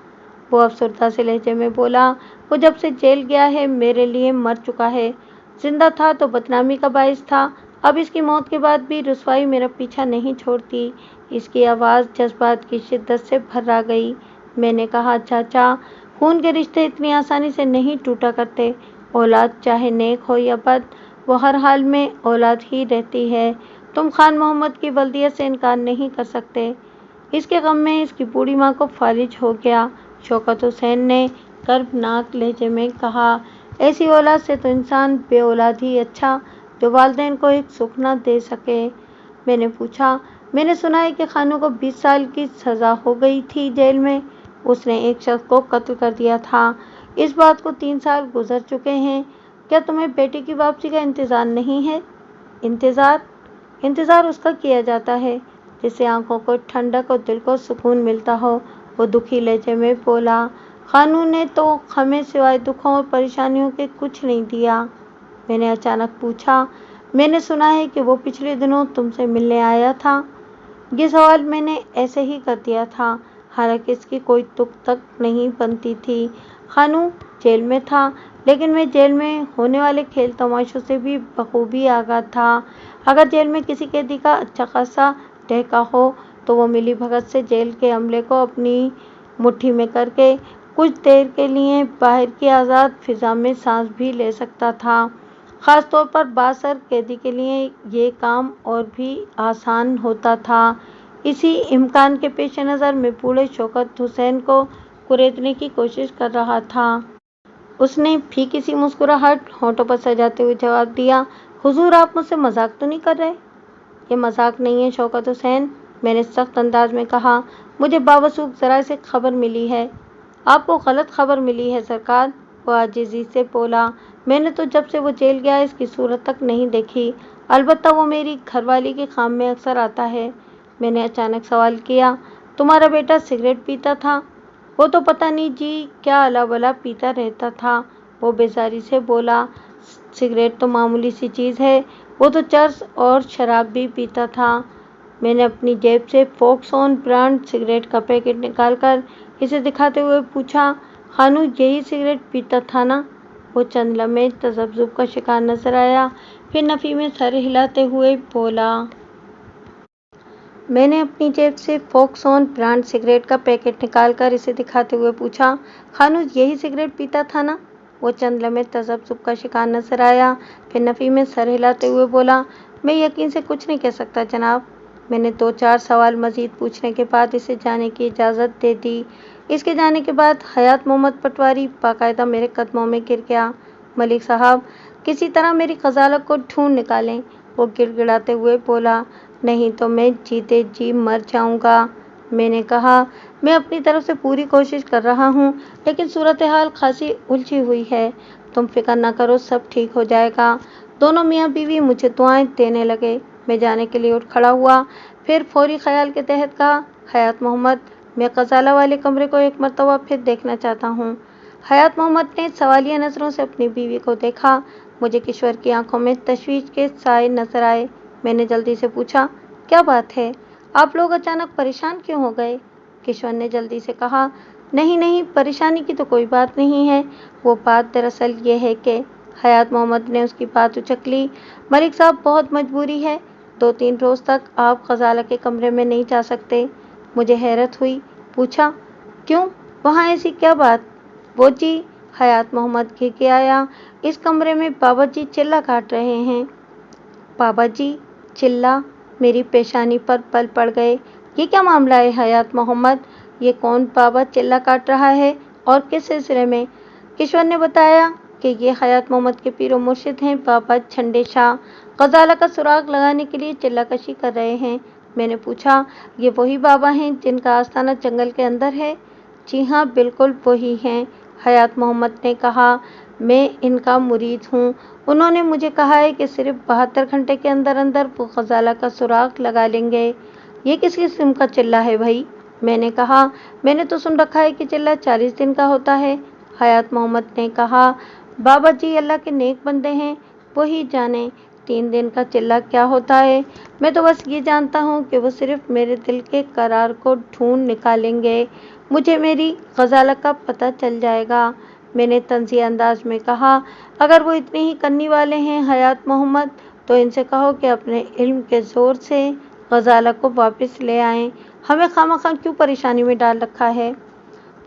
वो अफसरदा से लहजे में बोला, वो जब से जेल गया है मेरे लिए मर चुका है। जिंदा था तो बदनामी का बाइस था, अब इसकी मौत के बाद भी रुसवाई मेरा पीछा नहीं छोड़ती। इसकी आवाज़ जज्बात की शिद्दत से भर्रा गई। मैंने कहा, चाचा, खून के रिश्ते इतनी आसानी से नहीं टूटा करते। औलाद चाहे नेक हो या बद, वो हर हाल में औलाद ही रहती है। तुम खान मोहम्मद की बल्दियत से इनकार नहीं कर सकते। इसके गम में इसकी बूढ़ी माँ को फालिज हो गया। शौकत हुसैन ने कर्बनाक लहजे में कहा, ऐसी औलाद से तो इंसान बे औलाद ही अच्छा, जो वालिदैन को एक सुख न दे सके। मैंने पूछा, मैंने सुना है कि खानू को 20 साल की सज़ा हो गई थी जेल में। उसने एक शख्स को कत्ल कर दिया था। इस बात को 3 साल गुजर चुके हैं। क्या तुम्हें बेटे की वापसी का इंतज़ार नहीं है? इंतज़ार उसका किया जाता है। जिससे आंखों को ठंडक और दिल को सुकून मिलता हो। वो दुखी लहजे में बोला, खानू ने तो हमें सिवाय दुखों और परेशानियों के कुछ नहीं दिया। मैंने अचानक पूछा, मैंने सुना है कि वो पिछले दिनों तुमसे मिलने आया था। ये सवाल मैंने ऐसे ही कर दिया था, हालांकि इसकी कोई तुक तक नहीं बनती थी। खानू जेल में था, लेकिन मैं जेल में होने वाले खेल तमाशों से भी बखूबी आगाह था। अगर जेल में किसी कैदी का अच्छा खासा ठहका हो तो वो मिली भगत से जेल के अमले को अपनी मुट्ठी में करके कुछ देर के लिए बाहर की आज़ाद फिजा में सांस भी ले सकता था। ख़ास तौर पर बासर कैदी के लिए ये काम और भी आसान होता था। इसी इम्कान के पेश नज़र मैं बूढ़े शौकत हुसैन को कुरेदने की कोशिश कर रहा था। उसने फीकी सी मुस्कुराहट होठों पर सजाते हुए जवाब दिया, हुजूर आप मुझसे मजाक तो नहीं कर रहे? ये मजाक नहीं है शौकत हुसैन, मैंने सख्त अंदाज में कहा। मुझे बावसूख ज़रा से खबर मिली है। आपको गलत खबर मिली है सरकार, वो आजिज़ी से बोला। मैंने तो जब से वो जेल गया इसकी सूरत तक नहीं देखी। अलबत्ता वो मेरी घरवाली के काम में अक्सर आता है। मैंने अचानक सवाल किया, तुम्हारा बेटा सिगरेट पीता था? वो तो पता नहीं जी क्या अला बला पीता रहता था, वो बेजारी से बोला। सिगरेट तो मामूली सी चीज़ है, वो तो चर्स और शराब भी पीता था। मैंने अपनी जेब से फॉक्सऑन ब्रांड सिगरेट का पैकेट निकालकर इसे दिखाते हुए पूछा, खानू यही सिगरेट पीता था ना? वो चंद लम्हे तज़ब्ज़ुब का शिकार नजर आया, फिर नफ़ी में सर हिलाते हुए बोला। मैंने अपनी जेब से फॉक्सऑन ब्रांड सिगरेट का पैकेट निकालकर इसे दिखाते हुए पूछा, खानू यही सिगरेट पीता था ना? वो चंद लम्हे तज़ब्ज़ुब का शिकार नजर आया, फिर नफ़ी में सर हिलाते हुए बोला, मैं यकीन से कुछ नहीं कह सकता जनाब। मैंने 2-4 सवाल मज़ीद पूछने के बाद इसे जाने की इजाज़त दे दी। इसके जाने के बाद हयात मोहम्मद पटवारी बाकायदा मेरे कदमों में गिर गया। मलिक साहब, किसी तरह मेरी ग़ज़ालत को ढूंढ निकालें, वो गिड़गिड़ाते हुए बोला, नहीं तो मैं जीते जी मर जाऊंगा। मैंने कहा, मैं अपनी तरफ से पूरी कोशिश कर रहा हूँ, लेकिन सूरत हाल खासी उलझी हुई है। तुम फिक्र न करो, सब ठीक हो जाएगा। दोनों मियाँ बीवी मुझे दुआएं देने लगे। मैं जाने के लिए उठ खड़ा हुआ, फिर फौरी ख्याल के तहत कहा, हयात मोहम्मद, मैं ग़ज़ाला वाले कमरे को एक मरतबा फिर देखना चाहता हूँ। हयात मोहम्मद ने सवालिया नज़रों से अपनी बीवी को देखा। मुझे किश्वर की आंखों में तशवीश के साए नजर आए। मैंने जल्दी से पूछा, क्या बात है? आप लोग अचानक परेशान क्यों हो गए? किश्वर ने जल्दी से कहा, नहीं नहीं, परेशानी की तो कोई बात नहीं है। वो बात दरअसल ये है कि, हयात मोहम्मद ने उसकी बात उचक ली, मलिक साहब बहुत मजबूरी है, 2-3 रोज़ तक आप ग़ज़ाला के कमरे में नहीं जा सकते। मुझे हैरत हुई, पूछा, क्यों, वहाँ ऐसी क्या बात? वो जी, हयात मोहम्मद घिघ आया, इस कमरे में बाबा जी चिल्ला काट रहे हैं। बाबा जी चिल्ला? मेरी पेशानी पर पल पड़ गए। ये क्या मामला है हयात मोहम्मद? ये कौन बाबा चिल्ला काट रहा है और किस सिलसिले में? किश्वर ने बताया कि ये हयात मोहम्मद के पीरो मुर्शिद हैं बाबा झंडे शाह, ग़ज़ाला का सुराग लगाने के लिए चिल्लाकशी कर रहे हैं। मैंने पूछा, ये वही बाबा हैं जिनका आस्थाना जंगल के अंदर है? जी हाँ, बिल्कुल वही हैं। हयात मोहम्मद ने कहा, मैं इनका मुरीद हूँ। उन्होंने मुझे कहा है कि सिर्फ 72 घंटे के अंदर अंदर वो ग़ज़ाला का सुराग लगा लेंगे। ये किस किस्म का चिल्ला है भाई? मैंने कहा, मैंने तो सुन रखा है कि चिल्ला 40 दिन का होता है। हयात मोहम्मद ने कहा, बाबा जी अल्लाह के नेक बंदे हैं, वही जाने 3 दिन का चिल्ला क्या होता है। मैं तो बस ये जानता हूँ कि वो सिर्फ मेरे दिल के करार को ढूंढ निकालेंगे, मुझे मेरी ग़ज़ाला का पता चल जाएगा। मैंने तंज़ीह अंदाज में कहा, अगर वो इतने ही करने वाले हैं हयात मोहम्मद, तो इनसे कहो कि अपने इल्म के ज़ोर से ग़ज़ाला को वापस ले आएं। हमें खामखा क्यों परेशानी में डाल रखा है?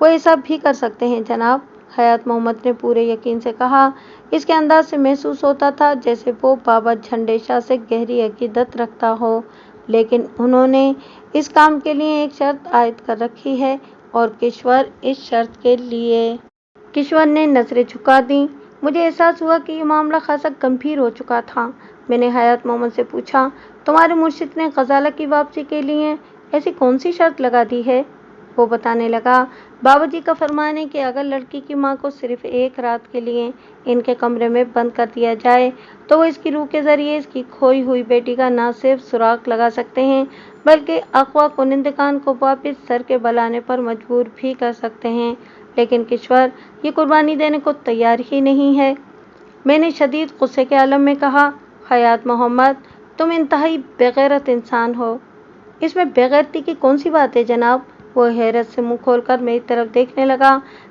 वो ऐसा भी कर सकते हैं जनाब, हयात मोहम्मद ने पूरे यकीन से कहा। इसके अंदाज से महसूस होता था जैसे वो बाबा झंडे शाह से गहरी अकीदत रखता हो, लेकिन उन्होंने इस काम के लिए एक शर्त आयद कर रखी है और किश्वर इस शर्त के लिए। किश्वर ने नज़रें झुका दी। मुझे एहसास हुआ कि ये मामला खासा गंभीर हो चुका था। मैंने हयात मोहम्मद से पूछा, तुम्हारे मुर्शिद ने ग़ज़ाला की वापसी के लिए ऐसी कौन सी शर्त लगा दी है? वो बताने लगा, बाबा जी का फरमान है कि अगर लड़की की माँ को सिर्फ एक रात के लिए इनके कमरे में बंद कर दिया जाए तो वो इसकी रूह के जरिए इसकी खोई हुई बेटी का न सिर्फ सुराग लगा सकते हैं बल्कि अगवा कुनिंदकान को वापस सर के बल आने पर मजबूर भी कर सकते हैं। लेकिन किश्वर ये कुर्बानी देने को तैयार ही नहीं है। मैंने शदीद गुस्से के आलम में कहा, हयात मोहम्मद, तुम इंतहाई बेगैरत इंसान हो। इसमें बेगैरती की कौन सी बात है जनाब? वो हैरत से मुंह खोलकर मेरी तरफ देखने लगा।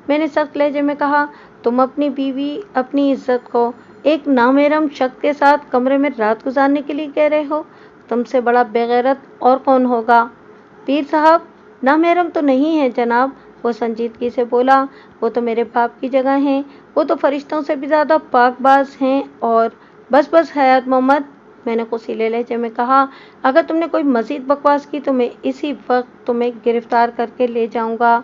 मैंने सख्त लहजे में कहा, तुम अपनी बीवी, अपनी इज्जत को एक नामहरम शख्स के साथ कमरे में रात गुजारने के लिए कह रहे हो? तुमसे बड़ा बेगैरत और कौन होगा? पीर साहब, नामहरम तो नहीं है जनाब, वो संजीदगी से बोला। वो तो मेरे बाप की जगह हैं, वो तो फरिश्तों से भी ज़्यादा पाकबाज हैं। और बस बस हयात मोहम्मद, मैंने कुसीले लहजे में कहा, अगर तुमने कोई मजीद बकवास की तो मैं इसी वक्त तुम्हें गिरफ्तार करके ले जाऊंगा।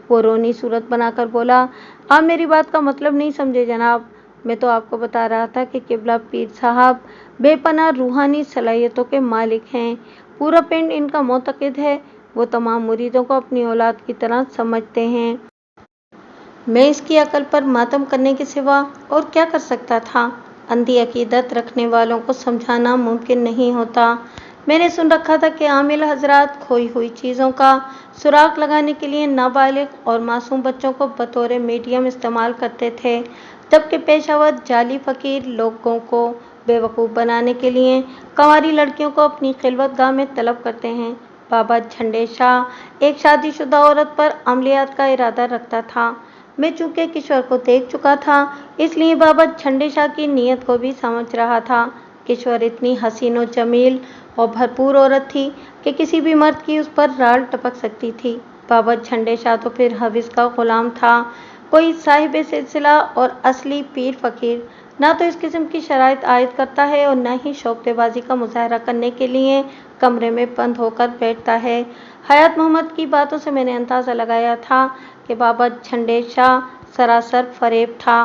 वो रोनी सूरत बनाकर बोला, आप मेरी बात का मतलब नहीं समझे जनाब। मैं तो आपको बता रहा था कि किबला पीर साहब बेपनाह रूहानी सलाहियतों के मालिक हैं। पूरा पिंड इनका मोतक़िद है। वो तमाम मुरीदों को अपनी औलाद की तरह समझते हैं। मैं इसकी अकल पर मातम करने के सिवा और क्या कर सकता था? अंधी अकीदत रखने वालों को समझाना मुमकिन नहीं होता। मैंने सुन रखा था कि आमिल हजरात खोई हुई चीज़ों का सुराग लगाने के लिए नाबालिग और मासूम बच्चों को बतौर मीडियम इस्तेमाल करते थे, जबकि पेशावर जाली फ़कीर लोगों को बेवकूफ़ बनाने के लिए कंवारी लड़कियों को अपनी खिलवतगाह में तलब करते हैं। बाबा झंडे शाह एक शादीशुदा औरत पर अमलियात का इरादा रखता था। मैं चूंकि किशोर को देख चुका था, इसलिए बाबा झंडे शाह की नीयत को भी समझ रहा था। किशोर इतनी हसीन और जमील और भरपूर औरत थी कि किसी भी मर्द की उस पर राल टपक सकती थी। बाबा झंडे शाह तो फिर हविस का गुलाम था, कोई साहिब सिलसिला और असली पीर फकीर ना तो इस किस्म की शराइत आयद करता है और न ही शौकतेबाजी का मुजाहरा करने के लिए कमरे में बंद होकर बैठता है। हयात मोहम्मद की बातों से मैंने अंदाज़ा लगाया था कि बाबा झंडे शाह सरासर फरेब था।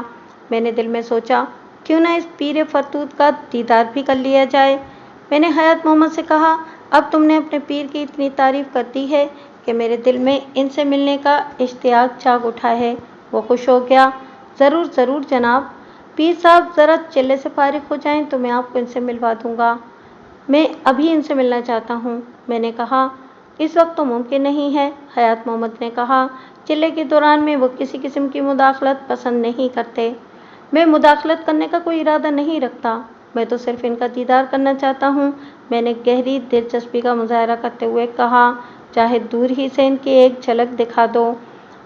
मैंने दिल में सोचा, क्यों ना इस पीर फरतूत का दीदार भी कर लिया जाए। मैंने हयात मोहम्मद से कहा, अब तुमने अपने पीर की इतनी तारीफ कर दी है कि मेरे दिल में इनसे मिलने का इश्तियाक जाग उठा है। वो खुश हो गया। ज़रूर ज़रूर जनाब, पीर साहब ज़रा चिल्ले से फारिग हो जाएं तो मैं आपको इनसे मिलवा दूंगा। मैं अभी इनसे मिलना चाहता हूँ, मैंने कहा। इस वक्त तो मुमकिन नहीं है, हयात मोहम्मद ने कहा। चिल्ले के दौरान में वो किसी किस्म की मुदाखलत पसंद नहीं करते। मैं मुदाखलत करने का कोई इरादा नहीं रखता, मैं तो सिर्फ इनका दीदार करना चाहता हूँ, मैंने गहरी दिलचस्पी का मुजाहरा करते हुए कहा। चाहे दूर ही से इनकी एक झलक दिखा दो।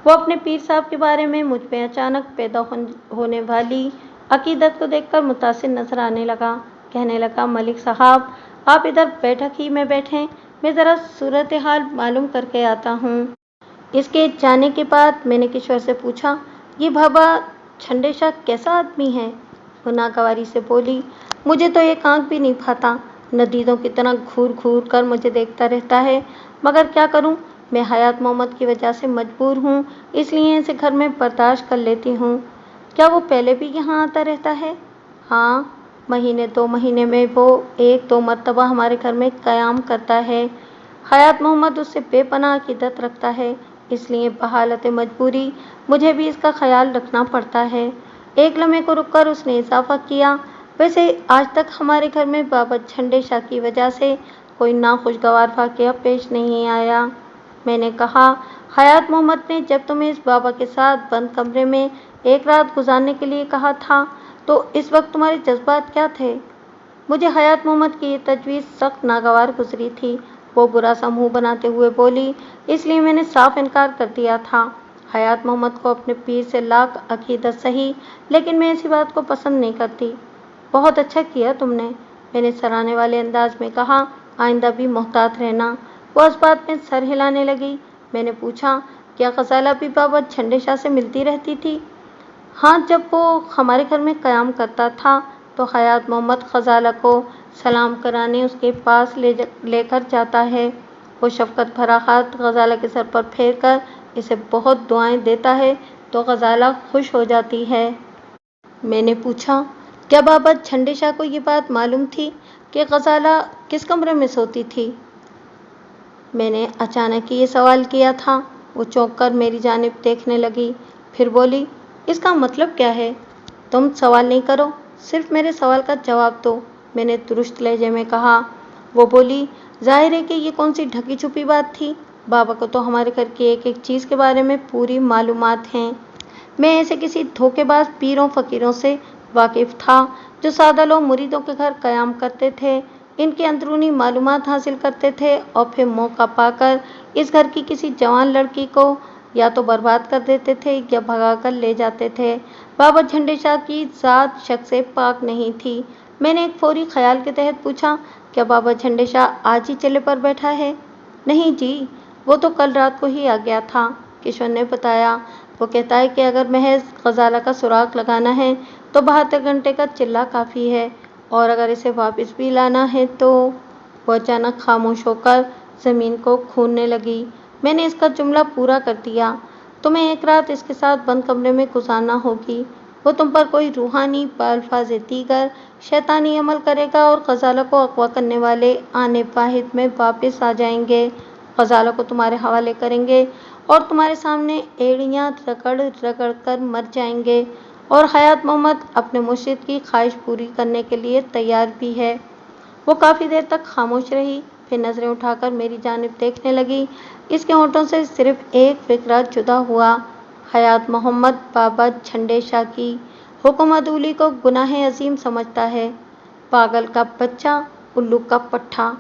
वो अपने पीर साहब के बारे में मुझ में अचानक पैदा होने वाली अकीदत को देखकर मुतासिर नजर आने लगा। कहने लगा, मलिक साहब, आप इधर बैठक ही में बैठें, मैं ज़रा सूरत हाल मालूम करके आता हूँ। इसके जाने के बाद मैंने किशोर से पूछा, ये बाबा झंडे शाह कैसा आदमी है? वो नागवारी से बोली, मुझे तो एक आंख भी नहीं खाता, नदीदों की तरह घूर घूर कर मुझे देखता रहता है, मगर क्या करूं, मैं हयात मोहम्मद की वजह से मजबूर हूं, इसलिए इसे घर में बर्दाश्त कर लेती हूं। क्या वो पहले भी यहाँ आता रहता है? हाँ, महीने 2 महीने में वो 1-2 मरतबा हमारे घर में क़याम करता है। हयात मोहम्मद उससे बेपनाह अकीदत रखता है, इसलिए बहालत मजबूरी मुझे भी इसका ख्याल रखना पड़ता है। एक लम्हे को रुककर उसने इजाफा किया, वैसे आज तक हमारे घर में बाबा झंडे शाह की वजह से कोई नाखुशगवार वाक़या पेश नहीं आया। मैंने कहा, हयात मोहम्मद ने जब तुम्हें इस बाबा के साथ बंद कमरे में एक रात गुजारने के लिए कहा था तो इस वक्त तुम्हारे जज्बात क्या थे? मुझे हयात मोहम्मद की ये तजवीज़ सख्त नागवार गुजरी थी। वो बुरा सा मुँह बनाते हुए बोली, इसलिए मैंने साफ इनकार कर दिया था। हयात मोहम्मद को अपने पीर से लाख अकीदत सही, लेकिन मैं ऐसी बात को पसंद नहीं करती। बहुत अच्छा किया तुमने, मैंने सराहने वाले अंदाज में कहा, आइंदा भी मोहतात रहना। वो इस बात में सर हिलाने लगी। मैंने पूछा, क्या ग़ज़ाला भी बाबा झंडे शाह से मिलती रहती थी? हाँ, जब वो हमारे घर में क़याम करता था तो हयात मोहम्मद ग़ज़ाला को सलाम कराने उसके पास लेकर जाता है। वो शफ़क़त भरा हाथ ग़ज़ाला के सर पर फेर कर इसे बहुत दुआएं देता है तो ग़ज़ाला खुश हो जाती है। मैंने पूछा, क्या बाबा झंडे शाह को ये बात मालूम थी कि ग़ज़ाला किस कमरे में सोती थी? मैंने अचानक ही ये सवाल किया था। वो चौंक कर मेरी जानिब देखने लगी, फिर बोली, इसका मतलब क्या है? तुम सवाल नहीं करो, सिर्फ मेरे सवाल का जवाब दो, मैंने दुरुस्त लहजे में कहा। वो बोली, जाहिर है कि ये कौन सी ढकी छुपी बात थी? बाबा को तो हमारे घर की एक एक चीज़ के बारे में पूरी मालूमात हैं। मैं ऐसे किसी धोखेबाज पीरों फकीरों से वाकिफ था जो सादा लोग मुरीदों के घर क़याम करते थे, इनकी अंदरूनी मालूमात हासिल करते थे और फिर मौका पाकर इस घर की किसी जवान लड़की को या तो बर्बाद कर देते थे या भगा कर ले जाते थे। बाबा झंडे शाह की ज़ात शक से पाक नहीं थी। मैंने एक फौरी ख्याल के तहत पूछा, क्या बाबा झंडे शाह आज ही चले पर बैठा है? नहीं जी, वो तो कल रात को ही आ गया था, किशोर ने बताया। वो कहता है कि अगर महज गजाला का सुराग लगाना है तो 72 घंटे का चिल्ला काफ़ी है, और अगर इसे वापस भी लाना है तो। वो अचानक खामोश होकर ज़मीन को खूंदने लगी। मैंने इसका जुमला पूरा कर दिया, तुम्हें एक रात इसके साथ बंद कमरे में गुजारना होगी। वो तुम पर कोई रूहानी बाल्फाज दीगर शैतानी अमल करेगा और गजाला को अगवा करने वाले आने वाहिद में वापस आ जाएंगे, गजाला को तुम्हारे हवाले करेंगे और तुम्हारे सामने एड़ियाँ रगड़ रगड़ कर मर जाएंगे, और हयात मोहम्मद अपने मुर्शिद की ख्वाहिश पूरी करने के लिए तैयार भी है। वो काफ़ी देर तक खामोश रही, फिर नज़रें उठाकर मेरी जानिब देखने लगी। इसके होंठों से सिर्फ एक फिक्रा जुदा हुआ, हयात मोहम्मद बाबा झंडे शाह की हुकूमत उली को गुनाह अजीम समझता है। पागल का बच्चा, उल्लू का पट्ठा,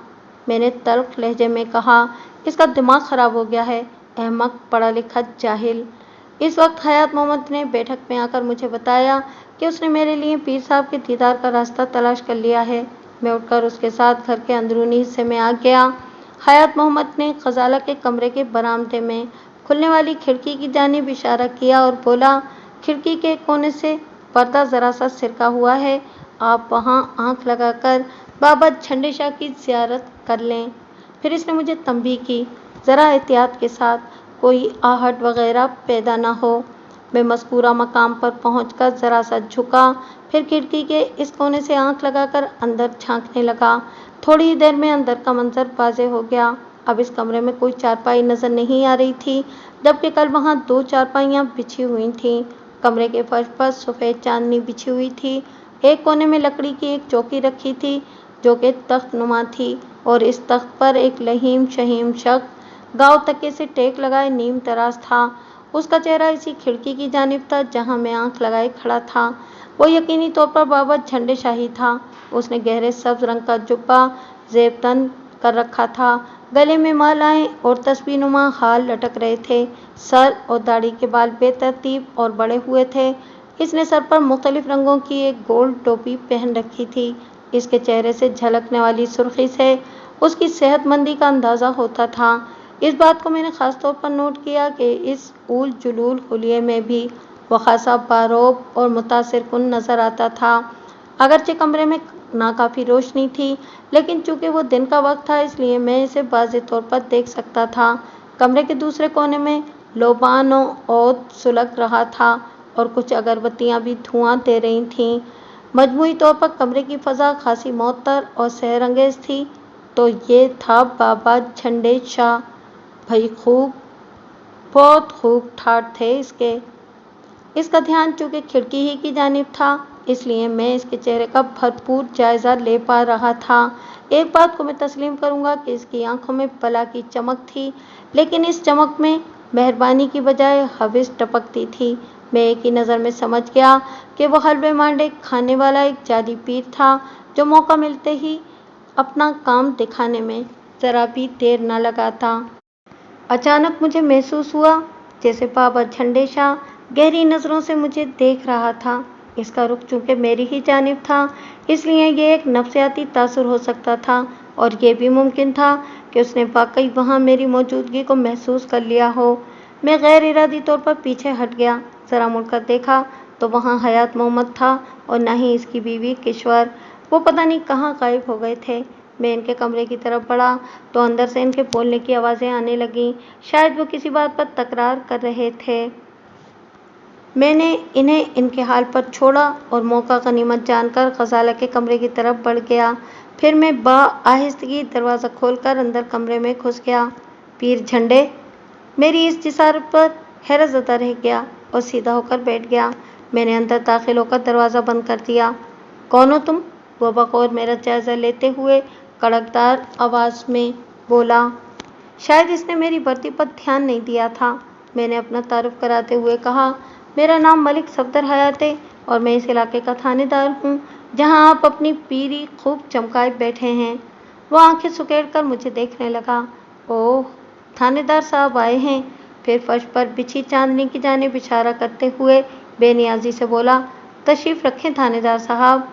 मैंने तल्ख लहजे में कहा। इसका दिमाग ख़राब हो गया है, अहमक, पढ़ा लिखा जाहिल। इस वक्त हयात मोहम्मद ने बैठक में आकर मुझे बताया कि उसने मेरे लिए पीर साहब के दीदार का रास्ता तलाश कर लिया है। मैं उठकर उसके साथ घर के अंदरूनी हिस्से में आ गया। हयात मोहम्मद ने गजाला के कमरे के बरामदे में खुलने वाली खिड़की की जानिब इशारा किया और बोला, खिड़की के कोने से पर्दा ज़रा सा सिरका हुआ है, आप वहाँ आँख लगाकर बाबा झंडे शाह की ज़ियारत कर लें। फिर इसने मुझे तंबीह की, ज़रा एहतियात के साथ, कोई आहट वगैरह पैदा न हो। मैं मज़कूरा मकाम पर पहुंचकर ज़रा सा झुका, फिर खिड़की के इस कोने से आंख लगाकर अंदर झांकने लगा। थोड़ी ही देर में अंदर का मंजर वाज़ेह हो गया। अब इस कमरे में कोई चारपाई नज़र नहीं आ रही थी, जबकि कल वहाँ 2 चारपाइयाँ बिछी हुई थीं। कमरे के फर्श पर सफ़ेद चांदनी बिछी हुई थी। एक कोने में लकड़ी की एक चौकी रखी थी जो कि तख्त नुमा थी, और इस तख्त पर एक लहीम शहीम शख्स गाँव तके से टेक लगाए नीम तराज था। उसका चेहरा इसी खिड़की की जानिब था जहाँ मैं आंख लगाए खड़ा था। वो यकीनी तौर पर बाबा झंडे शाही था। उसने गहरे सब्ज रंग का जुब्बा ज़ेबतन कर रखा था, गले में मालाएं और तस्बीह नुमा हाल लटक रहे थे। सर और दाढ़ी के बाल बेतरतीब और बड़े हुए थे। इसने सर पर मुख्तलिफ रंगों की एक गोल टोपी पहन रखी थी। इसके चेहरे से झलकने वाली सुर्खी से उसकी सेहतमंदी का अंदाज़ा होता था। इस बात को मैंने ख़ास तौर पर नोट किया कि इस ऊल जुलूल हुलिये में भी वो खासा बारोब और मुतासिर कुन नज़र आता था। अगरचे कमरे में नाकाफ़ी रोशनी थी, लेकिन चूँकि वो दिन का वक्त था इसलिए मैं इसे वाज़ेह तौर पर देख सकता था। कमरे के दूसरे कोने में लोबान और सुलग रहा था और कुछ अगरबत्तियाँ भी धुआं दे रही थीं। मजमूई तौर पर कमरे की फ़ज़ा खासी मअत्तर और सहरंगेज़ थी। तो ये था बाबा झंडे शाह। भाई खूब, बहुत खूब ठाठ थे इसके। इसका ध्यान चूँकि खिड़की ही की जानिब था, इसलिए मैं इसके चेहरे का भरपूर जायज़ा ले पा रहा था। एक बात को मैं तस्लीम करूँगा कि इसकी आंखों में बला की चमक थी, लेकिन इस चमक में मेहरबानी की बजाय हविस टपकती थी। मैं एक ही नज़र में समझ गया कि वो हलवे मांडे खाने वाला एक जाली पीर था जो मौका मिलते ही अपना काम दिखाने में ज़रा भी देर न लगाता। अचानक मुझे महसूस हुआ जैसे बाबा झंडे शाह गहरी नज़रों से मुझे देख रहा था। इसका रुख चूँकि मेरी ही जानिब था, इसलिए ये एक नफ्सियाती तासुर हो सकता था, और ये भी मुमकिन था कि उसने वाकई वहाँ मेरी मौजूदगी को महसूस कर लिया हो। मैं गैर इरादी तौर पर पीछे हट गया। ज़रा मुड़कर देखा तो वहाँ हयात मोहम्मद था और न ही इसकी बीवी किश्वर। वो पता नहीं कहाँ गायब हो गए थे। मैं इनके कमरे की तरफ बढ़ा तो अंदर से इनके बोलने की आवाज़ें आने लगीं। शायद वो किसी बात पर तकरार कर रहे थे। मैंने इन्हें इनके हाल पर छोड़ा और मौका गनीमत जानकर गजाला के कमरे की तरफ बढ़ गया। फिर मैं आहिस्तगी दरवाज़ा खोलकर अंदर कमरे में घुस गया। पीर झंडे, मेरी इस जिसारत पर हैरत ज़दा रह गया और सीधा होकर बैठ गया। मैंने अंदर दाखिल होकर दरवाज़ा बंद कर दिया। कौन हो तुम? वो बकौर मेरा जायज़ा लेते हुए कड़कदार आवाज़ में बोला। शायद इसने मेरी वर्दी पर ध्यान नहीं दिया था। मैंने अपना तारुफ कराते हुए कहा, मेरा नाम मलिक सफदर हयात है और मैं इस इलाके का थानेदार हूँ जहाँ आप अपनी पीरी खूब चमकाए बैठे हैं। वो आंखें सुकेड़ कर मुझे देखने लगा। ओह, थानेदार साहब आए हैं। फिर फर्श पर बिछी चांदनी की जानिब इशारा करते हुए बेनियाजी से बोला, तशरीफ़ रखें थानेदार साहब।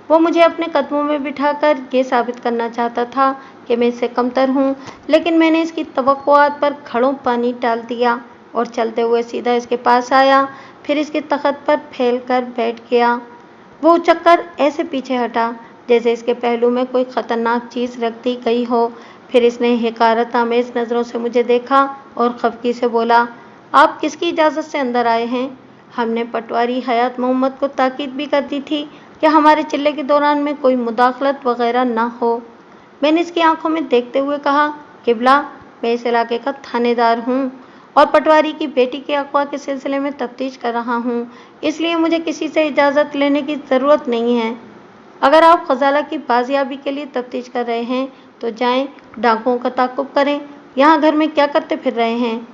वो मुझे अपने कदमों में बिठाकर ये साबित करना चाहता था कि मैं इससे कमतर हूँ, लेकिन मैंने इसकी तवक्कुआत पर घड़ों पानी डाल दिया और चलते हुए सीधा इसके पास आया, फिर इसके तख्त पर फैल कर बैठ गया। वो उचक्कर ऐसे पीछे हटा जैसे इसके पहलू में कोई ख़तरनाक चीज़ रख दी गई हो। फिर इसने हिकारत आमेज़ नज़रों से मुझे देखा और खफकी से बोला, आप किसकी इजाज़त से अंदर आए हैं? हमने पटवारी हयात मोहम्मद को ताकीद भी कर दी थी कि हमारे चिल्ले के दौरान में कोई मुदाखलत वगैरह ना हो। मैंने इसकी आंखों में देखते हुए कहा, किबला, मैं इस इलाके का थानेदार हूँ और पटवारी की बेटी के अगवा के सिलसिले में तफ्तीश कर रहा हूँ, इसलिए मुझे किसी से इजाज़त लेने की ज़रूरत नहीं है। अगर आप ख़ज़ाला की बाजियाबी के लिए तफ्तीश कर रहे हैं तो जाएं, डाकुओं का ताक़ुब करें। यहाँ घर में क्या करते फिर रहे हैं?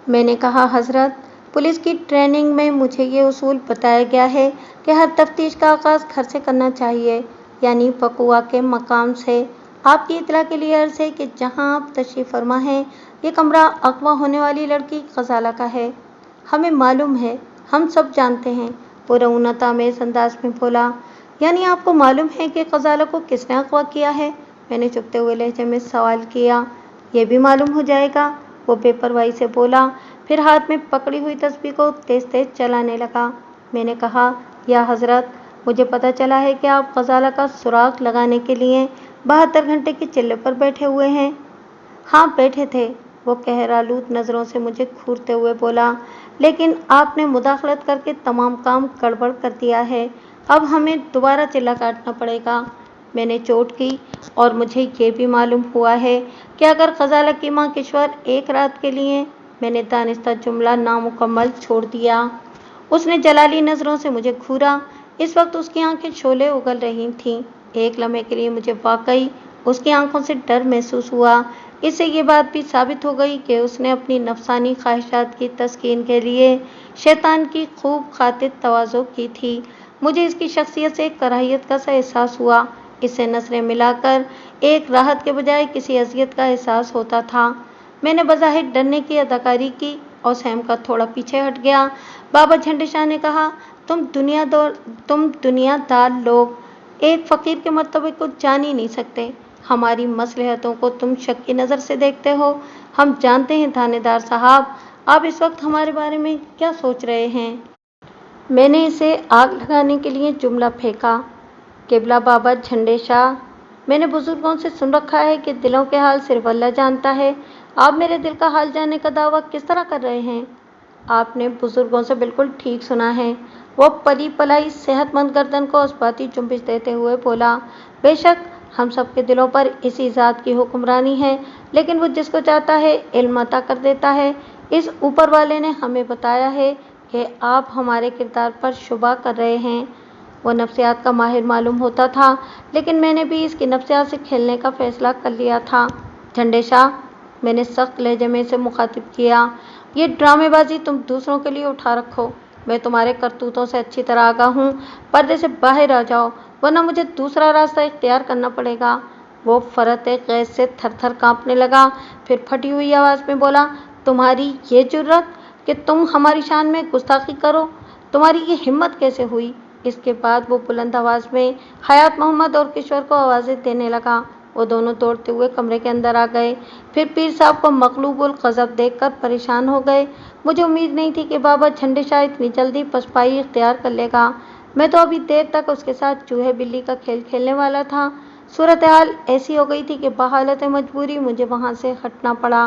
मैंने कहा, हज़रत, पुलिस की ट्रेनिंग में मुझे ये उसूल बताया गया है कि हर तफ्तीश का आगाज़ घर से करना चाहिए, यानी वक़ुआ के मकाम से। आपकी इत्तला के लिए अर्ज़ है कि जहाँ आप तशरीफ़ फरमा हैं, ये कमरा अगवा होने वाली लड़की ग़ज़ाला का है। हमें मालूम है, हम सब जानते हैं, वो रऊनत आमेज़ अंदाज़ में बोला। यानी आपको मालूम है कि ग़ज़ाला को किसने अगवा किया है? मैंने चुभते हुए लहजे में सवाल किया। ये भी मालूम हो जाएगा, वो बेपरवाही से बोला, फिर हाथ में पकड़ी हुई तस्बीह को तेज़ तेज़ चलाने लगा। मैंने कहा, या हज़रत, मुझे पता चला है कि आप ग़ज़ाला का सुराग लगाने के लिए 72 घंटे के चिल्ले पर बैठे हुए हैं। हाँ, बैठे थे, वो कहरालूद नज़रों से मुझे घूरते हुए बोला, लेकिन आपने मुदाखलत करके तमाम काम गड़बड़ कर दिया है। अब हमें दोबारा चिल्ला काटना पड़ेगा। मैंने चोट की और मुझे ये भी मालूम हुआ है कि अगर ग़ज़ाला की माँ किश्वर एक रात के लिए, मैंने दानिस्ता जुमला नामुकम्मल छोड़ दिया। उसने जलाली नज़रों से मुझे घूरा। इस वक्त उसकी आंखें शोले उगल रही थीं। एक लम्हे के लिए मुझे वाकई उसकी आंखों से डर महसूस हुआ। इससे ये बात भी साबित हो गई कि उसने अपनी नफसानी ख्वाहिशात की तस्कीन के लिए शैतान की खूब खातिर तवाज़ो की थी। मुझे इसकी शख्सियत से कराहियत का सा एहसास हुआ। इससे नज़रें मिलाकर एक राहत के बजाय किसी अज़ियत का एहसास होता था। मैंने बज़ाहिर डरने की अदाकारी की और सैम का थोड़ा पीछे हट गया। बाबा झंडे शाह ने कहा, तुम दुनियादार लोग एक फ़कीर के मर्तबे को जान ही नहीं सकते। हमारी मसलहतों को तुम शक की नज़र से देखते हो। हम जानते हैं थानेदार साहब, आप इस वक्त हमारे बारे में क्या सोच रहे हैं। मैंने इसे आग लगाने के लिए जुमला फेंका, किबला बाबा झंडे शाह, मैंने बुजुर्गों से सुन रखा है कि दिलों के हाल सिर्फ अल्लाह जानता है। आप मेरे दिल का हाल जानने का दावा किस तरह कर रहे हैं? आपने बुजुर्गों से बिल्कुल ठीक सुना है, वो पली पलाई सेहतमंद गर्दन को अस्बाती जुम्बिश देते हुए बोला। बेशक हम सबके दिलों पर इसी ज़ात की हुक्मरानी है, लेकिन वो जिसको चाहता है इल्म अता कर देता है। इस ऊपर वाले ने हमें बताया है कि आप हमारे किरदार पर शुबा कर रहे हैं। वो नफ्सियात का माहिर मालूम होता था, लेकिन मैंने भी इसकी नफ्सियात से खेलने का फ़ैसला कर लिया था। झंडे शाह, मैंने सख्त लहजे में इसे मुखातिब किया, ये ड्रामेबाजी तुम दूसरों के लिए उठा रखो। मैं तुम्हारे करतूतों से अच्छी तरह आगाह हूँ। पर्दे से बाहर आ जाओ, वरना मुझे दूसरा रास्ता इख्तियार करना पड़ेगा। वो फ़रत गैस से थर थर काँपने लगा, फिर फटी हुई आवाज़ में बोला, तुम्हारी ये जुर्रत कि तुम हमारी शान में गुस्ताखी करो, तुम्हारी ये हिम्मत कैसे हुई? इसके बाद वो बुलंद आवाज़ में हयात मोहम्मद और किशोर को आवाज़ें देने लगा। वो दोनों दौड़ते हुए कमरे के अंदर आ गए, फिर पीर साहब को मकलूबुल ग़ज़ब देखकर परेशान हो गए। मुझे उम्मीद नहीं थी कि बाबा झंडे शाह इतनी जल्दी पसपाई इख्तियार कर लेगा। मैं तो अभी देर तक उसके साथ चूहे बिल्ली का खेल खेलने वाला था। सूरत हाल ऐसी हो गई थी कि बहालत मजबूरी मुझे वहाँ से हटना पड़ा।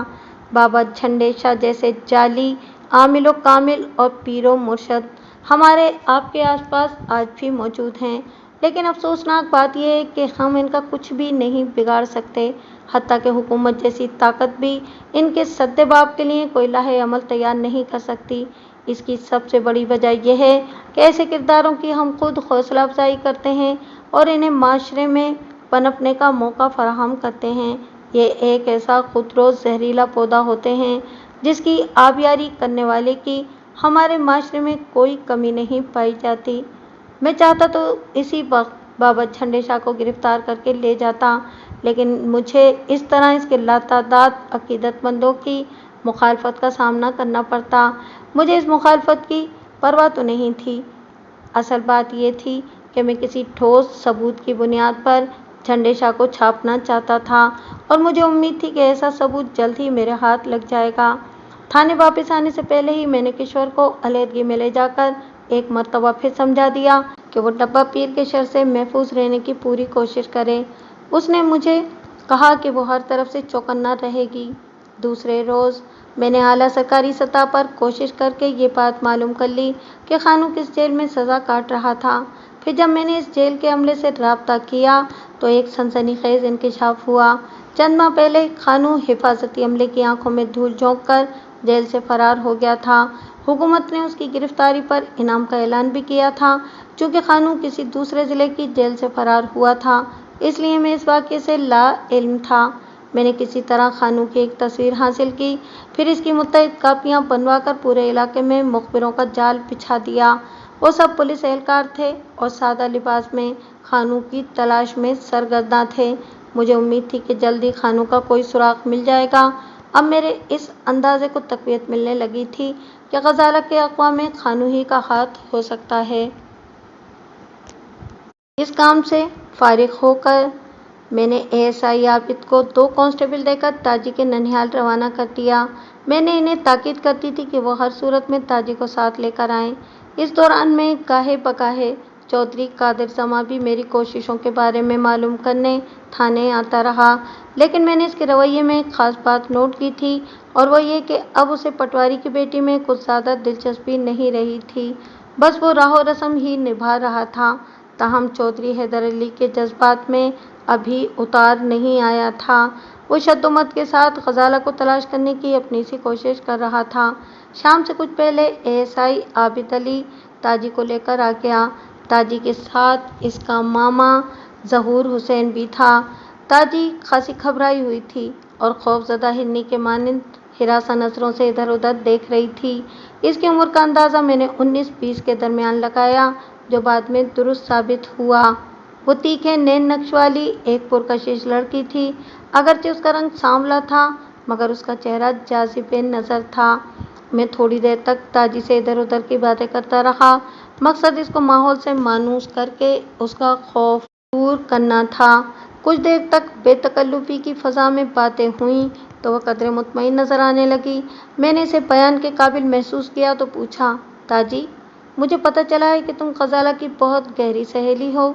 बाबा झंडे शाह जैसे जाली आमिल व कामिल और पीरो मुर्शद हमारे आपके आसपास आज भी मौजूद हैं। لیکن افسوسناک بات یہ ہے کہ ہم ان کا کچھ بھی نہیں بگاڑ سکتے، حتیٰ کہ حکومت جیسی طاقت بھی ان کے سدباب کے لیے کوئی لاہے عمل تیار نہیں کر سکتی۔ اس کی سب سے بڑی وجہ یہ ہے کہ ایسے کرداروں کی ہم خود حوصلہ افزائی کرتے ہیں اور انہیں معاشرے میں پنپنے کا موقع فراہم کرتے ہیں۔ یہ ایک ایسا خودروز زہریلا پودا ہوتے ہیں جس کی آبیاری کرنے والے کی ہمارے معاشرے میں کوئی کمی نہیں پائی جاتی۔ میں چاہتا تو اسی وقت بابا جھنڈے شاہ کو گرفتار کر کے لے جاتا، لیکن مجھے اس طرح اس کے لاتعداد عقیدت مندوں کی مخالفت کا سامنا کرنا پڑتا۔ مجھے اس مخالفت کی پرواہ تو نہیں تھی، اصل بات یہ تھی کہ میں کسی ٹھوس ثبوت کی بنیاد پر جھنڈے شاہ کو چھاپنا چاہتا تھا اور مجھے امید تھی کہ ایسا ثبوت جلد ہی میرے ہاتھ لگ جائے گا۔ تھانے واپس آنے سے پہلے ہی میں نے کشور کو علیحدگی میں لے جا کر ایک مرتبہ پھر سمجھا دیا کہ وہ ڈبہ پیر کے شر سے محفوظ رہنے کی پوری کوشش کرے۔ اس نے مجھے کہا کہ وہ ہر طرف سے چوکنا رہے گی۔ دوسرے روز میں نے اعلیٰ سرکاری سطح پر کوشش کر کے یہ بات معلوم کر لی کہ خانو کس جیل میں سزا کاٹ رہا تھا۔ پھر جب میں نے اس جیل کے عملے سے رابطہ کیا تو ایک سنسنی خیز انکشاف ہوا۔ چند ماہ پہلے خانو حفاظتی عملے کی آنکھوں میں دھول جھونک کر جیل سے فرار ہو گیا تھا۔ حکومت نے اس کی گرفتاری پر انعام کا اعلان بھی کیا تھا۔ چونکہ خانو کسی دوسرے ضلع کی جیل سے فرار ہوا تھا، اس لیے میں اس واقعے سے لا علم تھا۔ میں نے کسی طرح خانو کی ایک تصویر حاصل کی، پھر اس کی متعدد کاپیاں بنوا کر پورے علاقے میں مخبروں کا جال بچھا دیا۔ وہ سب پولیس اہلکار تھے اور سادہ لباس میں خانو کی تلاش میں سرگرداں تھے۔ مجھے امید تھی کہ جلد ہی خانو کا کوئی سراغ مل جائے گا۔ اب میرے اس اندازے کو تقویت ملنے لگی تھی کہ غزالہ کے اغوا میں خانو ہی کا ہاتھ ہو سکتا ہے۔ اس کام سے فارغ ہو کر میں نے ASI عابد کو 2 کانسٹیبل دے کر تاجی کے ننہال روانہ کر دیا۔ میں نے انہیں تاکید کر دی تھی کہ وہ ہر صورت میں تاجی کو ساتھ لے کر آئیں۔ اس دوران میں گاہے بگاہے چودھری قادر زماں بھی میری کوششوں کے بارے میں معلوم کرنے تھانے آتا رہا، لیکن میں نے اس کے رویے میں ایک خاص بات نوٹ کی تھی اور وہ یہ کہ اب اسے پٹواری کی بیٹی میں کچھ زیادہ دلچسپی نہیں رہی تھی، بس وہ راہ و رسم ہی نبھا رہا تھا۔ تاہم چودھری حیدر علی کے جذبات میں ابھی اتار نہیں آیا تھا۔ وہ شد و مت کے ساتھ غزالہ کو تلاش کرنے کی اپنی سی کوشش کر رہا تھا۔ شام سے کچھ پہلے ASI عابد علی تاجی کو لے کر آ گیا۔ تاجی کے ساتھ اس کا ماما ظہور حسین بھی تھا۔ تاجی خاصی گھبرائی ہوئی تھی اور خوف زدہ ہرنی کے مانند ہراساں نظروں سے ادھر ادھر دیکھ رہی تھی۔ اس کی عمر کا اندازہ میں نے 19-20 کے درمیان لگایا، جو بعد میں درست ثابت ہوا۔ وہ تیکھے نین نقش والی ایک پرکشش لڑکی تھی، اگرچہ اس کا رنگ سانولا تھا مگر اس کا چہرہ جاذب نظر تھا۔ میں تھوڑی دیر تک تاجی سے ادھر ادھر کی باتیں کرتا رہا، مقصد اس کو ماحول سے مانوس کر کے اس کا خوف دور کرنا تھا۔ کچھ دیر تک بے تکلفی کی فضا میں باتیں ہوئیں تو وہ قدرے مطمئن نظر آنے لگی۔ میں نے اسے بیان کے قابل محسوس کیا تو پوچھا، تاجی، مجھے پتہ چلا ہے کہ تم غزالہ کی بہت گہری سہیلی ہو۔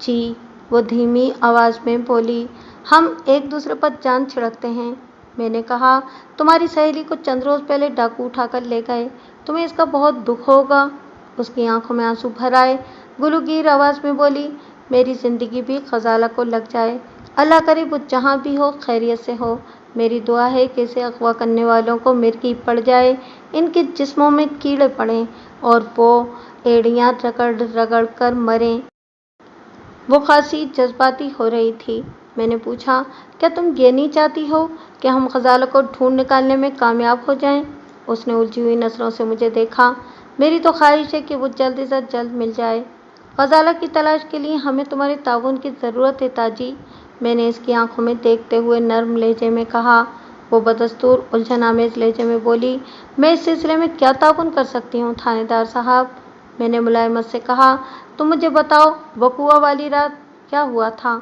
جی، وہ دھیمی آواز میں بولی، ہم ایک دوسرے پر جان چھڑکتے ہیں۔ میں نے کہا، تمہاری سہیلی کو چند روز پہلے ڈاکو اٹھا کر لے گئے، تمہیں اس کا بہت دکھ ہوگا۔ اس کی آنکھوں میں آنسو بھر آئے، گلوگیر آواز میں بولی، میری زندگی بھی غزالہ کو لگ جائے، اللہ کرے وہ جہاں بھی ہو خیریت سے ہو۔ میری دعا ہے کہ اسے اغوا کرنے والوں کو مرگی پڑ جائے، ان کے جسموں میں کیڑے پڑیں اور وہ ایڑیاں رگڑ رگڑ کر مریں۔ وہ خاصی جذباتی ہو رہی تھی۔ میں نے پوچھا، کیا تم یہ نہیں چاہتی ہو کہ ہم غزالہ کو ڈھونڈ نکالنے میں کامیاب ہو جائیں؟ اس نے الجھی ہوئی نظروں سے مجھے دیکھا۔ میری تو خواہش ہے کہ وہ جلد از جلد مل جائے۔ غزالہ کی تلاش کے لیے ہمیں تمہارے تعاون کی ضرورت ہے تاجی، میں نے اس کی آنکھوں میں دیکھتے ہوئے نرم لہجے میں کہا۔ وہ بدستور الجھن آمیز لہجے میں بولی، میں اس سلسلے میں کیا تعاون کر سکتی ہوں تھانے دار صاحب؟ میں نے ملائمت سے کہا، تم مجھے بتاؤ، وقوعہ والی رات کیا ہوا تھا؟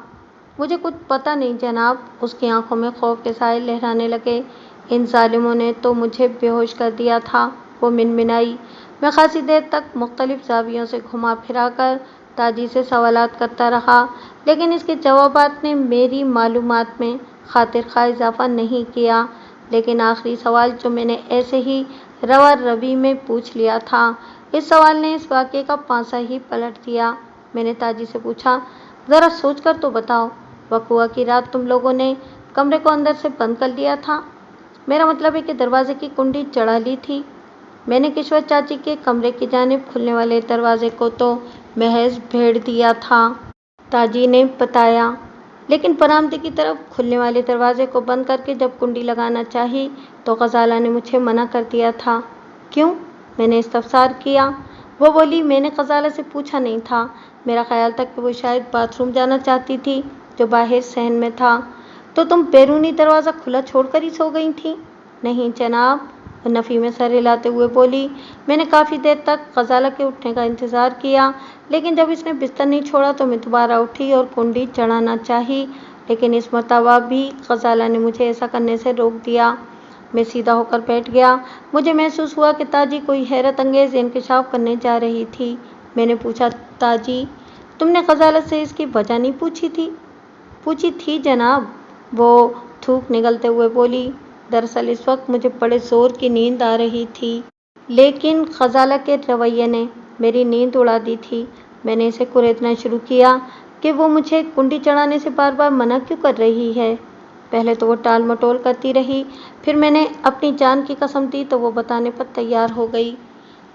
مجھے کچھ پتہ نہیں جناب۔ اس کی آنکھوں میں خوف کے سائے لہرانے لگے۔ ان ظالموں نے تو مجھے بے ہوش کر دیا تھا، وہ منمنائی۔ میں خاصی دیر تک مختلف زاویوں سے گھما پھرا کر تاجی سے سوالات کرتا رہا، لیکن اس کے جوابات نے میری معلومات میں خاطر خواہ اضافہ نہیں کیا۔ لیکن آخری سوال جو میں نے ایسے ہی روا روی میں پوچھ لیا تھا، اس سوال نے اس واقعے کا پانسا ہی پلٹ دیا۔ मैंने ताजी से पूछा। ज़रा सोच कर तो बताओ, वक़ुआ की रात तुम लोगों ने कमरे को अंदर से बंद कर लिया था? मेरा मतलब है कि दरवाजे की कुंडी चढ़ा ली थी। मैंने किश्वर चाची के कमरे की जानिब खुलने वाले दरवाजे को तो महज भेड़ दिया था, ताजी ने बताया, लेकिन बरामदे की तरफ खुलने वाले दरवाजे को बंद करके जब कुंडी लगाना चाही तो ग़ज़ाला ने मुझे मना कर दिया था। क्यों? मैंने इस्तफ़सार किया। वो बोली, मैंने ग़ज़ाला से पूछा नहीं था। मेरा ख्याल था कि वो शायद बाथरूम जाना चाहती थी जो बाहर सहन में था। तो तुम बैरूनी दरवाज़ा खुला छोड़कर ही सो गई थी? नहीं जनाब, वो नफ़ी में सर हिलाते हुए बोली। मैंने काफ़ी देर तक ग़ज़ाला के उठने का इंतज़ार किया, लेकिन जब इसने बिस्तर नहीं छोड़ा तो मैं दोबारा उठी और कुंडी चढ़ाना चाही, लेकिन इस मरतबा भी ग़ज़ाला ने मुझे ऐसा करने से रोक दिया। मैं सीधा होकर बैठ गया। मुझे महसूस हुआ कि ताजी कोई हैरत अंगेज़ इंकशाफ करने जा रही थी। मैंने पूछा, ताजी, तुमने ग़ज़ाला से इसकी वजह नहीं पूछी थी? पूछी थी जनाब, वो थूक निगलते हुए बोली। दरअसल इस वक्त मुझे बड़े ज़ोर की नींद आ रही थी, लेकिन ग़ज़ाला के रवैये ने मेरी नींद उड़ा दी थी। मैंने इसे कुरेदना शुरू किया कि वो मुझे कुंडी चढ़ाने से बार बार मना क्यों कर रही है। पहले तो वो टाल मटोल करती रही, फिर मैंने अपनी जान की कसम दी तो वो बताने पर तैयार हो गई।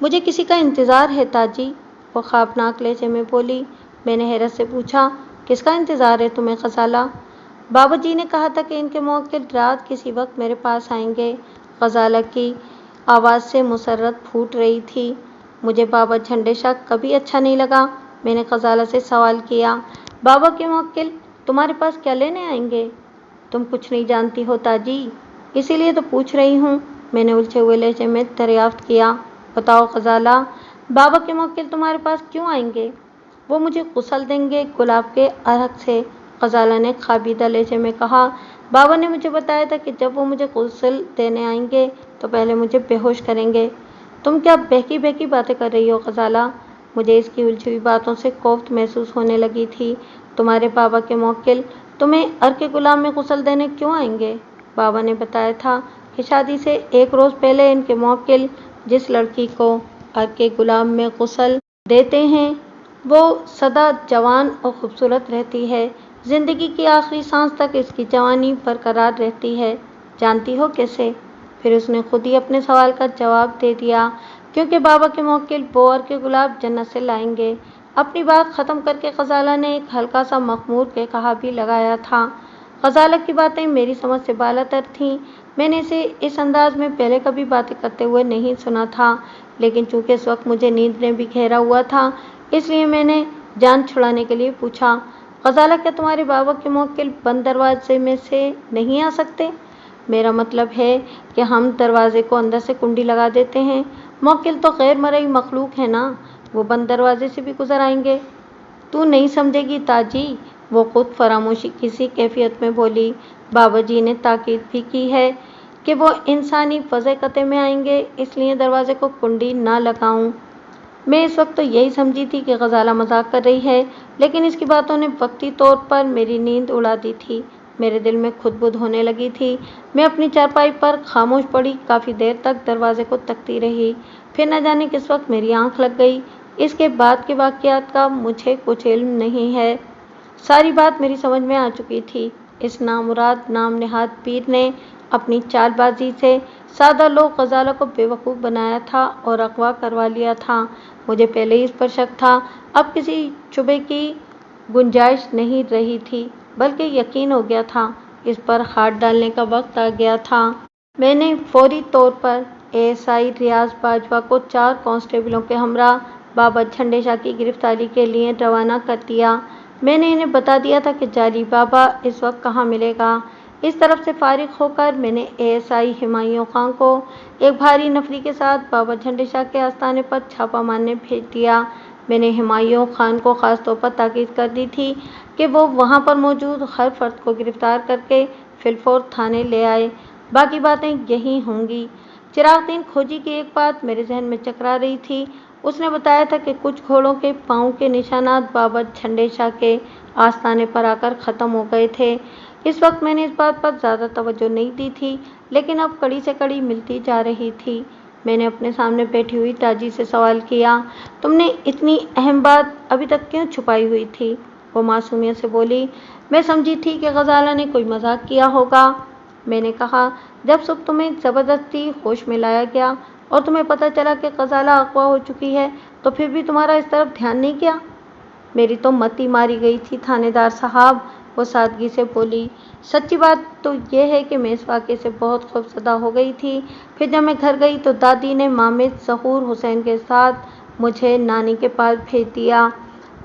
मुझे किसी का इंतज़ार है ताजी, वो ख़ौफ़नाक लहजे में बोली। मैंने हैरत से पूछा, किसका इंतज़ार है तुम्हें ग़ज़ाला? बाबा जी ने कहा था कि इनके मुवक्किल रात किसी वक्त मेरे पास आएंगे। ग़ज़ाला की आवाज़ से मुसर्रत फूट रही थी। मुझे बाबा झंडे शाह कभी अच्छा नहीं लगा। मैंने ग़ज़ाला से सवाल किया, बाबा के मुवक्किल तुम्हारे पास क्या लेने आएंगे? तुम कुछ नहीं जानती हो ताजी, इसीलिए तो पूछ रही हूँ, मैंने उलझे हुए लहजे में दरियाफ्त किया। बताओ ग़ज़ाला, बाबा के मुवक्किल तुम्हारे पास क्यों आएंगे? वो मुझे गुस्ल देंगे गुलाब के अरक से, ग़ज़ाला ने खाबीदा लहजे में कहा। बाबा ने मुझे बताया था कि जब वो मुझे गुस्ल देने आएंगे तो पहले मुझे बेहोश करेंगे। तुम क्या बहकी बहकी बातें कर रही हो ग़ज़ाला? मुझे इसकी उलझी हुई बातों से कोफ्त महसूस होने लगी थी। तुम्हारे बाबा के मुवक्किल तुम्हें अर्के गुलाब में गुस्ल देने क्यों आएंगे? बाबा ने बताया था कि शादी से एक रोज़ पहले इनके मुवक्किल जिस लड़की को अर्के गुलाब में गुस्ल देते हैं वो सदा जवान और ख़ूबसूरत रहती है। ज़िंदगी की आखिरी सांस तक इसकी जवानी बरकरार रहती है। जानती हो कैसे? फिर उसने खुद ही अपने सवाल का जवाब दे दिया, क्योंकि बाबा के मुवक्किल वो अर्के गुलाब जन्नत से लाएंगे। अपनी बात ख़त्म करके ग़ज़ाला ने एक हल्का सा मखमूर के कहा भी लगाया था। ग़ज़ाला की बातें मेरी समझ से बालातर थीं। मैंने इसे इस अंदाज में पहले कभी बातें करते हुए नहीं सुना था, लेकिन चूँकि इस वक्त मुझे नींद ने भी घेरा हुआ था, इसलिए मैंने जान छुड़ाने के लिए पूछा, ग़ज़ाला, क्या तुम्हारे बाबा के मुवक्किल बंद दरवाजे में से नहीं आ सकते? मेरा मतलब है कि हम दरवाजे को अंदर से कुंडी लगा देते हैं। मुवक्किल तो गैर मरई मखलूक है ना, वो बंद दरवाजे से भी गुजर आएंगे। तू नहीं समझेगी ताजी, वो खुद फरामोशी की सी कैफियत में बोली। बाबा जी ने ताकीद भी की है कि वो इंसानी फ़ज़ीक़त में आएंगे, इसलिए दरवाजे को कुंडी ना लगाऊं। मैं इस वक्त तो यही समझी थी कि ग़ज़ाला मजाक कर रही है, लेकिन इसकी बातों ने वक्ती तौर पर मेरी नींद उड़ा दी थी। मेरे दिल में खुदबुद होने लगी थी। मैं अपनी चारपाई पर खामोश पड़ी काफ़ी देर तक दरवाजे को तकती रही। फिर न जाने किस वक्त मेरी आंख लग गई। इसके बाद के वाक़यात का मुझे कुछ इल्म नहीं है। सारी बात मेरी समझ में आ चुकी थी। इस नामुराद नाम नेहाद पीर ने अपनी चालबाजी से सादा लोग ग़ज़ाला को बेवकूफ़ बनाया था और अगवा करवा लिया था। मुझे पहले ही इस पर शक था, अब किसी शुबे की गुंजाइश नहीं रही थी, बल्कि यकीन हो गया था। इस पर हाथ डालने का वक्त आ गया था। मैंने फौरी तौर पर एएसआई रियाज बाजवा को 4 कांस्टेबलों के हमरा बाबा झंडे शाह की गिरफ्तारी के लिए रवाना कर दिया। मैंने इन्हें बता दिया था कि जाली बाबा इस वक्त कहाँ मिलेगा। इस तरफ से फारिग होकर मैंने एएसआई हुमायूं खां को एक भारी नफरी के साथ बाबा झंडे शाह के आस्थाने पर छापा मारने भेज दिया। मैंने हुमायूं खान को ख़ास तौर पर ताकीद कर दी थी कि वो वहाँ पर मौजूद हर फर्द को गिरफ्तार करके फिलफौर थाने ले आए। बाकी बातें यही होंगी। चिरागदीन खोजी की एक बात मेरे जहन में चकरा रही थी। उसने बताया था कि कुछ घोड़ों के पाँव के निशानात बाबा झंडे शाह के आस्थाने पर आकर ख़त्म हो गए थे। इस वक्त मैंने इस बात पर ज़्यादा तवज्जो नहीं दी थी, लेकिन अब कड़ी से कड़ी मिलती जा रही थी। मैंने अपने सामने बैठी हुई ताजी से सवाल किया। तुमने इतनी अहम बात अभी तक क्यों छुपाई हुई थी? वो मासूमियत से बोली। मैं समझी थी कि गजाला ने कोई मजाक किया होगा। मैंने कहा, जब सुबह तुम्हें जबरदस्ती होश में लाया गया और तुम्हें पता चला कि गजाला अगवा हो चुकी है, तो फिर भी तुम्हारा इस तरफ ध्यान नहीं किया? मेरी तो मती मारी गई थी थानेदार साहब, वो सादगी से बोली। सच्ची बात तो यह है कि मैं इस वाक़े से बहुत खौफजदा हो गई थी। फिर जब मैं घर गई तो दादी ने मामिद ज़हूर हुसैन के साथ मुझे नानी के पास भेज दिया।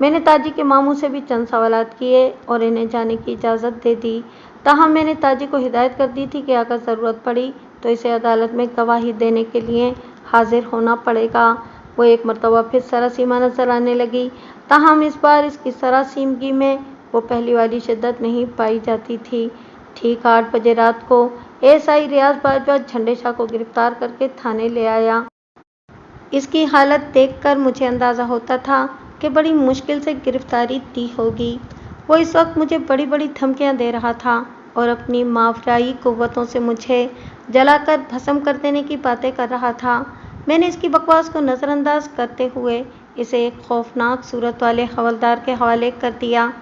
मैंने ताजी के मामू से भी चंद सवालात किए और इन्हें जाने की इजाज़त दे दी। ताहम मैंने ताजी को हिदायत कर दी थी कि अगर ज़रूरत पड़ी तो इसे अदालत में गवाही देने के लिए हाजिर होना पड़ेगा। वो एक मरतबा फिर सरासीमा नजर आने लगी, ताहम इस बार इसकी सरासीमगी में वो पहली वाली शिद्दत नहीं पाई जाती थी। ठीक 8 बजे रात को एएसआई रियाज बाजवा झंडे शाह को गिरफ्तार करके थाने ले आया। इसकी हालत देखकर मुझे अंदाज़ा होता था कि बड़ी मुश्किल से गिरफ्तारी दी होगी। वो इस वक्त मुझे बड़ी बड़ी धमकियां दे रहा था और अपनी माफराई कुव्वतों से मुझे जलाकर भस्म कर देने की बातें कर रहा था। मैंने इसकी बकवास को नज़रअंदाज करते हुए इसे एक खौफनाक सूरत वाले हवलदार के हवाले कर दिया।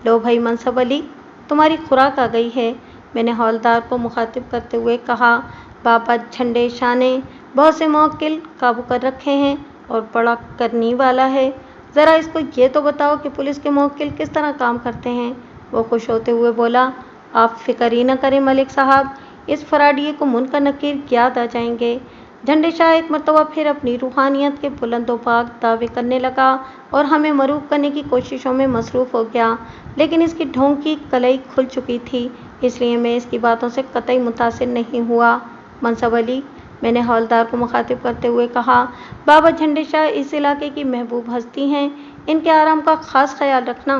लो भाई मनसब अली, तुम्हारी खुराक आ गई है, मैंने हवलदार को मुखातिब करते हुए कहा। बाबा झंडे शाह ने बहुत से मौक्किल काबू कर रखे हैं और बड़ा करनी वाला है। ज़रा इसको ये तो बताओ कि पुलिस के मौक्किल किस तरह काम करते हैं। वो खुश होते हुए बोला, आप फिक्र ही न करें मलिक साहब, इस फराडिये को मुनकर नकीर याद आ जाएंगे। झंडे शाह एक मरतबा फिर अपनी रूहानियत के बुलंदोबाग दावे करने लगा और हमें मरूफ करने की कोशिशों में मसरूफ़ हो गया, लेकिन इसकी ढोंग की कलई खुल चुकी थी, इसलिए मैं इसकी बातों से कतई मुतासिर नहीं हुआ। मनसब अली, मैंने हवलदार को मुखातिब करते हुए कहा, बाबा झंडे शाह इस इलाके की महबूब हस्ती हैं, इनके आराम का ख़ास ख्याल रखना।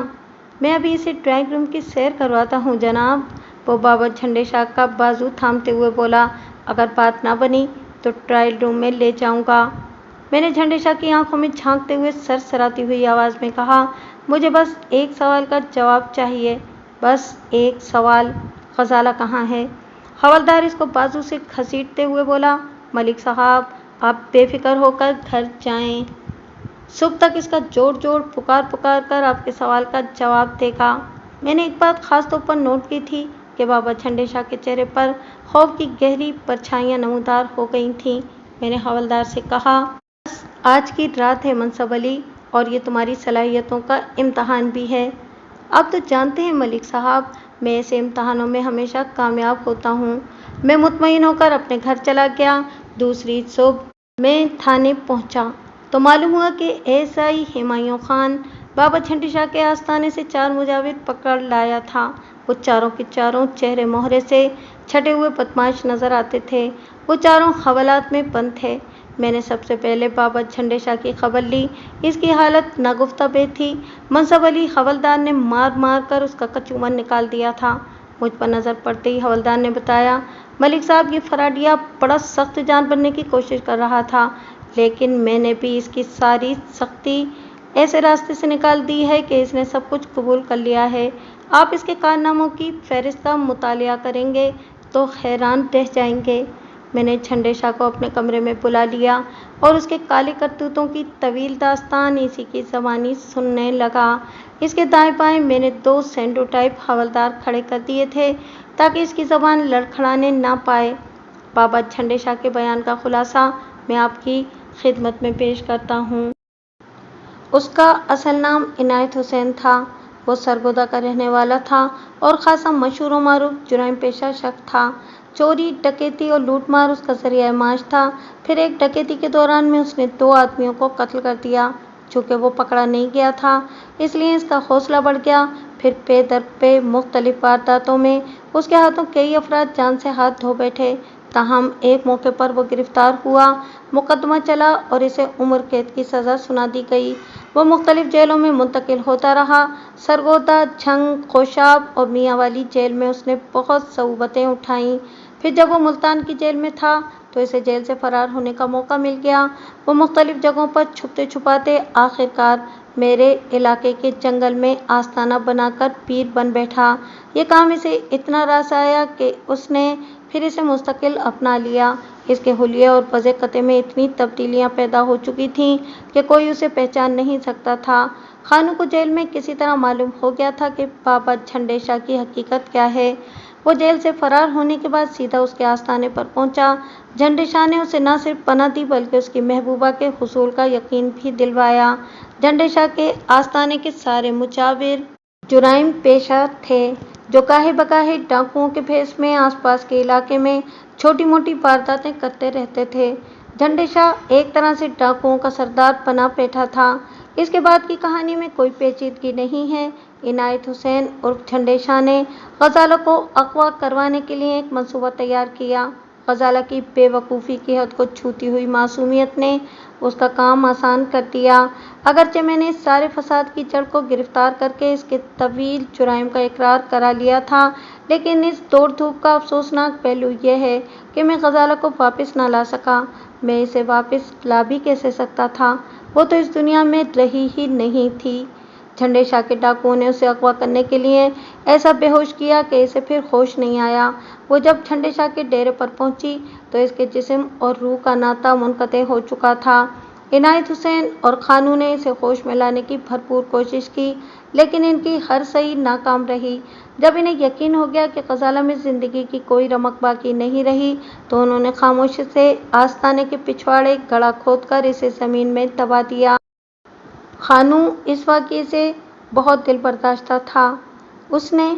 मैं अभी इसे ड्राइंग रूम की सैर करवाता हूँ जनाब। वो बाबा झंडे शाह का बाजू थामते हुए बोला, अगर बात ना बनी तो ट्रायल रूम में ले जाऊंगा। मैंने झंडे शाह की आंखों में झांकते हुए सरसराती हुई आवाज़ में कहा, मुझे बस एक सवाल का जवाब चाहिए, बस एक सवाल, गजाला कहाँ है? हवलदार इसको बाजू से घसीटते हुए बोला, मलिक साहब आप बेफिक्र होकर घर जाएं, सुबह तक इसका जोर जोर पुकार पुकार कर आपके सवाल का जवाब देगा। मैंने एक बात खास तौर पर नोट की थी कि बाबा झंडे शाह के चेहरे पर खौफ की गहरी परछाइयाँ नमूदार हो गई थीं। मैंने हवलदार से कहा, बस आज की रात है मनसब अली, और ये तुम्हारी सलाहियतों का इम्तहान भी है। आप तो जानते हैं मलिक साहब, मैं ऐसे इम्तहानों में हमेशा कामयाब होता हूँ। मैं मुतमईन होकर अपने घर चला गया। दूसरी सुबह मैं थाने पहुँचा तो मालूम हुआ कि एएसआई हुमायूं खान बाबा झंडे शाह के आस्थाने से 4 मुजाविर पकड़ लाया था। वो चारों के चारों चेहरे मोहरे से छटे हुए बदमाश नजर आते थे। वो चारों हवालात में बंद थे। मैंने सबसे पहले बाबा झंडे शाह की खबर ली। इसकी हालत नागुफ्ताबे थी। मनसब अली हवलदार ने मार मार कर उसका कचूमन निकाल दिया था। मुझ पर नज़र पड़ते ही हवलदार ने बताया, मलिक साहब ये फराडिया बड़ा सख्त जान बनने की कोशिश कर रहा था, लेकिन मैंने भी इसकी सारी सख्ती ऐसे रास्ते से निकाल दी है कि इसने सब कुछ कबूल कर लिया है। आप इसके कारनामों की फहरिस्त का मुतालिया करेंगे तो हैरान रह जाएंगे। मैंने झंडे शाह को अपने कमरे में बुला लिया और उसके काले करतूतों की तवील दास्तान इसी की ज़बानी सुनने लगा। इसके दाएं बाएं मैंने 2 सेंडो टाइप हवलदार खड़े कर दिए थे ताकि इसकी ज़बान लड़खड़ाने ना पाए। बाबा झंडे शाह के बयान का खुलासा मैं आपकी खिदमत में पेश करता हूँ। उसका असल नाम इनायत हुसैन था। वो सरगोदा का रहने वाला था और ख़ासा मशहूर व मारूफ जुराइम पेशा शख्स था। चोरी, डकैती और लूटमार उसका ज़रिया माश था। फिर एक डकैती के दौरान में उसने 2 आदमियों को कत्ल कर दिया। चूँकि वो पकड़ा नहीं गया था, इसलिए इसका हौसला बढ़ गया। फिर पे दर पे मुख्तलिफ वारदातों में उसके हाथों कई अफराद जान से हाथ धो बैठे। ताहम एक मौके पर वो गिरफ्तार हुआ, मुकदमा चला और इसे उम्र कैद की सज़ा सुना दी गई। वो मुख्तलिफ जेलों में मुंतकिल होता रहा। सरगोदा, झंग, खोशाब और मियाँ वाली जेल में उसने बहुत सऊबतें उठाईं। फिर जब वो मुल्तान की जेल में था तो इसे जेल से फरार होने का मौका मिल गया। वो मुख्तलिफ जगहों पर छुपते छुपाते आखिरकार मेरे इलाके के जंगल में आस्ताना बनाकर पीर बन बैठा। ये काम इसे इतना रास आया कि उसने پھر اسے مستقل اپنا لیا۔ اس کے حلیے اور پزِ قطع میں اتنی تبدیلیاں پیدا ہو چکی تھیں کہ کوئی اسے پہچان نہیں سکتا تھا۔ خانو کو جیل میں کسی طرح معلوم ہو گیا تھا کہ بابا جھنڈے شاہ کی حقیقت کیا ہے۔ وہ جیل سے فرار ہونے کے بعد سیدھا اس کے آستانے پر پہنچا۔ جھنڈے شاہ نے اسے نہ صرف پناہ دی بلکہ اس کی محبوبہ کے حصول کا یقین بھی دلوایا۔ جھنڈے شاہ کے آستانے کے سارے مجاور جرائم پیشہ تھے جو گاہے بگاہے ڈاکوؤں کے بھیس میں آس پاس کے علاقے میں چھوٹی موٹی وارداتیں کرتے رہتے تھے۔ جھنڈے شاہ ایک طرح سے ڈاکوؤں کا سردار بنا بیٹھا تھا۔ اس کے بعد کی کہانی میں کوئی پیچیدگی نہیں ہے۔ عنایت حسین عرف جھنڈے شاہ نے غزالہ کو اغوا کروانے کے لیے ایک منصوبہ تیار کیا۔ غزالہ کی بے وقوفی کی حد کو چھوتی ہوئی معصومیت نے اس کا کام آسان کر دیا۔ اگرچہ میں نے اس سارے فساد کی جڑ کو گرفتار کرکے اس کے طویل جرائم کا اقرار کرا لیا تھا، لیکن اس دوڑ دھوپ کا افسوسناک پہلو یہ ہے کہ میں غزالہ کو واپس نہ لا سکا۔ میں اسے واپس لا بھی کیسے سکتا تھا؟ وہ تو اس دنیا میں رہی ہی نہیں تھی۔ جھنڈے شاہ کے ڈاکوؤں نے اسے اغوا کرنے کے لیے ایسا بے ہوش کیا کہ اسے پھر ہوش نہیں آیا۔ وہ جب جھنڈے شاہ کے ڈیرے پر پہنچی تو اس کے جسم اور روح کا ناطہ منقطع ہو چکا تھا۔ عنایت حسین اور خانو نے اسے ہوش میں لانے کی بھرپور کوشش کی، لیکن ان کی ہر سعی ناکام رہی۔ جب انہیں یقین ہو گیا کہ غزالہ میں زندگی کی کوئی رمق باقی نہیں رہی تو انہوں نے خاموشی سے آستانے کے پچھواڑے گڑھا کھود کر اسے زمین میں دبا دیا۔ خانو اس واقعے سے بہت دل برداشتہ تھا۔ اس نے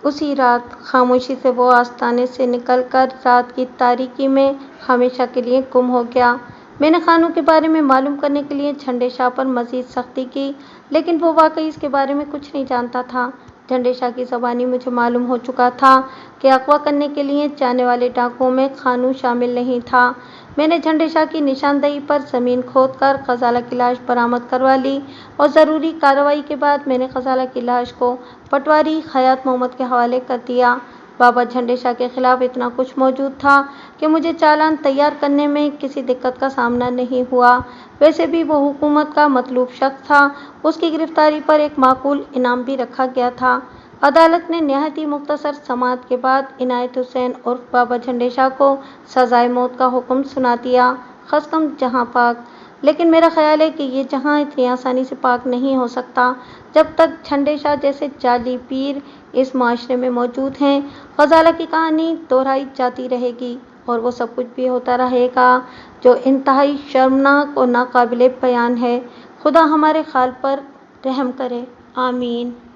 اسی رات خاموشی سے وہ آستانے سے نکل کر رات کی تاریکی میں ہمیشہ کے لیے گم ہو گیا۔ میں نے خانو کے بارے میں معلوم کرنے کے لیے جھنڈے شاہ پر مزید سختی کی، لیکن وہ واقعی اس کے بارے میں کچھ نہیں جانتا تھا۔ جھنڈے شاہ کی زبانی مجھے معلوم ہو چکا تھا کہ اغوا کرنے کے لیے جانے والے ڈاکوؤں میں خانو شامل نہیں تھا۔ میں نے جھنڈے شاہ کی نشاندہی پر زمین کھود کر غزالہ کی لاش برآمد کروا لی اور ضروری کارروائی کے بعد میں نے غزالہ کی لاش کو پٹواری حیات محمد کے حوالے کر دیا۔ بابا جھنڈے شاہ کے خلاف اتنا کچھ موجود تھا کہ مجھے چالان تیار کرنے میں کسی دقت کا سامنا نہیں ہوا۔ ویسے بھی وہ حکومت کا مطلوب شخص تھا۔ اس کی گرفتاری پر ایک معقول انعام بھی رکھا گیا تھا۔ عدالت نے نہایت ہی مختصر سماعت کے بعد عنایت حسین عرف بابا جھنڈے شاہ کو سزائے موت کا حکم سنا دیا۔ خستم جہاں پاک، لیکن میرا خیال ہے کہ یہ جہاں اتنی آسانی سے پاک نہیں ہو سکتا۔ جب تک جھنڈے شاہ جیسے جعلی پیر اس معاشرے میں موجود ہیں، غزالہ کی کہانی دہرائی جاتی رہے گی اور وہ سب کچھ بھی ہوتا رہے گا جو انتہائی شرمناک اور ناقابل بیان ہے۔ خدا ہمارے حال پر رحم کرے، آمین۔